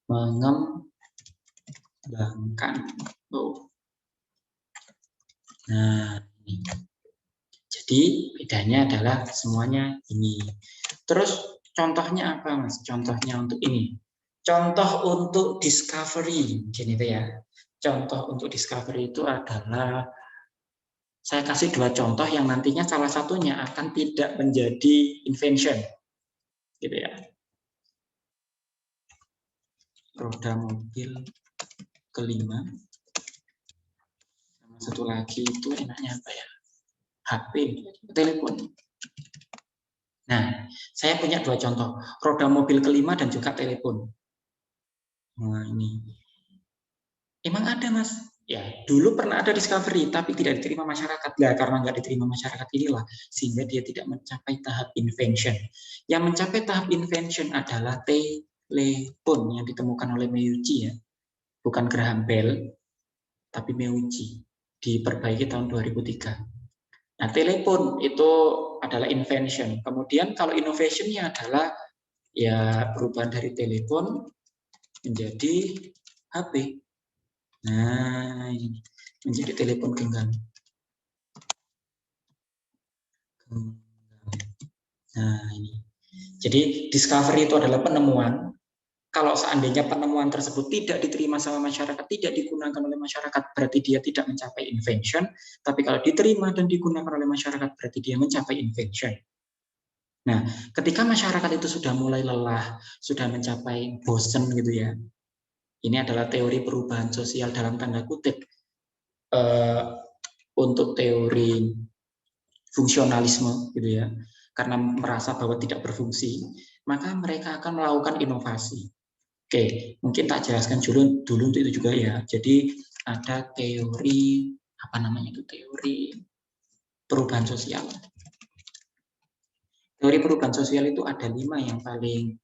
A: mengembangkan. Nah ini. Jadi bedanya adalah semuanya ini. Terus contohnya apa Mas? Contohnya untuk ini. Contoh untuk discovery, gini tuh ya. Contoh untuk discovery itu adalah saya kasih 2 contoh yang nantinya salah satunya akan tidak menjadi invention, gitu ya. Roda mobil kelima. Sama satu lagi itu enaknya apa ya? HP, telepon. Nah, saya punya 2 contoh, roda mobil kelima dan juga telepon. Nah, ini. Emang ada, Mas? Ya, dulu pernah ada discovery, tapi tidak diterima masyarakat. Nah, karena nggak diterima masyarakat inilah, sehingga dia tidak mencapai tahap invention. Yang mencapai tahap invention adalah telepon yang ditemukan oleh Meucci, ya. Bukan Graham Bell, tapi Meucci. Diperbaiki tahun 2003. Nah, telepon itu adalah invention. Kemudian kalau innovation-nya adalah ya perubahan dari telepon menjadi HP. Nah, ini menjadi telepon genggam. Nah, ini. Jadi discovery itu adalah penemuan. Kalau seandainya penemuan tersebut tidak diterima sama masyarakat, tidak digunakan oleh masyarakat, berarti dia tidak mencapai invention. Tapi kalau diterima dan digunakan oleh masyarakat, berarti dia mencapai invention. Nah, ketika masyarakat itu sudah mulai lelah, sudah mencapai bosen gitu ya, ini adalah teori perubahan sosial dalam tanda kutip. Untuk teori fungsionalisme gitu ya, karena merasa bahwa tidak berfungsi, maka mereka akan melakukan inovasi. Oke, mungkin tak jelaskan dulu untuk itu juga ya. Jadi ada teori apa namanya itu, teori perubahan sosial. Teori perubahan sosial itu ada 5 yang paling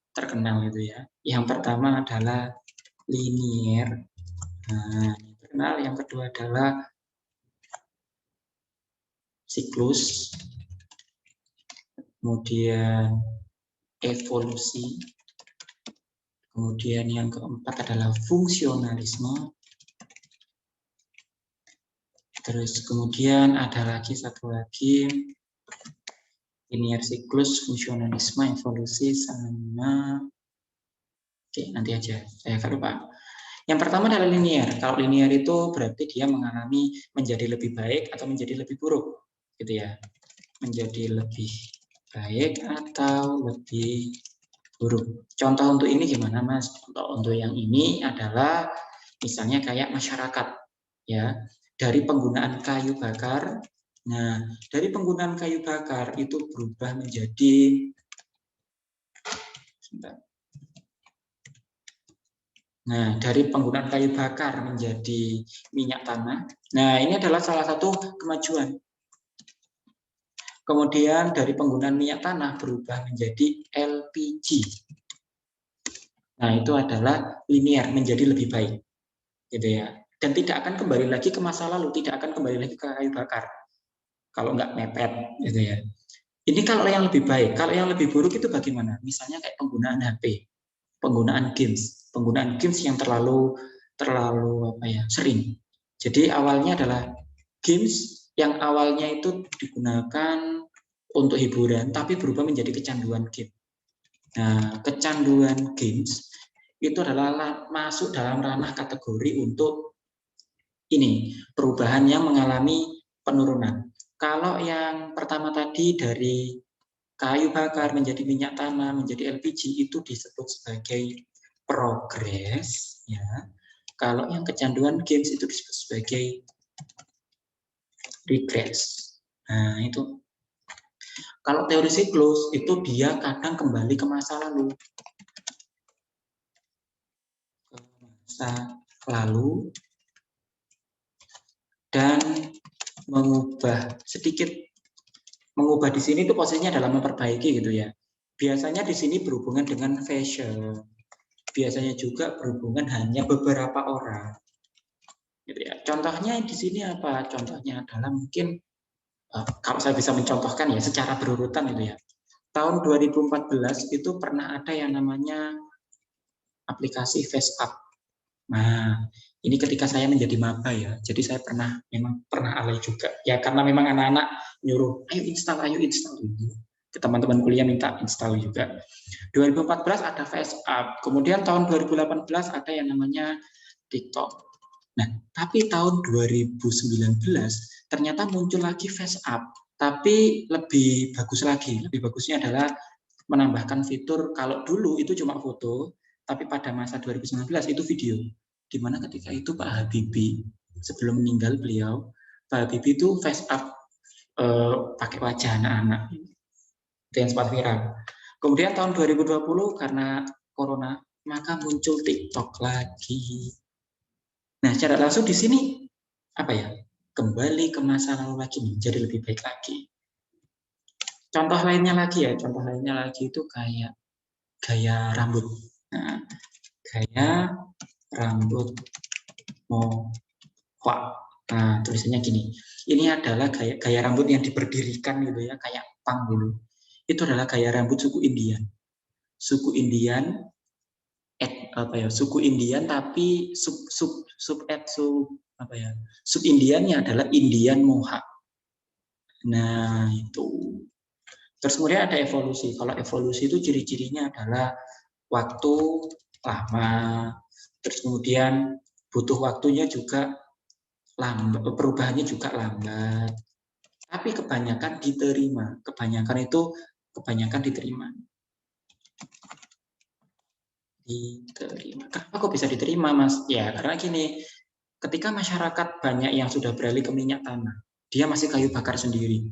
A: terkenal gitu ya. Yang pertama adalah linier. Nah, terkenal. Yang kedua adalah siklus. Kemudian evolusi. Kemudian yang keempat adalah fungsionalisme. Terus kemudian ada lagi satu lagi, linear siklus, fungsionalisme, evolusi, sama oke nanti aja, saya agak lupa. Yang pertama adalah linear. Kalau linear itu berarti dia mengalami menjadi lebih baik atau menjadi lebih buruk, gitu ya. Menjadi lebih baik atau lebih buruk. Contoh untuk ini gimana, Mas? Contoh untuk yang ini adalah misalnya kayak masyarakat, ya. Dari penggunaan kayu bakar. Nah, dari penggunaan kayu bakar itu berubah menjadi Nah, dari penggunaan kayu bakar menjadi minyak tanah. Nah, ini adalah salah satu kemajuan. Kemudian dari penggunaan minyak tanah berubah menjadi LPG. Nah, itu adalah linear, menjadi lebih baik. Gitu ya. Dan tidak akan kembali lagi ke masa lalu, tidak akan kembali lagi ke kayu bakar. Kalau nggak mepet, gitu ya. Ini kalau yang lebih baik. Kalau yang lebih buruk itu bagaimana? Misalnya kayak penggunaan HP, penggunaan games yang terlalu sering. Jadi awalnya adalah games yang awalnya itu digunakan untuk hiburan, tapi berubah menjadi kecanduan game. Nah, kecanduan games itu adalah masuk dalam ranah kategori untuk ini perubahan yang mengalami penurunan. Kalau yang pertama tadi dari kayu bakar menjadi minyak tanah menjadi LPG itu disebut sebagai progres, ya. Kalau yang kecanduan games itu disebut sebagai regress. Nah, itu. Kalau teori siklus itu dia kadang kembali ke masa lalu. Ke masa lalu dan mengubah sedikit. Mengubah di sini itu posisinya adalah memperbaiki gitu ya. Biasanya di sini berhubungan dengan fashion. Biasanya juga berhubungan hanya beberapa orang. Gitu ya. Contohnya di sini apa? Contohnya adalah mungkin kalau saya bisa mencontohkan ya secara berurutan gitu ya. Tahun 2014 itu pernah ada yang namanya aplikasi FaceApp. Nah, ini ketika saya menjadi maba ya. Jadi saya memang pernah alay juga. Ya karena memang anak-anak nyuruh, ayo install gitu. Ke teman-teman kuliah minta install juga. 2014 ada FaceApp. Kemudian tahun 2018 ada yang namanya TikTok. Nah, tapi tahun 2019 ternyata muncul lagi FaceApp, tapi lebih bagus lagi. Lebih bagusnya adalah menambahkan fitur kalau dulu itu cuma foto, tapi pada masa 2019 itu video. Di mana ketika itu Pak Habibie sebelum meninggal beliau, Pak Habibie itu FaceApp pakai wajah anak-anak. Itu yang sempat viral. Kemudian tahun 2020 karena corona, maka muncul TikTok lagi. Nah, secara langsung di sini apa ya? Kembali ke masa lalu lagi menjadi lebih baik lagi. Contoh lainnya lagi itu kayak gaya rambut. Nah, gaya rambut mohawk. Nah, tulisannya gini. Ini adalah gaya rambut yang diberdirikan gitu ya, kayak punk gitu. Itu adalah gaya rambut suku Indian. Suku Indian suku Indian tapi sub Indiannya adalah Indian Mohawk. Nah, itu. Terus kemudian ada evolusi. Kalau evolusi itu ciri-cirinya adalah waktu lama, terus kemudian butuh waktunya juga lambat, perubahannya juga lambat. Tapi kebanyakan diterima. Kebanyakan diterima. Kenapa kok bisa diterima, Mas? Ya, karena gini, ketika masyarakat banyak yang sudah beralih ke minyak tanah, dia masih kayu bakar sendiri.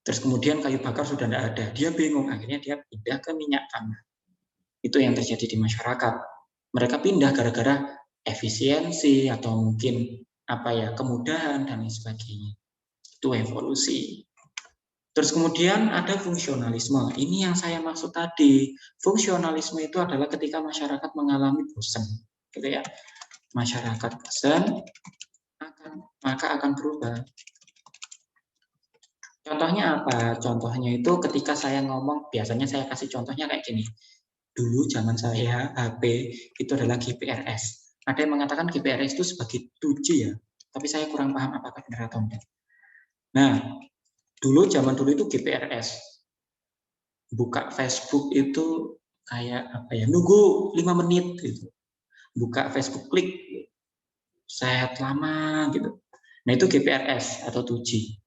A: Terus kemudian kayu bakar sudah tidak ada, dia bingung, akhirnya dia pindah ke minyak tanah. Itu yang terjadi di masyarakat. Mereka pindah gara-gara efisiensi atau mungkin kemudahan dan lain sebagainya. Itu evolusi. Terus kemudian ada fungsionalisme. Ini yang saya maksud tadi. Fungsionalisme itu adalah ketika masyarakat mengalami bosan, gitu ya. Masyarakat bosan, maka akan berubah. Contohnya apa? Contohnya itu ketika saya ngomong, biasanya saya kasih contohnya kayak gini. Dulu zaman saya HP itu adalah GPRS. Ada yang mengatakan GPRS itu sebagai 2G ya, tapi saya kurang paham apakah benar atau enggak. Nah, zaman dulu itu GPRS. Buka Facebook itu kayak nunggu 5 menit gitu. Buka Facebook klik set lama gitu. Nah, itu GPRS atau 2G.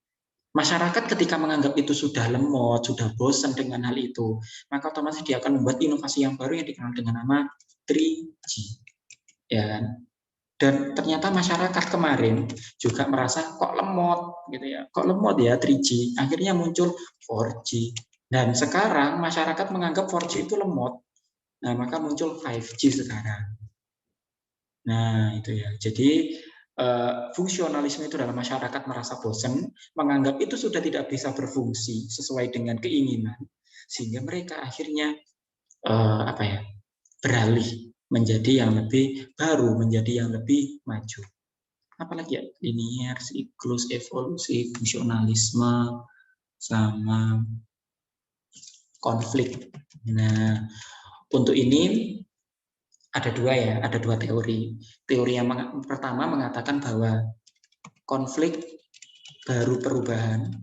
A: Masyarakat ketika menganggap itu sudah lemot, sudah bosan dengan hal itu, maka otomatis dia akan membuat inovasi yang baru yang dikenal dengan nama 3G. Ya. Dan ternyata masyarakat kemarin juga merasa kok lemot gitu ya. Kok lemot ya 3G. Akhirnya muncul 4G. Dan sekarang masyarakat menganggap 4G itu lemot. Nah, maka muncul 5G sekarang. Nah, itu ya. Jadi fungsionalisme itu dalam masyarakat merasa bosan, menganggap itu sudah tidak bisa berfungsi sesuai dengan keinginan, sehingga mereka akhirnya beralih menjadi yang lebih baru, menjadi yang lebih maju. Apalagi ya, linear, siklus, evolusi, fungsionalisme, sama konflik. Nah, untuk ini ada dua teori. Teori yang pertama mengatakan bahwa konflik baru perubahan,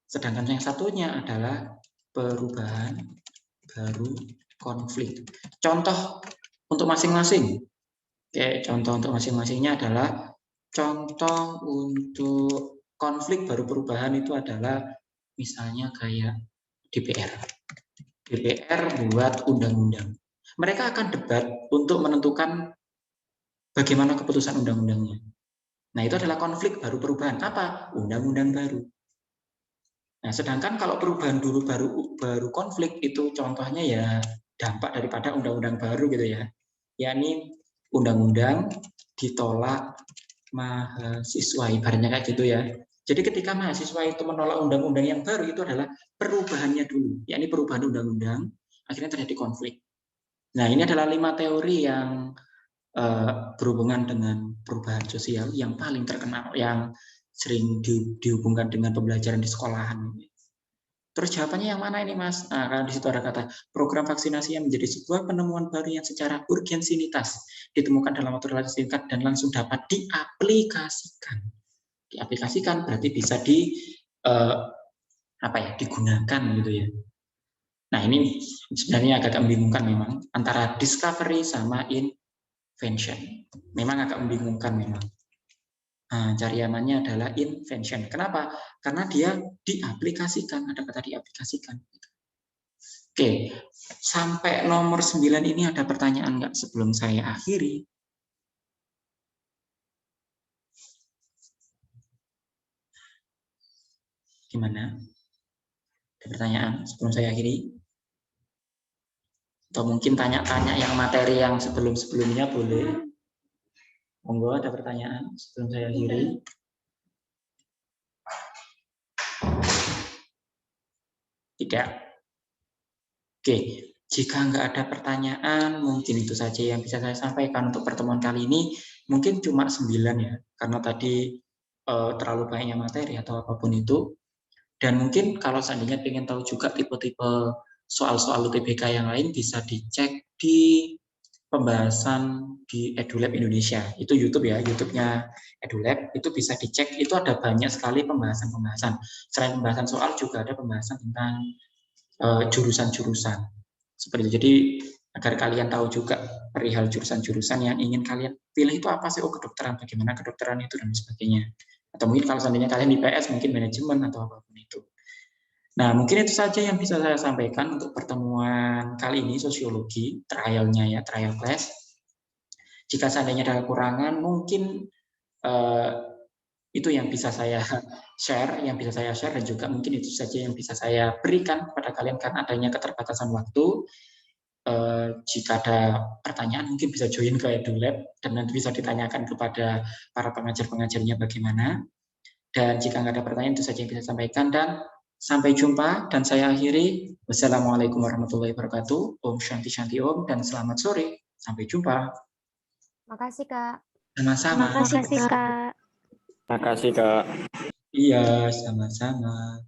A: sedangkan yang satunya adalah perubahan baru konflik. Contoh untuk masing-masing. Oke, contoh untuk masing-masingnya adalah contoh untuk konflik baru perubahan itu adalah misalnya kayak DPR. DPR buat undang-undang. Mereka akan debat untuk menentukan bagaimana keputusan undang-undangnya. Nah, itu adalah konflik baru perubahan. Apa? Undang-undang baru. Nah, sedangkan kalau perubahan dulu baru konflik itu contohnya ya dampak daripada undang-undang baru gitu ya. Yakni undang-undang ditolak mahasiswa, ibaratnya kayak gitu ya. Jadi ketika mahasiswa itu menolak undang-undang yang baru itu adalah perubahannya dulu, yakni perubahan undang-undang, akhirnya terjadi konflik. Nah, ini adalah 5 teori yang berhubungan dengan perubahan sosial yang paling terkenal, yang sering dihubungkan dengan pembelajaran di sekolahan. Terus jawabannya yang mana ini, Mas? Nah, karena di situ ada kata program vaksinasi yang menjadi sebuah penemuan baru yang secara urgensitas ditemukan dalam waktu relatif singkat dan langsung dapat diaplikasikan. Diaplikasikan berarti bisa digunakan gitu ya. Nah, ini sebenarnya agak membingungkan memang antara discovery sama invention. Memang agak membingungkan memang. Nah, cari amannya adalah invention. Kenapa? Karena dia diaplikasikan, ada kata diaplikasikan. Oke, sampai nomor 9 ini ada pertanyaan nggak sebelum saya akhiri? Gimana? Ada pertanyaan sebelum saya akhiri? Atau mungkin tanya-tanya yang materi yang sebelum-sebelumnya boleh? Monggo, ada pertanyaan sebelum saya akhiri? Tidak. Oke, jika nggak ada pertanyaan, mungkin itu saja yang bisa saya sampaikan untuk pertemuan kali ini. Mungkin cuma 9 ya, karena tadi terlalu banyaknya materi atau apapun itu. Dan mungkin kalau seandainya ingin tahu juga tipe-tipe soal-soal UTBK yang lain, bisa dicek di pembahasan di EduLab Indonesia. Itu YouTube ya, YouTube-nya EduLab, itu bisa dicek, itu ada banyak sekali pembahasan-pembahasan. Selain pembahasan soal, juga ada pembahasan tentang jurusan-jurusan. Seperti itu. Jadi, agar kalian tahu juga perihal jurusan-jurusan yang ingin kalian pilih itu apa sih, kedokteran, bagaimana kedokteran itu, dan sebagainya. Atau mungkin kalau seandainya kalian di PS, mungkin manajemen atau apapun itu. Nah, mungkin itu saja yang bisa saya sampaikan untuk pertemuan kali ini, sosiologi, trial-nya ya, trial class. Jika seandainya ada kekurangan, mungkin itu yang bisa saya share, dan juga mungkin itu saja yang bisa saya berikan kepada kalian karena adanya keterbatasan waktu. Jika ada pertanyaan, mungkin bisa join ke EduLab, dan nanti bisa ditanyakan kepada para pengajar-pengajarnya bagaimana. Dan jika nggak ada pertanyaan, itu saja yang bisa saya sampaikan, dan sampai jumpa, dan saya akhiri. Wassalamualaikum warahmatullahi wabarakatuh. Om Shanti Shanti Om, dan selamat sore. Sampai jumpa.
H: Makasih, Kak.
A: Sama-sama.
H: Makasih, Kak.
F: Makasih, Kak.
A: Iya, sama-sama.